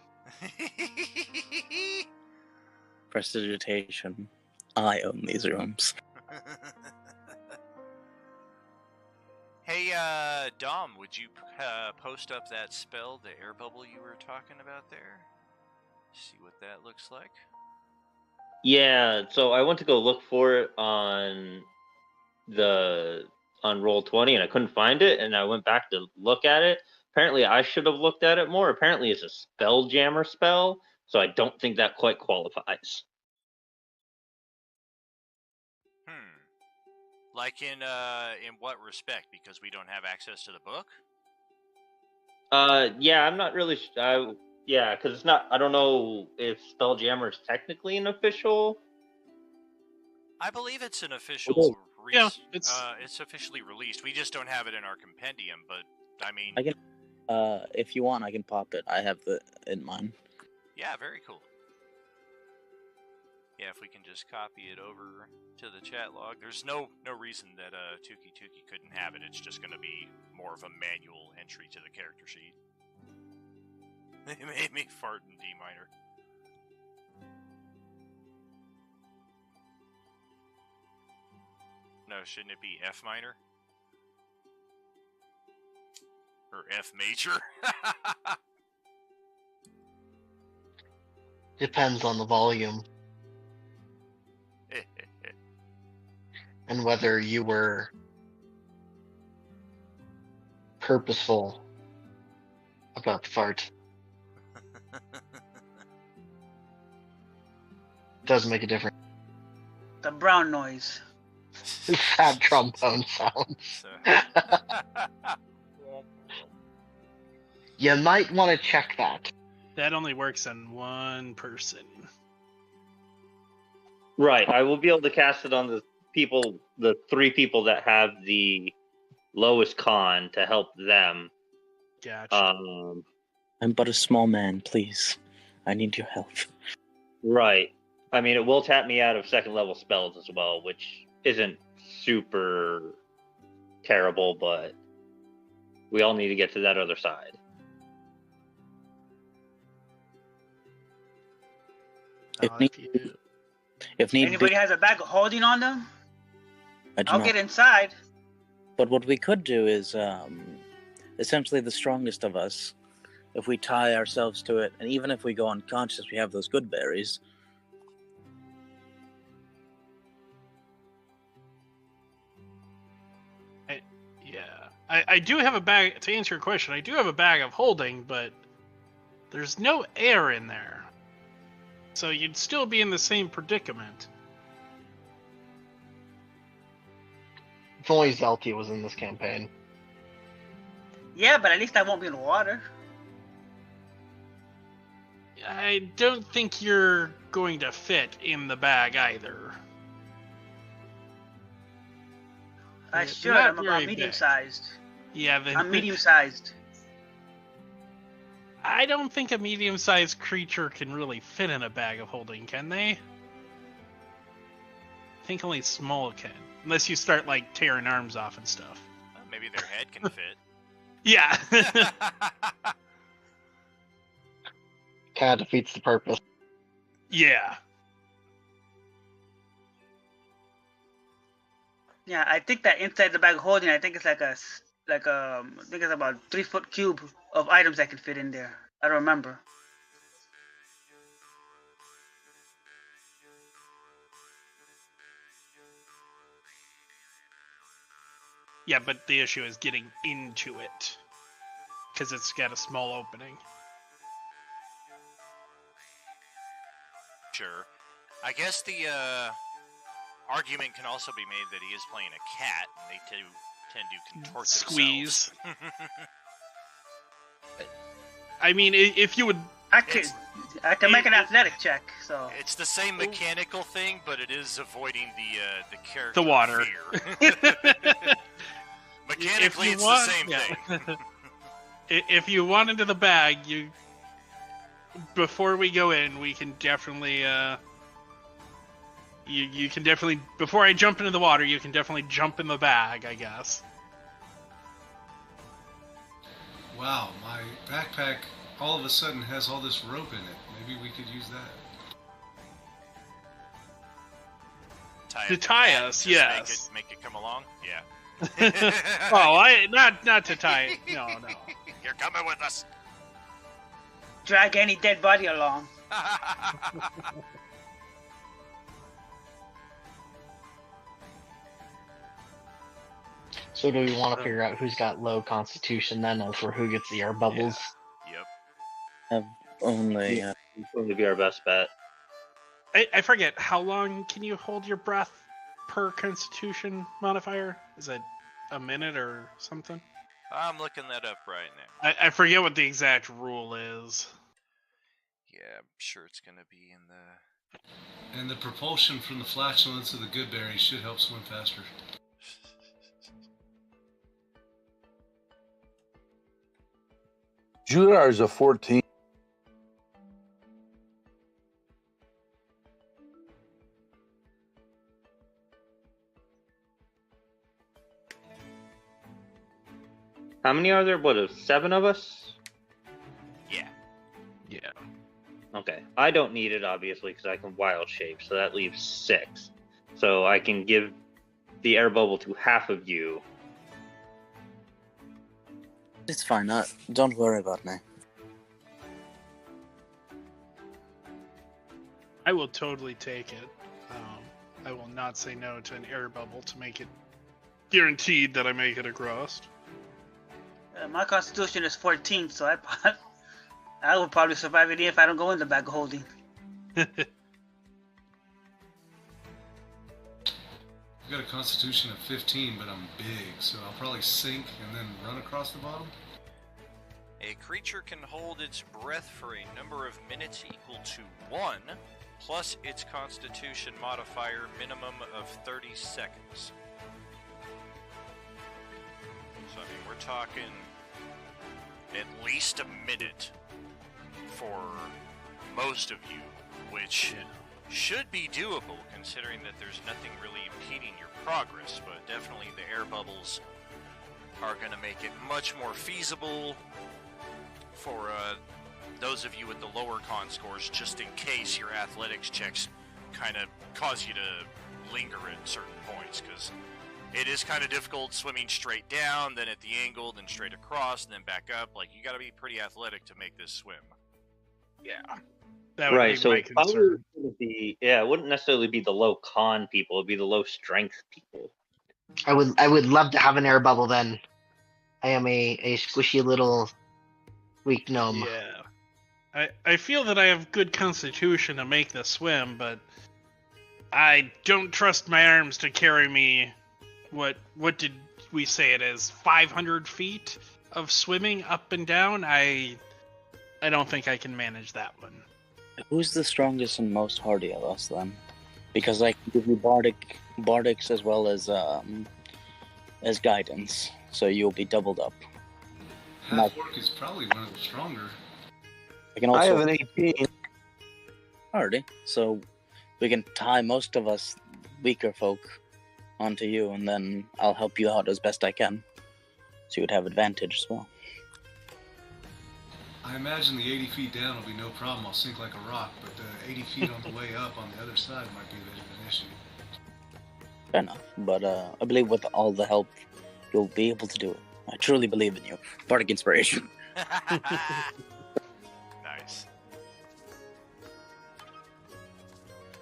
Prestidigitation. I own these rooms. Hey, Dom, would you post up that spell, the air bubble you were talking about there? See what that looks like. Yeah, so I went to go look for it on Roll20 and I couldn't find it, and I went back to look at it. Apparently I should have looked at it more. Apparently it's a Spelljammer spell, so I don't think that quite qualifies. Like in what respect? Because we don't have access to the book? Yeah, I'm not really yeah, because it's not, I don't know if Spelljammer is technically an official. I believe it's an official Yeah, it's officially released. We just don't have it in our compendium, but I mean I can, if you want, I can pop it. I have it in mine. Yeah, very cool. Yeah, if we can just copy it over to the chat log. There's no reason that Tuki couldn't have it. It's just going to be more of a manual entry to the character sheet. They made me fart in D minor. No, shouldn't it be F minor? Or F major? Depends on the volume. And whether you were purposeful about the fart. Does make a difference. The brown noise. Sad trombone sounds. You might want to check that. That only works on one person. Right, I will be able to cast it on the 3 people that have the lowest con to help them. Gotcha. I'm but a small man, please. I need your help. Right. I mean, it will tap me out of 2nd level spells as well, which isn't super terrible, but we all need to get to that other side. If need Anybody be, has a bag of holding on them? I do I'll not. get inside. But what we could do is, essentially the strongest of us, if we tie ourselves to it, and even if we go unconscious, we have those good berries. I do have a bag, to answer your question, I do have a bag of holding, but there's no air in there. So you'd still be in the same predicament. If only Zeltia was in this campaign. Yeah, but at least I won't be in water. I don't think you're going to fit in the bag either. I They're should. not I'm very about big. medium-sized. Yeah, I'm medium-sized. I don't think a medium-sized creature can really fit in a bag of holding, can they? I think only small can. Unless you start, like, tearing arms off and stuff. Maybe their head can fit. Yeah. Kind of defeats the purpose. Yeah. Yeah, I think that inside the bag of holding, I think it's I think it's about 3-foot cube of items that can fit in there. I don't remember. Yeah, but the issue is getting into it. Because it's got a small opening. Sure. I guess the argument can also be made that he is playing a cat, and they tend to contort Squeeze. themselves. I mean, if you would... I can make an athletic check, so... It's the same mechanical thing, but it is avoiding the character The water. fear. Mechanically, it's the same thing. If you want into the bag, before we go in, we can definitely, you can definitely, before I jump into the water, you can definitely jump in the bag, I guess. Wow, my backpack all of a sudden has all this rope in it. Maybe we could use that. To tie and us, just yes. Make it come along? Yeah. Not to tie it. No. You're coming with us. Drag any dead body along. So do we want to figure out who's got low constitution then, and for who gets the air bubbles? Yep. Only. It's going to be our best bet. I forget, how long can you hold your breath per constitution modifier? Is it a minute or something? I'm looking that up right now. I forget what the exact rule is. Yeah, I'm sure it's going to be in the... And the propulsion from the flatulence of the good berries should help swim faster. Judar is a 14. How many are there? What, 7 of us? Yeah. Yeah. Okay. I don't need it, obviously, because I can wild shape, so that leaves 6. So I can give the air bubble to half of you. It's fine. Don't worry about me. I will totally take it. I will not say no to an air bubble to make it guaranteed that I make it across. My constitution is 14, so I would probably survive it if I don't go in the bag of holding. I've got a constitution of 15, but I'm big, so I'll probably sink and then run across the bottom. A creature can hold its breath for a number of minutes equal to 1, plus its constitution modifier minimum of 30 seconds. So, I mean, we're talking at least a minute for most of you, which should be doable considering that there's nothing really impeding your progress, but definitely the air bubbles are going to make it much more feasible for those of you with the lower con scores, just in case your athletics checks kind of cause you to linger at certain points, because it is kind of difficult swimming straight down, then at the angle, then straight across, and then back up. Like, you got to be pretty athletic to make this swim. Yeah. That would Right, be so my it probably concern. wouldn't be, it wouldn't necessarily be the low con people, it'd be the low strength people. I would love to have an air bubble then. I am a squishy little weak gnome. Yeah. I feel that I have good constitution to make the swim, but I don't trust my arms to carry me. What did we say it is? 500 feet of swimming up and down? I don't think I can manage that one. Who's the strongest and most hardy of us then? Because I can give you bardics as well as guidance, so you'll be doubled up. Half orc is probably one of the stronger. I can also I have an 18. hardy, so we can tie most of us weaker folk onto you, and then I'll help you out as best I can, so you would have advantage as well. I imagine the 80 feet down will be no problem. I'll sink like a rock, but the 80 feet on the way up on the other side might be a bit of an issue. Fair enough. But I believe with all the help, you'll be able to do it. I truly believe in you. Bardic Inspiration. Nice.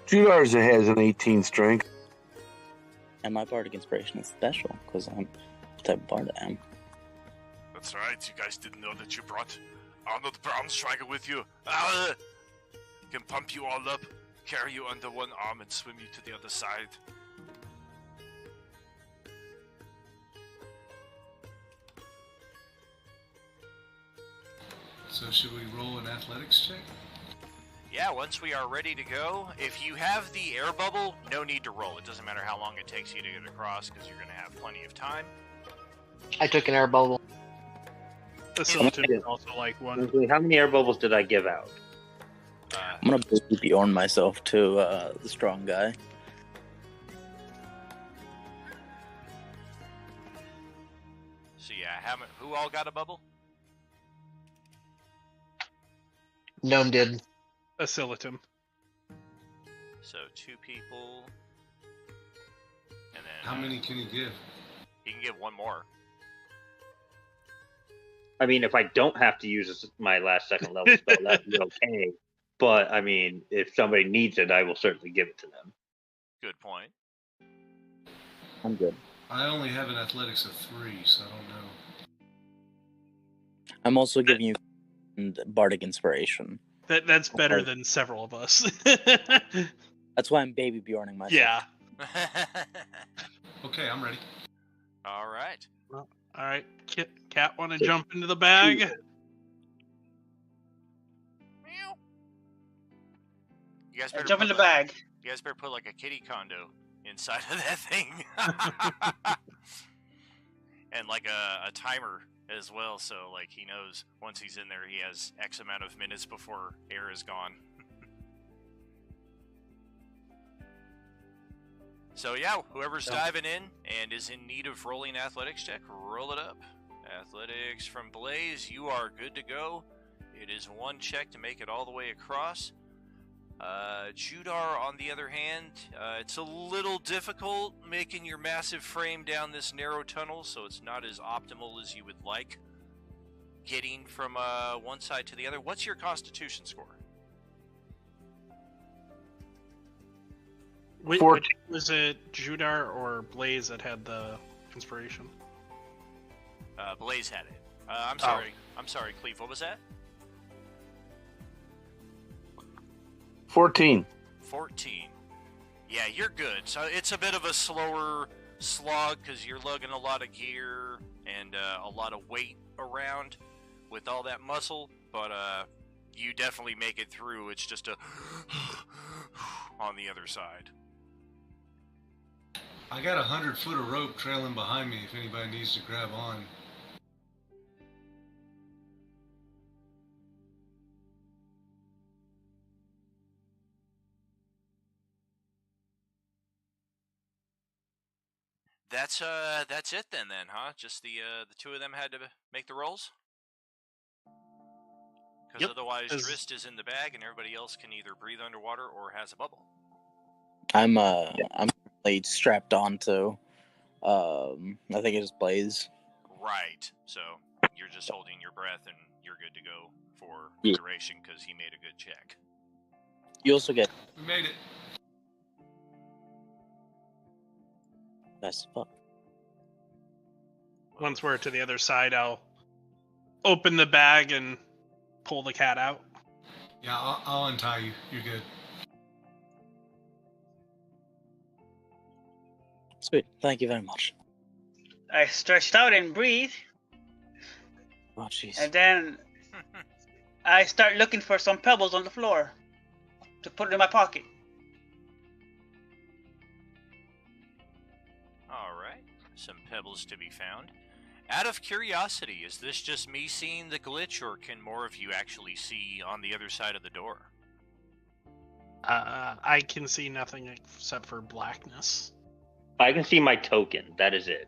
Judar's has an 18 strength. And my Bardic Inspiration is special, because I'm the type of bard I am. That's right, you guys didn't know that you brought Arnold Braunschweiger with you. Can pump you all up, carry you under one arm, and swim you to the other side. So should we roll an athletics check? Yeah, once we are ready to go, if you have the air bubble, no need to roll. It doesn't matter how long it takes you to get across, because you're going to have plenty of time. I took an air bubble. The Silverton is also like one. How many air bubbles did I give out? I'm gonna baby Bjorn myself to the strong guy. So yeah, who all got a bubble? Gnome did. Asilitum. So 2 people. And then How many can you give? he can give one more. I mean, if I don't have to use my last second level spell, that'd be okay. But I mean, if somebody needs it, I will certainly give it to them. Good point. I'm good. I only have an athletics of 3, so I don't know. I'm also giving you Bardic Inspiration. That's better than several of us. That's why I'm baby Bjorning myself. Yeah. Okay, I'm ready. All right. All right. Cat, want to jump into the bag? Meow. You guys better Jump in put the bag. You guys better put like a kitty condo inside of that thing. And like a timer as well, so like he knows once he's in there he has X amount of minutes before air is gone. So yeah, whoever's diving in and is in need of rolling athletics check, roll it up. Athletics from Blaze, you are good to go. It is 1 check to make it all the way across. Judar, on the other hand, it's a little difficult making your massive frame down this narrow tunnel, so it's not as optimal as you would like getting from one side to the other. What's your constitution score? Which was it Judar or Blaze that had the inspiration? Blaze had it. I'm sorry. I'm sorry, Cleve. What was that? 14. 14. Yeah, you're good. So it's a bit of a slower slog because you're lugging a lot of gear and a lot of weight around with all that muscle, but you definitely make it through. It's just a on the other side. I got 100 foot of rope trailing behind me if anybody needs to grab on. That's it then, huh? Just the 2 of them had to make the rolls? Because otherwise Drist is in the bag and everybody else can either breathe underwater or has a bubble. I'm like strapped onto I think it's Blaze. Right. So you're just holding your breath and you're good to go for duration because he made a good check. You also get We made it. best fuck. Once we're to the other side, I'll open the bag and pull the cat out. Yeah, I'll untie you. You're good. Sweet. Thank you very much. I stretched out and breathe, Oh jeez. and then I start looking for some pebbles on the floor to put in my pocket. Alright. Some pebbles to be found. Out of curiosity, is this just me seeing the glitch, or can more of you actually see on the other side of the door? I can see nothing except for blackness. I can see my token. That is it.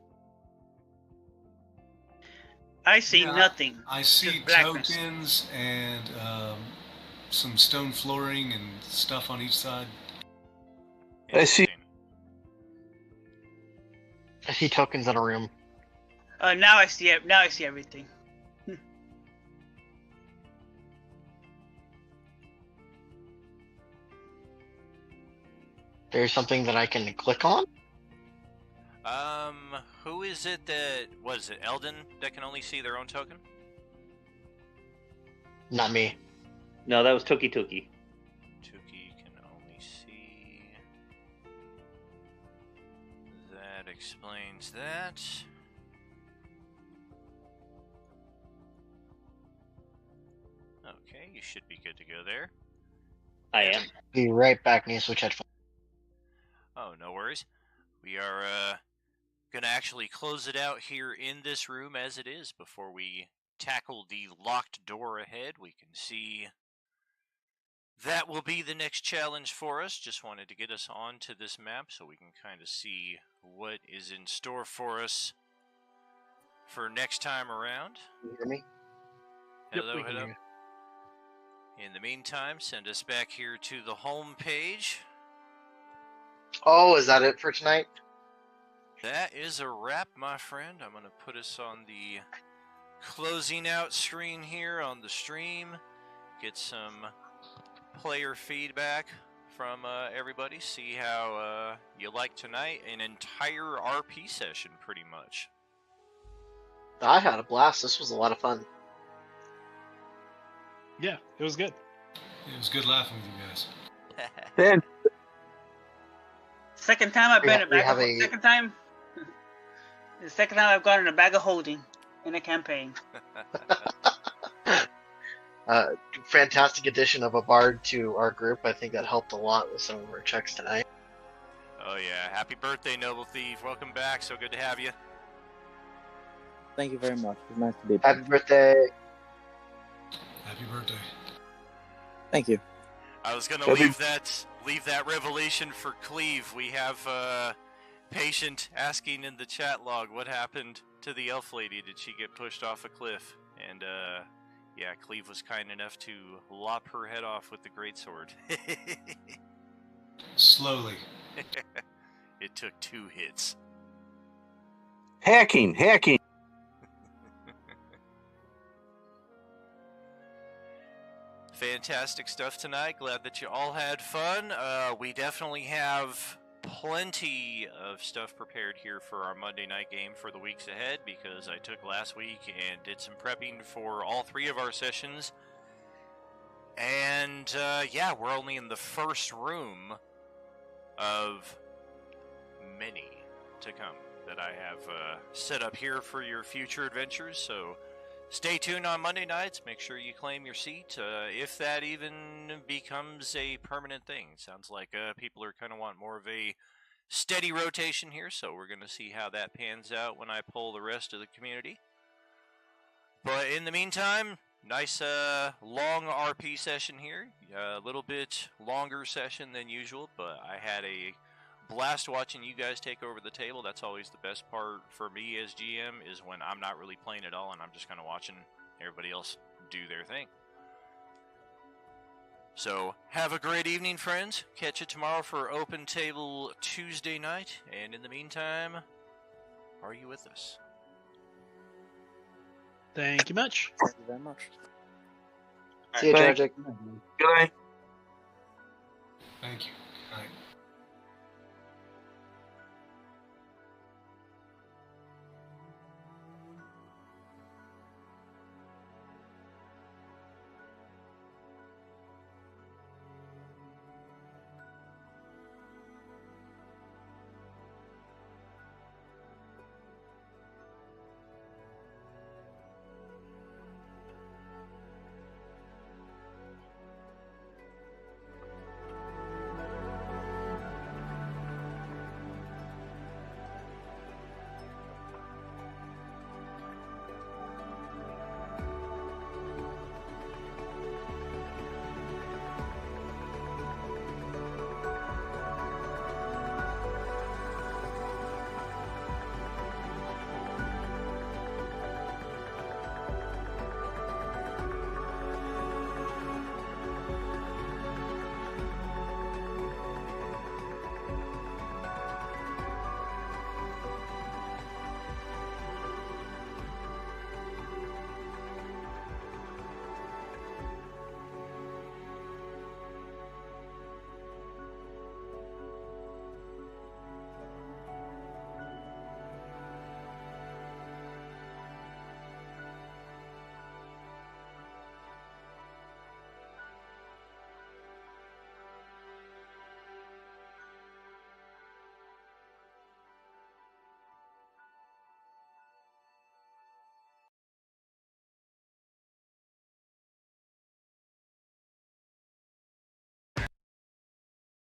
I see Yeah, nothing. I see Just blackness. tokens and some stone flooring and stuff on each side. I see- Interesting. I see tokens in a room. Now I see it. Now I see everything. There's something that I can click on? Who is it that, was it Eldon that can only see their own token? Not me. No, that was Tuki Tuki. Tuki can only see. That explains that. Okay, you should be good to go there. I am. Be right back. Need to switch headphones. Oh, no worries. We are going to actually close it out here in this room as it is before we tackle the locked door ahead. We can see that will be the next challenge for us. Just wanted to get us onto this map so we can kind of see what is in store for us for next time around. Can you hear me? Hello, we can hello. hear In the meantime, send us back here to the home page. Oh, is that it for tonight? That is a wrap, my friend. I'm going to put us on the closing out screen here on the stream. Get some player feedback from everybody. See how you like tonight. An entire RP session, pretty much. I had a blast. This was a lot of fun. Yeah, it was good. It was good laughing with you guys. Dan, Second time I've been second time. The second time I've gotten a bag of holding in a campaign. Fantastic addition of a bard to our group. I think that helped a lot with some of our checks tonight. Oh yeah, happy birthday, Noble Thief. Welcome back, so good to have you. Thank you very much. It's nice to be back. Happy birthday. Happy birthday. Thank you. I was gonna leave that revelation for Cleve. We have Patient asking in the chat log what happened to the elf lady. Did she get pushed off a cliff? And yeah, Cleve was kind enough to lop her head off with the greatsword. Slowly. It took 2 hits. hacking. Fantastic stuff tonight. Glad that you all had fun. We definitely have plenty of stuff prepared here for our Monday night game for the weeks ahead, because I took last week and did some prepping for all 3 of our sessions. And yeah, we're only in the first room of many to come that I have set up here for your future adventures. So stay tuned on Monday nights. Make sure you claim your seat, if that even becomes a permanent thing. Sounds like people are kind of want more of a steady rotation here, so we're going to see how that pans out when I poll the rest of the community. But in the meantime, nice long RP session here. A little bit longer session than usual, but I had a blast watching you guys take over the table. That's always the best part for me as GM, is when I'm not really playing at all and I'm just kind of watching everybody else do their thing. So have a great evening, friends. Catch you tomorrow for Open Table Tuesday night. And in the meantime, are you with us? Thank you much. Thank you very much. See you, Tragic. Good night. Thank you.